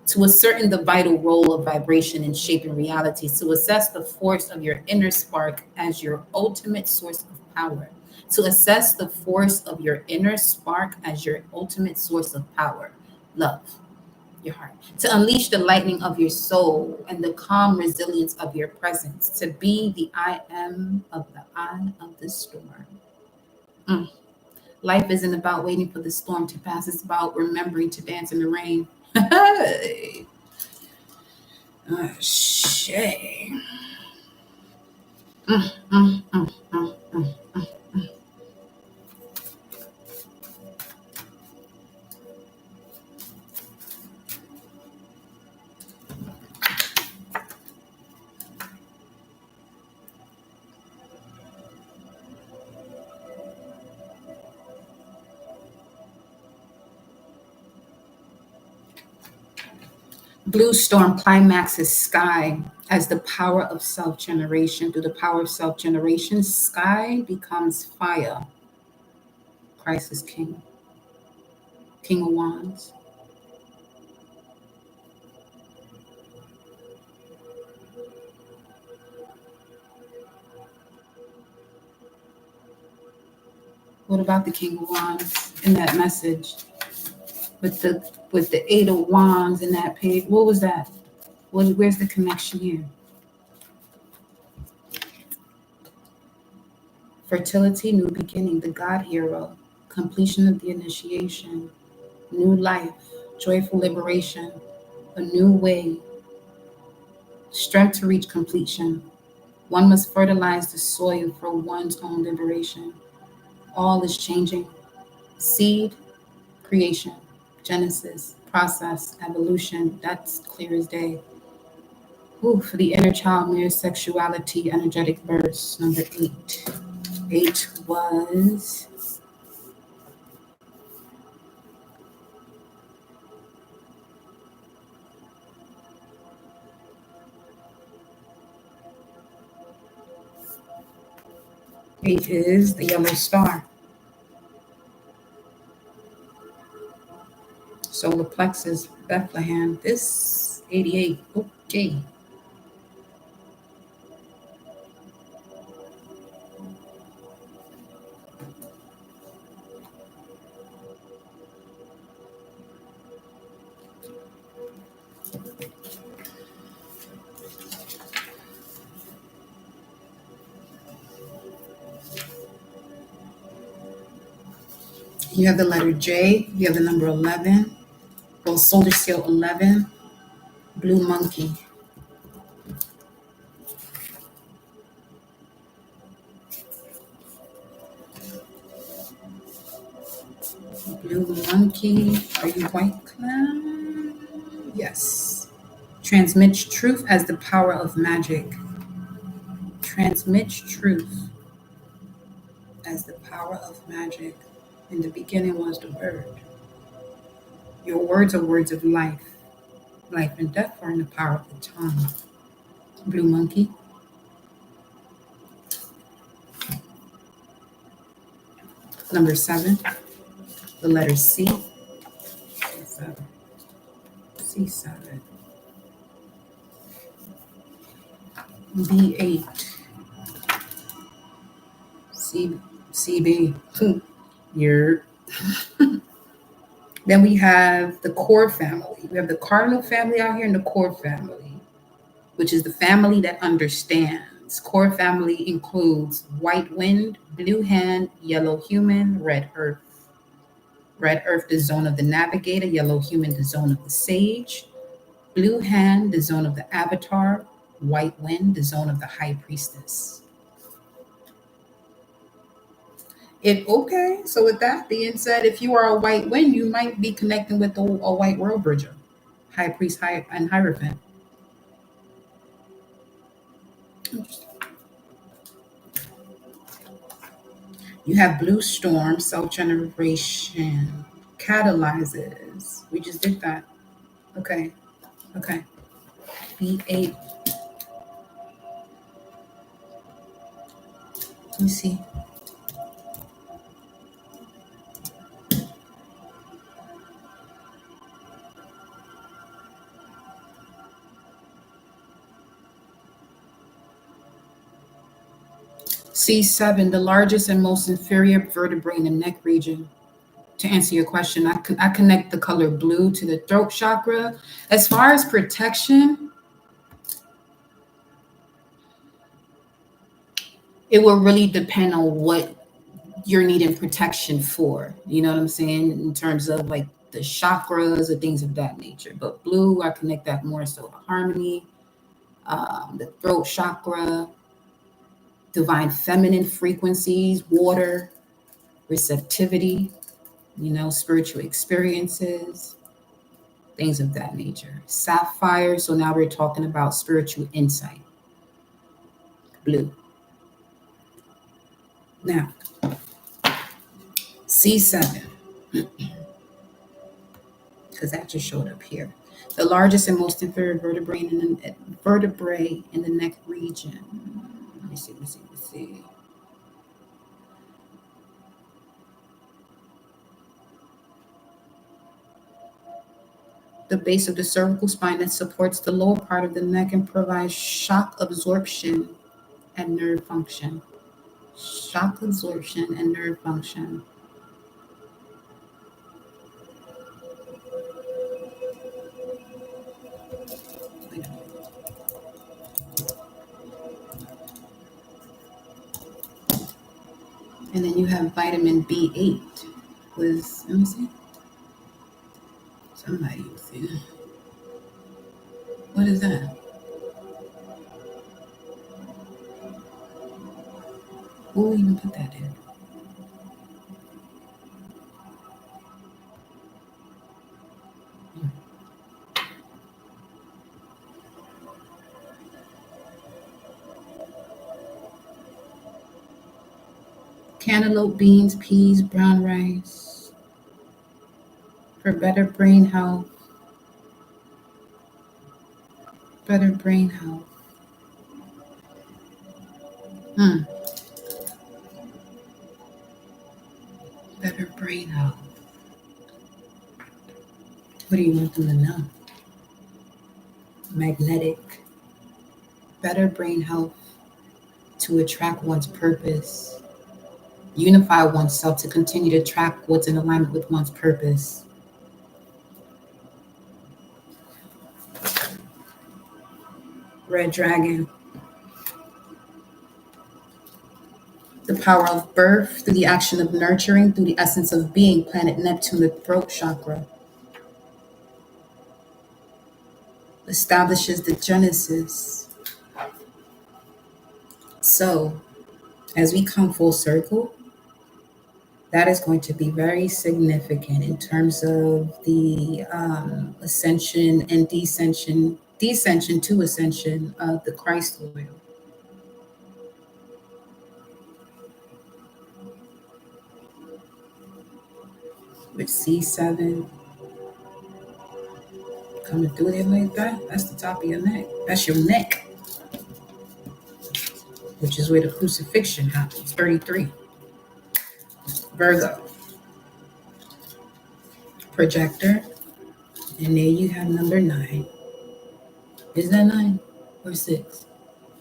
to ascertain the vital role of vibration in shaping reality, to assess the force of your inner spark as your ultimate source of power, to assess the force of your inner spark as your ultimate source of power, love, your heart, to unleash the lightning of your soul and the calm resilience of your presence, to be the I am of the eye of the storm. Life isn't about waiting for the storm to pass, it's about remembering to dance in the rain. Oh, shit. Blue storm climaxes sky as the power of self-generation. Through the power of self-generation, sky becomes fire. Christ is king. King of wands. What about the king of wands in that message? With the eight of wands in that page? What was that? Where's the connection here? Fertility, new beginning, the God hero, completion of the initiation, new life, joyful liberation, a new way, strength to reach completion. One must fertilize the soil for one's own liberation. All is changing. Seed, creation, Genesis, process, evolution, that's clear as day. Ooh, for the inner child, mere sexuality, energetic verse, number 8. 8 was... Eight is the yellow star. Solar plexus, Bethlehem. This 88. Okay. You have the letter J, you have the number 11, well, solar seal 11, blue monkey. Blue monkey. Are you white clown? Yes. Transmits truth as the power of magic. Transmits truth as the power of magic. In the beginning was the word. Your words are words of life. Life and death are in the power of the tongue. Blue monkey. Number 7, the letter C. C7. B8. CB. You're Then we have the core family. We have the cardinal family out here and the core family, which is the family that understands. Core family includes white wind, blue hand, yellow human, red earth. Red earth, the zone of the navigator, yellow human, the zone of the sage, blue hand, the zone of the avatar, white wind, the zone of the high priestess. So with that being said, if you are a white wind, you might be connecting with a white world bridger, high priest, and hierophant. You have blue storm, self-generation, catalyzes. We just did that. Okay. B8. Let me see. C7, the largest and most inferior vertebrae in the neck region. To answer your question, I connect the color blue to the throat chakra. As far as protection, it will really depend on what you're needing protection for. You know what I'm saying? In terms of like the chakras or things of that nature. But blue, I connect that more so to harmony, the throat chakra, divine feminine frequencies, water, receptivity, spiritual experiences, things of that nature. Sapphire, so now we're talking about spiritual insight. Blue. Now, C7, because that just showed up here. The largest and most inferior vertebrae in the neck region. Let me see. The base of the cervical spine that supports the lower part of the neck and provides shock absorption and nerve function. Shock absorption and nerve function. And then you have vitamin B8 with, let me see. Somebody will see. What is that? Who will even put that in? Cantaloupe, beans, peas, brown rice. For better brain health. Better brain health. Better brain health. What do you want them to know? Magnetic. Better brain health to attract one's purpose. Unify oneself to continue to track what's in alignment with one's purpose. Red dragon. The power of birth through the action of nurturing, through the essence of being, planet Neptune, the throat chakra. Establishes the genesis. So, as we come full circle, That is going to be very significant in terms of the ascension and descension to ascension of the Christ oil. With C7 coming through there like that, that's the top of your neck. That's your neck, which is where the crucifixion happens. 33. Virgo. Projector. And there you have number 9. Is that 9 or 6?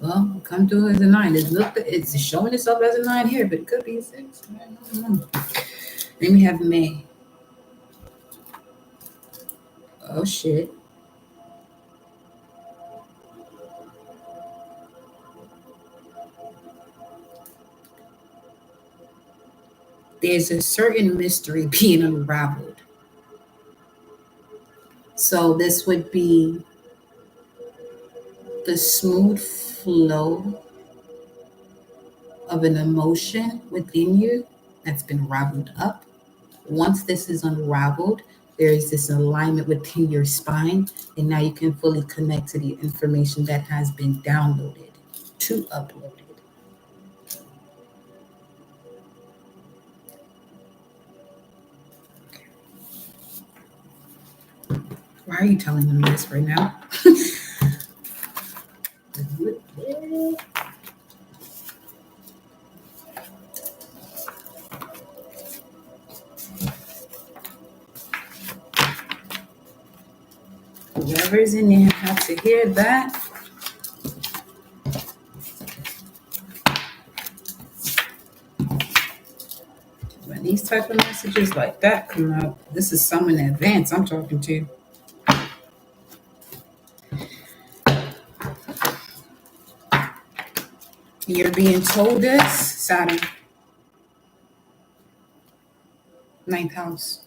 Well, come through as a 9. It's showing itself as a 9 here, but it could be a 6. I don't know. Then we have May. Oh shit. There's a certain mystery being unraveled. So this would be the smooth flow of an emotion within you that's been raveled up. Once this is unraveled, there is this alignment within your spine, and now you can fully connect to the information that has been downloaded to uploaded. Why are you telling them this right now? Whoever's in there has to hear that. When these type of messages like that come out, this is someone in advance I'm talking to. You're being told this, Saturn. 9th house.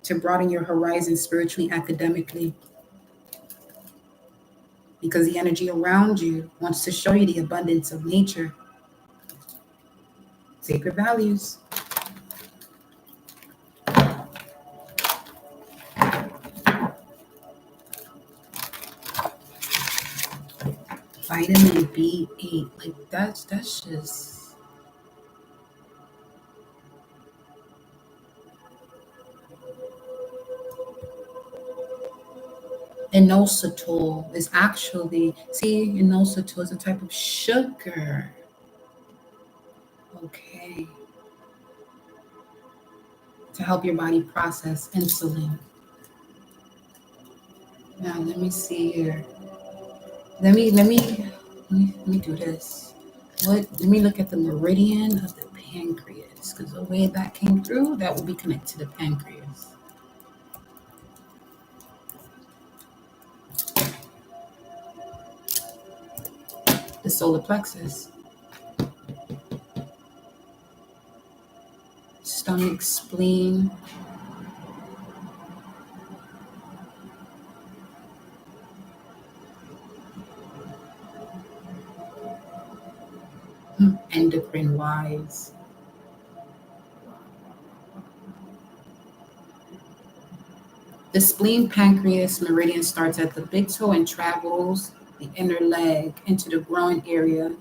To broaden your horizon spiritually, academically. Because the energy around you wants to show you the abundance of nature. Sacred values. Vitamin B8, like that's just. Inositol is actually, inositol is a type of sugar. Okay. To help your body process insulin. Now let me see here. Let me do this. Let me look at the meridian of the pancreas, because the way that came through, that will be connected to the pancreas. The solar plexus. Stomach, spleen. Endocrine wise. The spleen pancreas meridian starts at the big toe and travels the inner leg into the groin area,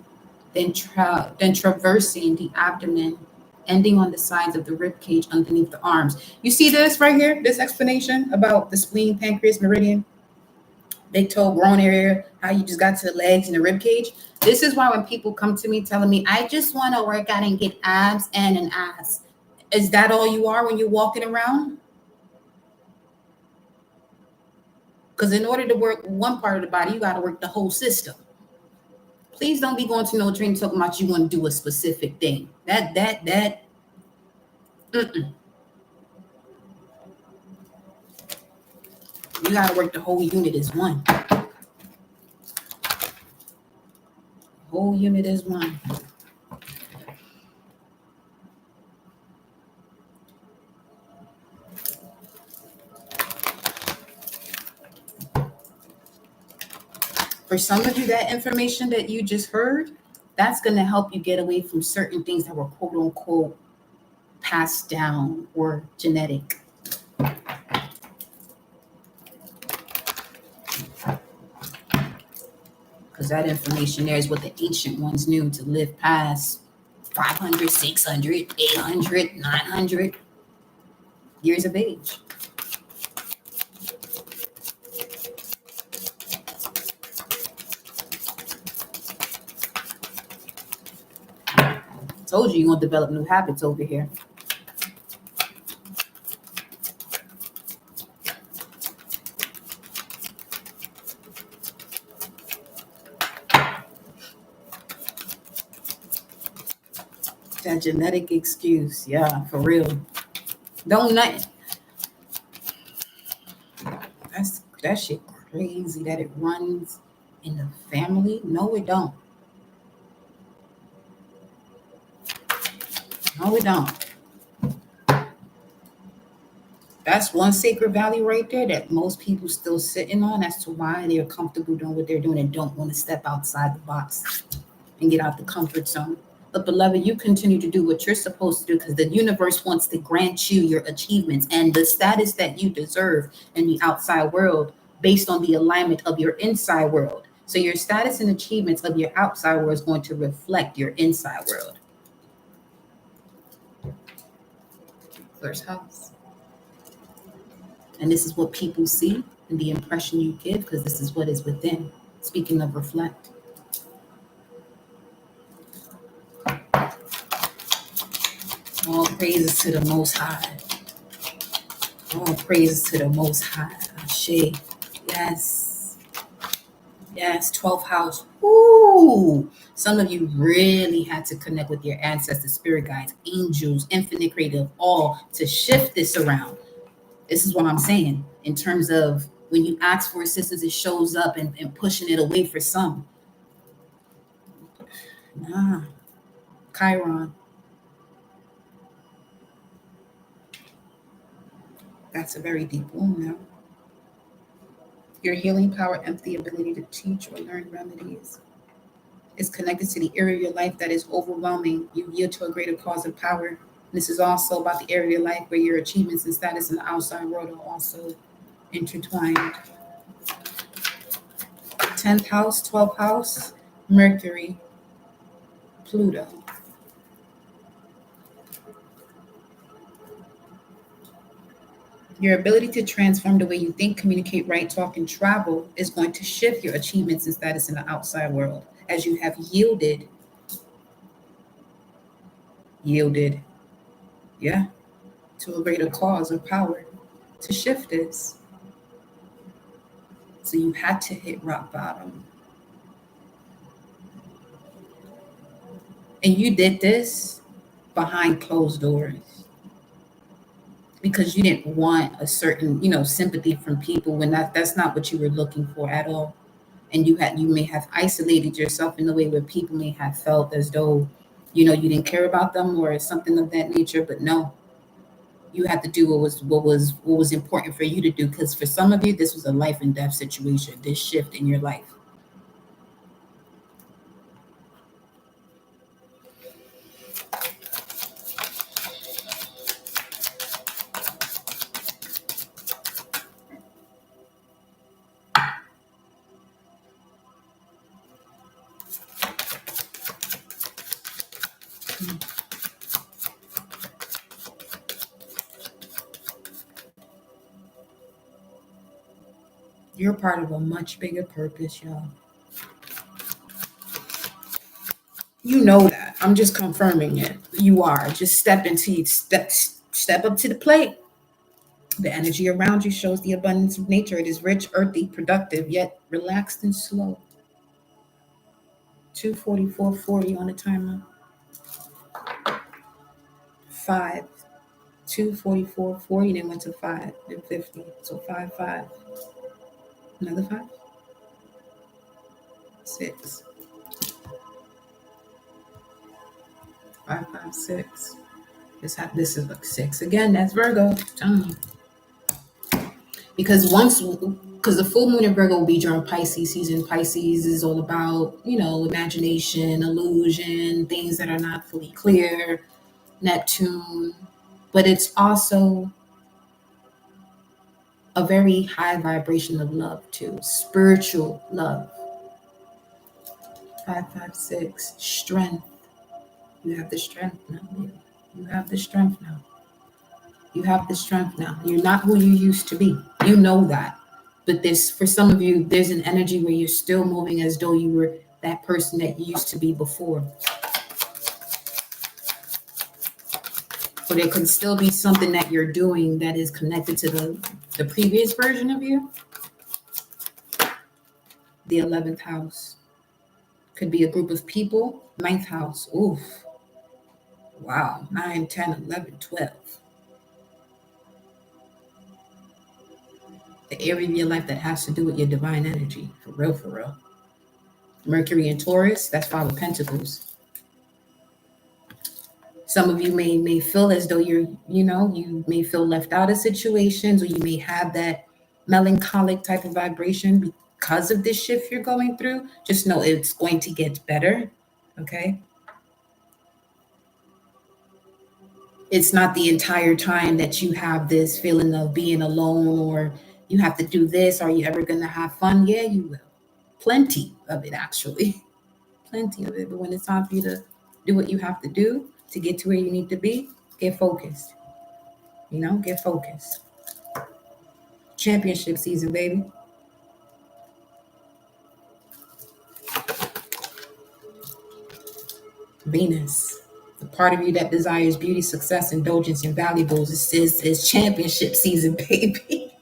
then traversing the abdomen, ending on the sides of the rib cage underneath the arms. You see this right here, this explanation about the spleen pancreas meridian, big toe, groin area, how you just got to the legs and the rib cage. This is why when people come to me telling me, I just want to work out and get abs and an ass. Is that all you are when you're walking around? Because in order to work one part of the body, you got to work the whole system. Please don't be going to no training talking about you want to do a specific thing. You got to work the whole unit as one. Whole unit is one. For some of you, that information that you just heard, that's going to help you get away from certain things that were quote unquote passed down or genetic. Because that information there is what the ancient ones knew to live past 500, 600, 800, 900 years of age. Told you you're going to develop new habits over here. That genetic excuse, yeah, for real. Don't nothing. That shit crazy that it runs in the family. No, it don't. No, it don't. That's one sacred value right there that most people still sitting on as to why they're comfortable doing what they're doing and don't want to step outside the box and get out the comfort zone. But beloved, you continue to do what you're supposed to do because the universe wants to grant you your achievements and the status that you deserve in the outside world based on the alignment of your inside world. So your status and achievements of your outside world is going to reflect your inside world. First house. And this is what people see and the impression you give because this is what is within. Speaking of reflect. All praises to the Most High. All praises to the Most High. Ashe. Yes. Yes, 12th house. Ooh. Some of you really had to connect with your ancestors, spirit guides, angels, infinite creative, all to shift this around. This is what I'm saying in terms of when you ask for assistance, it shows up and pushing it away for some. Nah. Chiron. That's a very deep wound now. Your healing power, empathy, ability to teach or learn remedies is connected to the area of your life that is overwhelming. You yield to a greater cause of power. This is also about the area of your life where your achievements and status in the outside world are also intertwined. 10th house, 12th house, Mercury, Pluto. Your ability to transform the way you think, communicate, write, talk, and travel is going to shift your achievements and status in the outside world as you have yielded, yeah, to a greater cause of power to shift this. So you had to hit rock bottom. And you did this behind closed doors because you didn't want a certain, sympathy from people when that's not what you were looking for at all. And you may have isolated yourself in a way where people may have felt as though, you didn't care about them or something of that nature. But no, you had to do what was important for you to do. Because for some of you, this was a life and death situation, this shift in your life. You're part of a much bigger purpose, y'all. You know that. I'm just confirming it. You are. Just step up to the plate. The energy around you shows the abundance of nature. It is rich, earthy, productive, yet relaxed and slow. 244.40 on the timer. 5. 244.40, then went to 5, then 50. So 5, 5. Another 5. 6. 5, 5, 6. This is like 6 again. That's Virgo. Because the full moon in Virgo will be during Pisces season. Pisces is all about, imagination, illusion, things that are not fully clear. Neptune, but it's also a very high vibration of love too, spiritual love. 556, strength. You have the strength now, baby. You have the strength now. You have the strength now. You're not who you used to be. You know that. But there's, for some of you, there's an energy where you're still moving as though you were that person that you used to be before. So there could still be something that you're doing that is connected to the previous version of you. The 11th house. Could be a group of people. 9th house. Oof. Wow. 9, 10, 11, 12. The area of your life that has to do with your divine energy. For real, for real. Mercury and Taurus, that's 5 of Pentacles. Some of you may feel as though you may feel left out of situations, or you may have that melancholic type of vibration because of this shift you're going through. Just know it's going to get better, okay? It's not the entire time that you have this feeling of being alone, or you have to do this. Are you ever going to have fun? Yeah, you will. Plenty of it, actually. Plenty of it. But when it's time for you to do what you have to do to get to where you need to be, get focused. Get focused. Championship season, baby. Venus, the part of you that desires beauty, success, indulgence, and valuables. It says it's championship season, baby.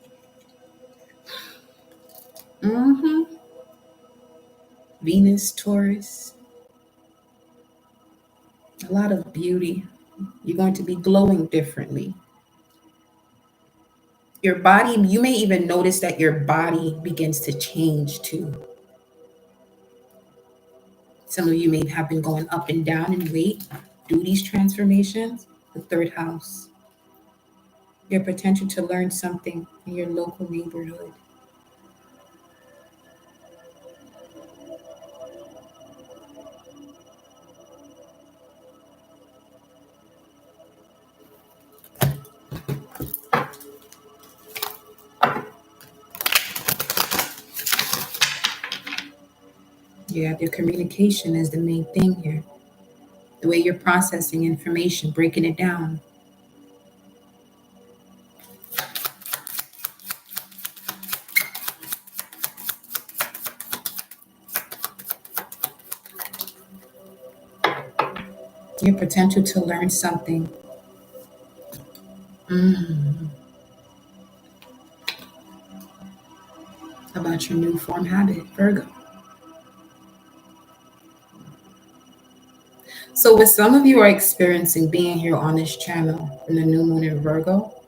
Venus, Taurus. A lot of beauty. You're going to be glowing differently. Your body, you may even notice that your body begins to change too. Some of you may have been going up and down in weight due to these transformations. The 3rd house. Your potential to learn something in your local neighborhood. Yeah, your communication is the main thing here. The way you're processing information, breaking it down. Your potential to learn something. About your new form habit, Virgo. So what some of you are experiencing being here on this channel in the new moon in Virgo,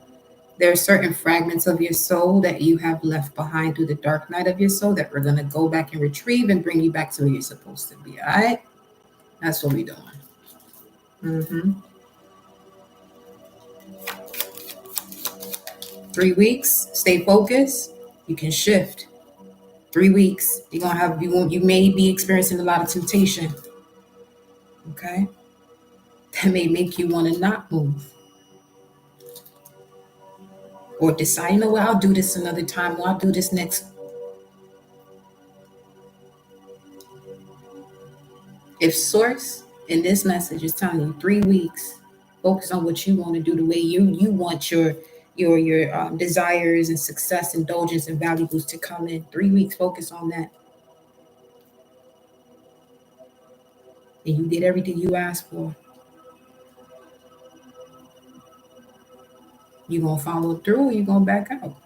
there are certain fragments of your soul that you have left behind through the dark night of your soul that we're going to go back and retrieve and bring you back to where you're supposed to be, all right? That's what we're doing. 3 weeks, stay focused, you can shift. 3 weeks, you may be experiencing a lot of temptation, okay? That may make you want to not move. Or decide, you know what, I'll do this another time, or I'll do this next. If source in this message is telling you 3 weeks, focus on what you want to do the way you want your desires and success, indulgence, and valuables to come in. 3 weeks, focus on that. And you did everything you asked for. You gonna follow through, or you gonna back out?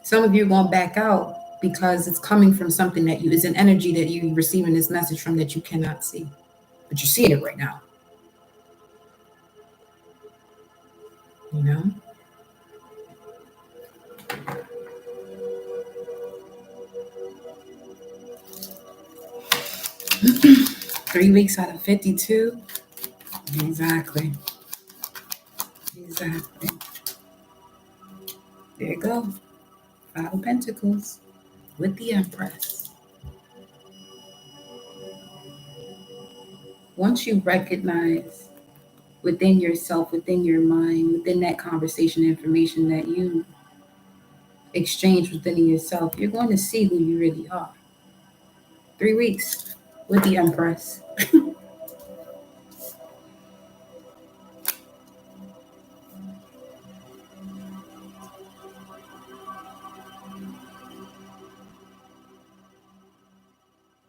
Some of you are gonna back out because it's coming from something that is an energy that you're receiving this message from that you cannot see, but you're seeing it right now. 3 weeks out of 52. Exactly. There you go. 5 of Pentacles with the Empress. Once you recognize within yourself, within your mind, within that conversation information that you exchange within yourself, you're going to see who you really are. 3 weeks with the Empress.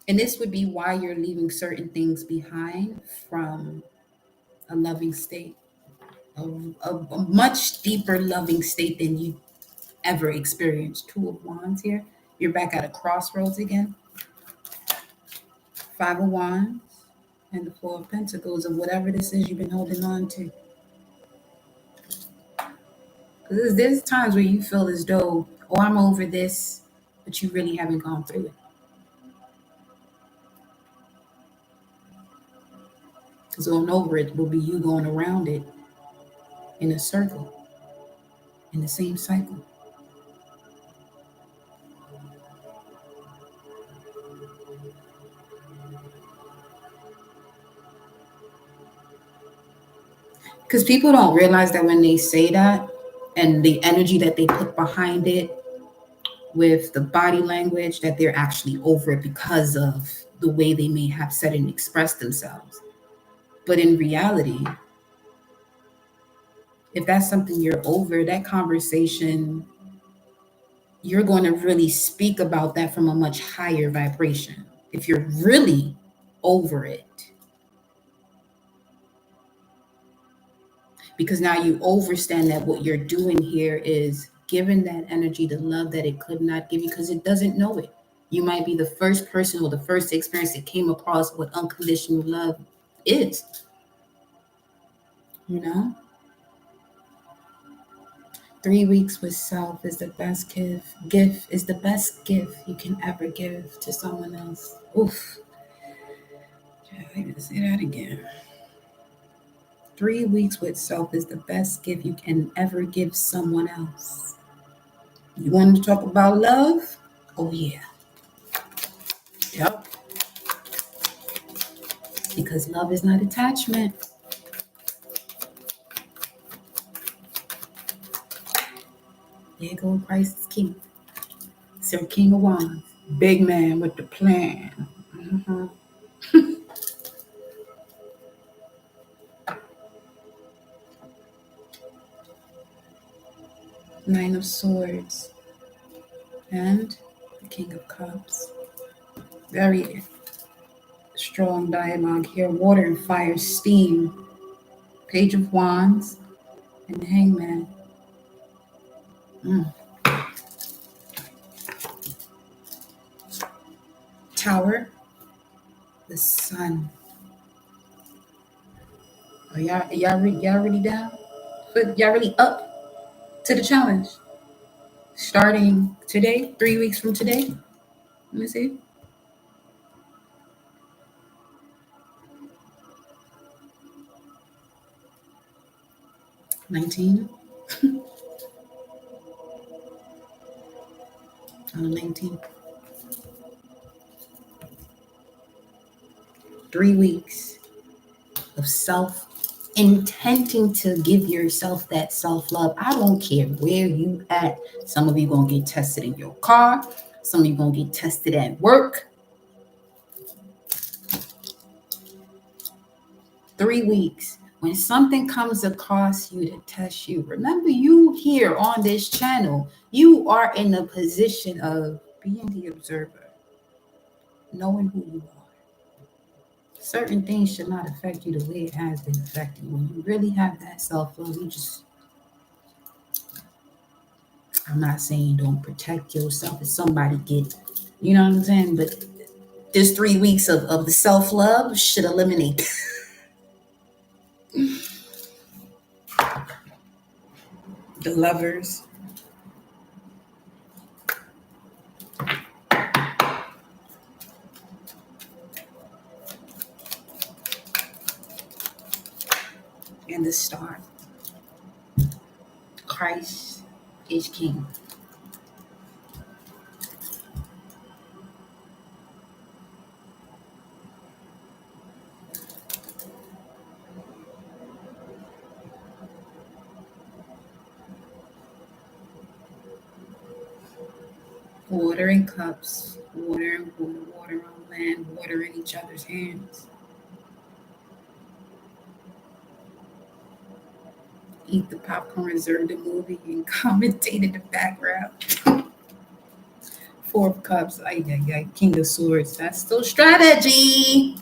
And this would be why you're leaving certain things behind from a loving state, a much deeper loving state than you ever experienced. Two of Wands here. You're back at a crossroads again. Five of Wands and the Four of Pentacles, of whatever this is you've been holding on to. Because there's times where you feel as though, oh, I'm over this, but you really haven't gone through it. Because going over it will be you going around it in a circle, in the same cycle. Because people don't realize that when they say that and the energy that they put behind it with the body language, that they're actually over it because of the way they may have said and expressed themselves. But in reality, if that's something you're over, that conversation, you're going to really speak about that from a much higher vibration. If you're really over it, because now you understand that what you're doing here is giving that energy the love that it could not give you because it doesn't know it. You might be the first person or the first experience that came across what unconditional love is. You know? 3 weeks with self is the best gift. Gift is the best gift you can ever give to someone else. Oof. I even say that again. 3 weeks with self is the best gift you can ever give someone else. You want to talk about love? Oh, yeah. Yep. Because love is not attachment. There go Christ is King. Sir King of Wands. Big man with the plan. Mm-hmm. Nine of Swords. And the King of Cups. Very strong dialogue here. Water and fire, steam. Page of Wands. And the Hangman. Tower. The Sun. Oh, y'all really down? But y'all really up to the challenge? Starting today, 3 weeks from today. Let me see. 19. 19. 3 weeks of intending to give yourself that self-love. I don't care where you at. Some of you gonna get tested in your car. Some of you gonna get tested at work. 3 weeks. When something comes across you to test you, remember you here on this channel, you are in a position of being the observer, knowing who you are. Certain things should not affect you the way it has been affecting you. When you really have that self-love, I'm not saying don't protect yourself if somebody get, you know what I'm saying? But this 3 weeks of the self-love should eliminate the Lovers. And the Star. Christ is King. Water in cups, water in water, water on land, water in each other's hands. Eat the popcorn, reserve the movie, and commentate in the background. Four of Cups, King of Swords. That's still strategy.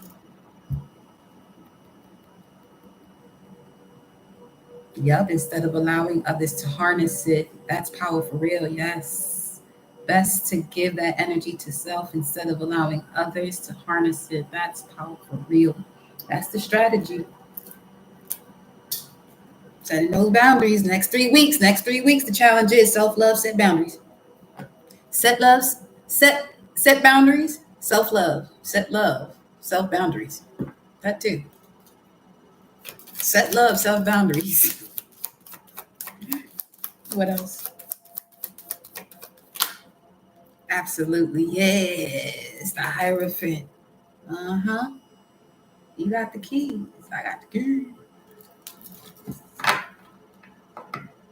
Yup, instead of allowing others to harness it, that's power for real. Yes. Best to give that energy to self instead of allowing others to harness it. That's power for real. That's the strategy. Setting those boundaries. Next 3 weeks. The challenge is self-love, set boundaries. Set loves, set boundaries, self-love, set love, self boundaries. That too. Set love, self boundaries. What else? Absolutely, yes. The Hierophant. Uh-huh. You got the keys. I got the keys.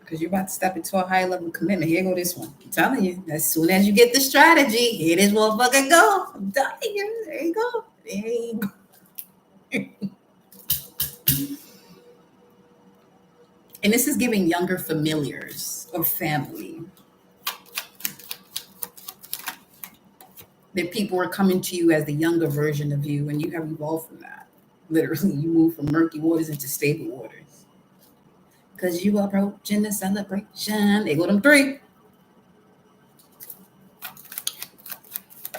Because you're about to step into a high level of commitment. Here go this one. I'm telling you, as soon as you get the strategy, here this motherfucker go. I'm telling you. There you go. There you go. And this is giving younger familiars or family. That people are coming to you as the younger version of you, and you have evolved from that. Literally, you move from murky waters into stable waters. Because you approaching the celebration. They go them three.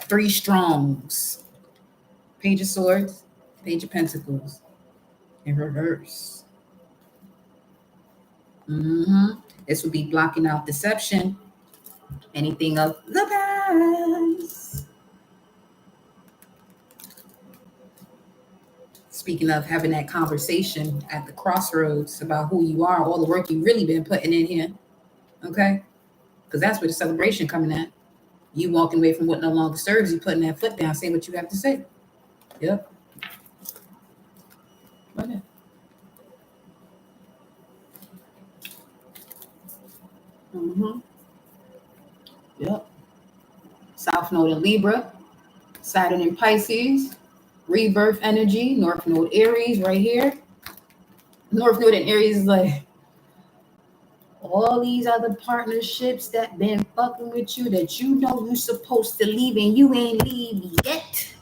Three strongs. Page of Swords, Page of Pentacles. In reverse. This would be blocking out deception. Anything of the past. Speaking of having that conversation at the crossroads about who you are, all the work you've really been putting in here. Okay? Because that's where the celebration coming at. You walking away from what no longer serves you, putting that foot down, saying what you have to say. Yep. Okay. Yep. South Node in Libra, Saturn in Pisces, rebirth energy, North Node Aries right here. North Node in Aries is like all these other partnerships that been fucking with you that you know you're supposed to leave and you ain't leave yet.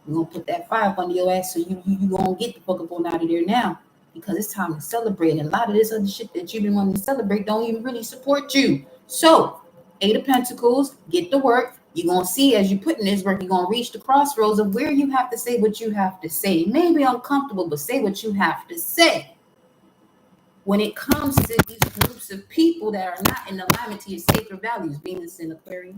We're gonna put that fire up under your ass so you gonna get the fuck up on out of there now. Because it's time to celebrate. And a lot of this other shit that you've been wanting to celebrate don't even really support you. So, Eight of Pentacles, get to work. You're going to see as you put in this work, you're going to reach the crossroads of where you have to say what you have to say. Maybe uncomfortable, but say what you have to say. When it comes to these groups of people that are not in alignment to your sacred values, Venus in Aquarius.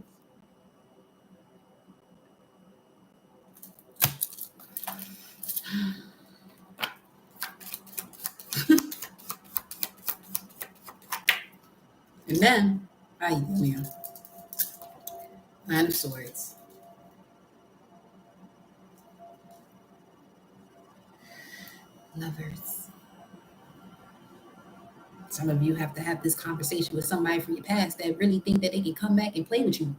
And then, Nine of Swords. Lovers. Some of you have to have this conversation with somebody from your past that really think that they can come back and play with you.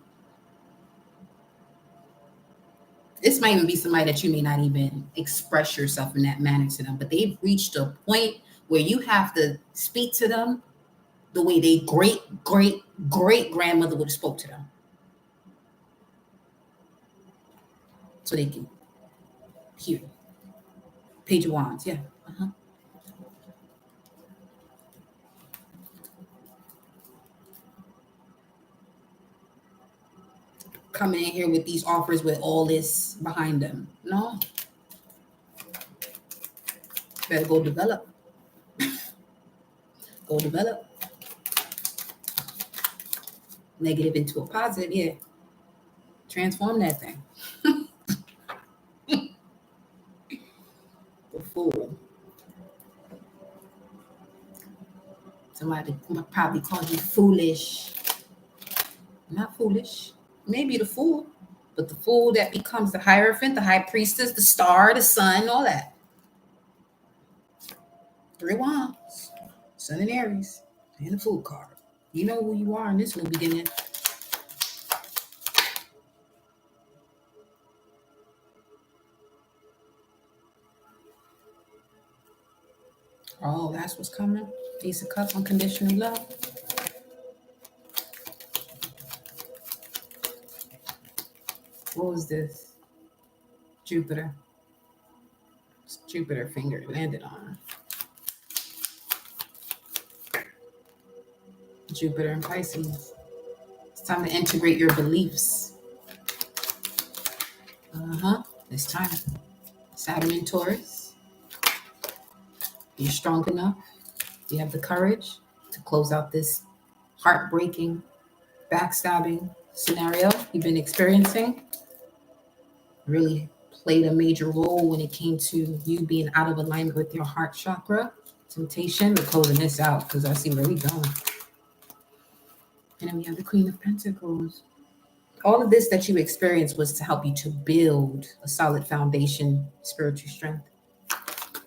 This might even be somebody that you may not even express yourself in that manner to them, but they've reached a point where you have to speak to them the way they great grandmother would have spoke to them. So they can hear. Page of Wands, yeah. Coming in here with these offers with all this behind them. No. Better go develop. Go develop. Negative into a positive, yeah. Transform that thing. The Fool. Somebody probably called you foolish. Not foolish. Maybe the Fool, but the Fool that becomes the Hierophant, the High Priestess, the Star, the Sun, all that. Three Wands, Sun and Aries, and the Fool card. You know who you are in this new beginning. Oh, that's what's coming. Ace of Cups, unconditional love. What was this? Jupiter. It's Jupiter finger landed on. Jupiter and Pisces. It's time to integrate your beliefs. It's time. Saturn in Taurus. You're strong enough. You have the courage to close out this heartbreaking, backstabbing scenario you've been experiencing. Really played a major role when it came to you being out of alignment with your heart chakra. Temptation. We're closing this out because I see where we're going. And then we have the Queen of Pentacles. All of this that you experienced was to help you to build a solid foundation, spiritual strength.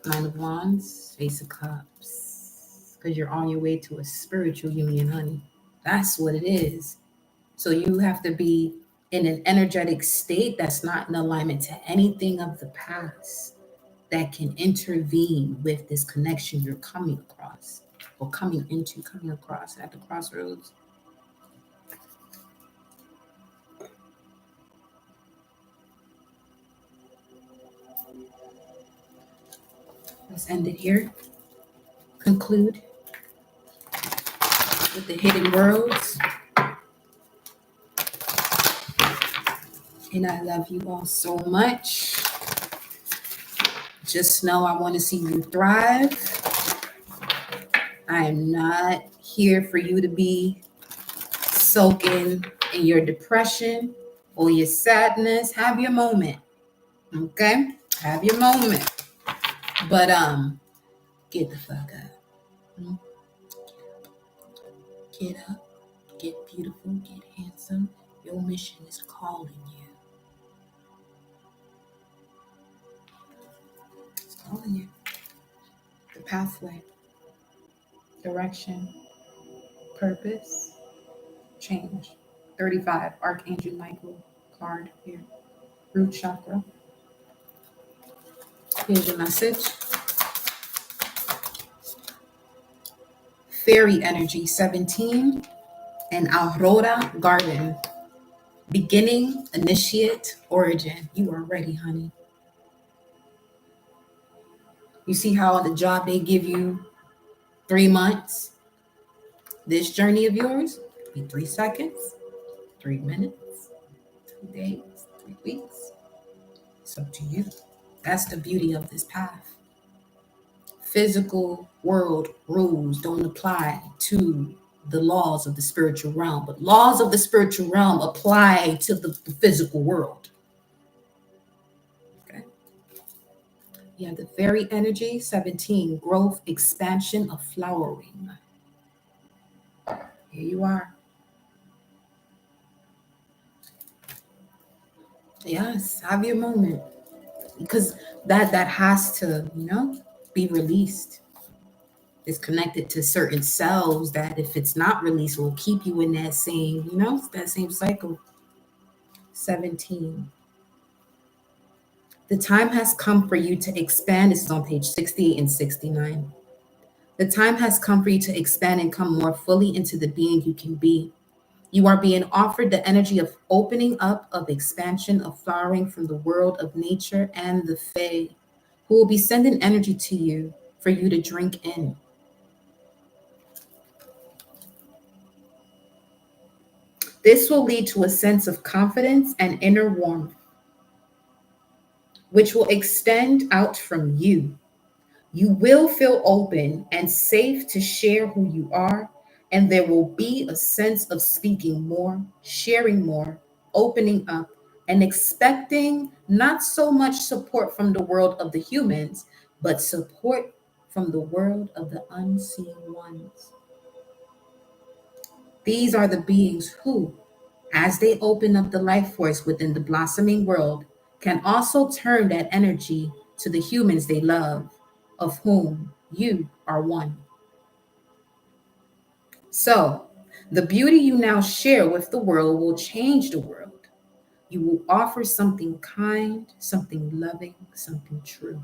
Nine of Wands, Ace of Cups. Because you're on your way to a spiritual union, honey. That's what it is. So you have to be in an energetic state that's not in alignment to anything of the past that can intervene with this connection you're coming across or coming across at the crossroads. Let's end it here. Conclude with the hidden worlds. And I love you all so much. Just know I want to see you thrive. I am not here for you to be soaking in your depression or your sadness. Have your moment. Okay? Have your moment. But get the fuck up. Get up. Get beautiful. Get handsome. Your mission is calling you. It's calling you. The pathway. Direction. Purpose. Change. 35. Archangel Michael card here. Root chakra. Here's your message. Fairy energy 17 and Aurora Garden. Beginning, initiate, origin. You are ready, honey. You see how on the job they give you 3 months? This journey of yours be 3 seconds, 3 minutes, 2 days, 3 weeks. It's up to you. That's the beauty of this path. Physical world rules don't apply to the laws of the spiritual realm, but laws of the spiritual realm apply to the physical world. Okay. You have the fairy energy, 17, growth, expansion of flowering. Here you are. Yes, have your moment. Because that has to, be released. It's connected to certain cells that if it's not released will keep you in that same, that same cycle. 17. The time has come for you to expand. This is on page 68 and 69. The time has come for you to expand and come more fully into the being you can be. You are being offered the energy of opening up, of expansion, of flowering from the world of nature and the Fae, who will be sending energy to you for you to drink in. This will lead to a sense of confidence and inner warmth, which will extend out from you. You will feel open and safe to share who you are, and there will be a sense of speaking more, sharing more, opening up, and expecting not so much support from the world of the humans, but support from the world of the unseen ones. These are the beings who, as they open up the life force within the blossoming world, can also turn that energy to the humans they love, of whom you are one. So, the beauty you now share with the world will change the world. You will offer something kind, something loving, something true.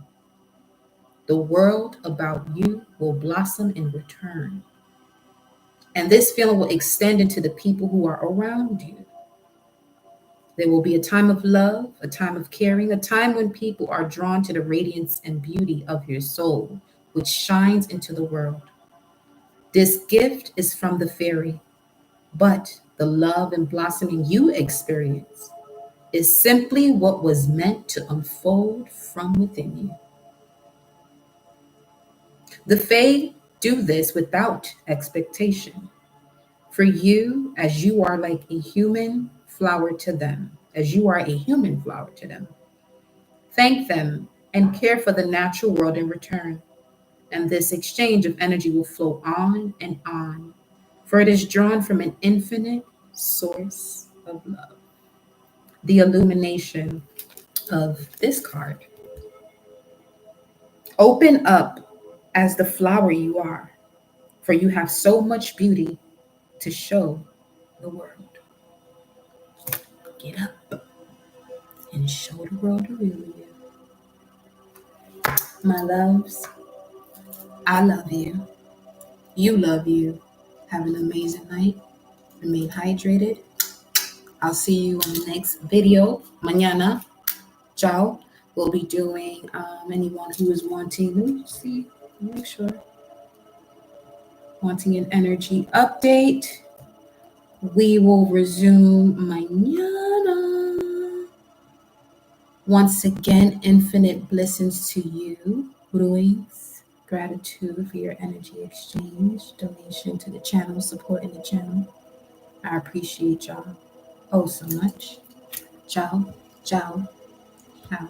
the world about you will blossom in return. And this feeling will extend into the people who are around you. There will be a time of love, a time of caring, a time when people are drawn to the radiance and beauty of your soul, which shines into the world. This gift is from the fairy, but the love and blossoming you experience is simply what was meant to unfold from within you. The Fae do this without expectation. For you, as you are like a human flower to them, as you are a human flower to them. Thank them and care for the natural world in return. And this exchange of energy will flow on, for it is drawn from an infinite source of love. The illumination of this card. Open up as the flower you are, for you have so much beauty to show the world. Get up and show the world the real you. My loves, I love you. You love you. Have an amazing night. Remain hydrated. I'll see you on the next video. Mañana. Ciao. We'll be doing anyone who is wanting, let me see, make sure. Wanting an energy update. We will resume mañana. Once again, infinite blessings to you. Ruins, gratitude for your energy exchange, donation to the channel, supporting the channel. I appreciate y'all oh so much. Ciao, ciao, ciao.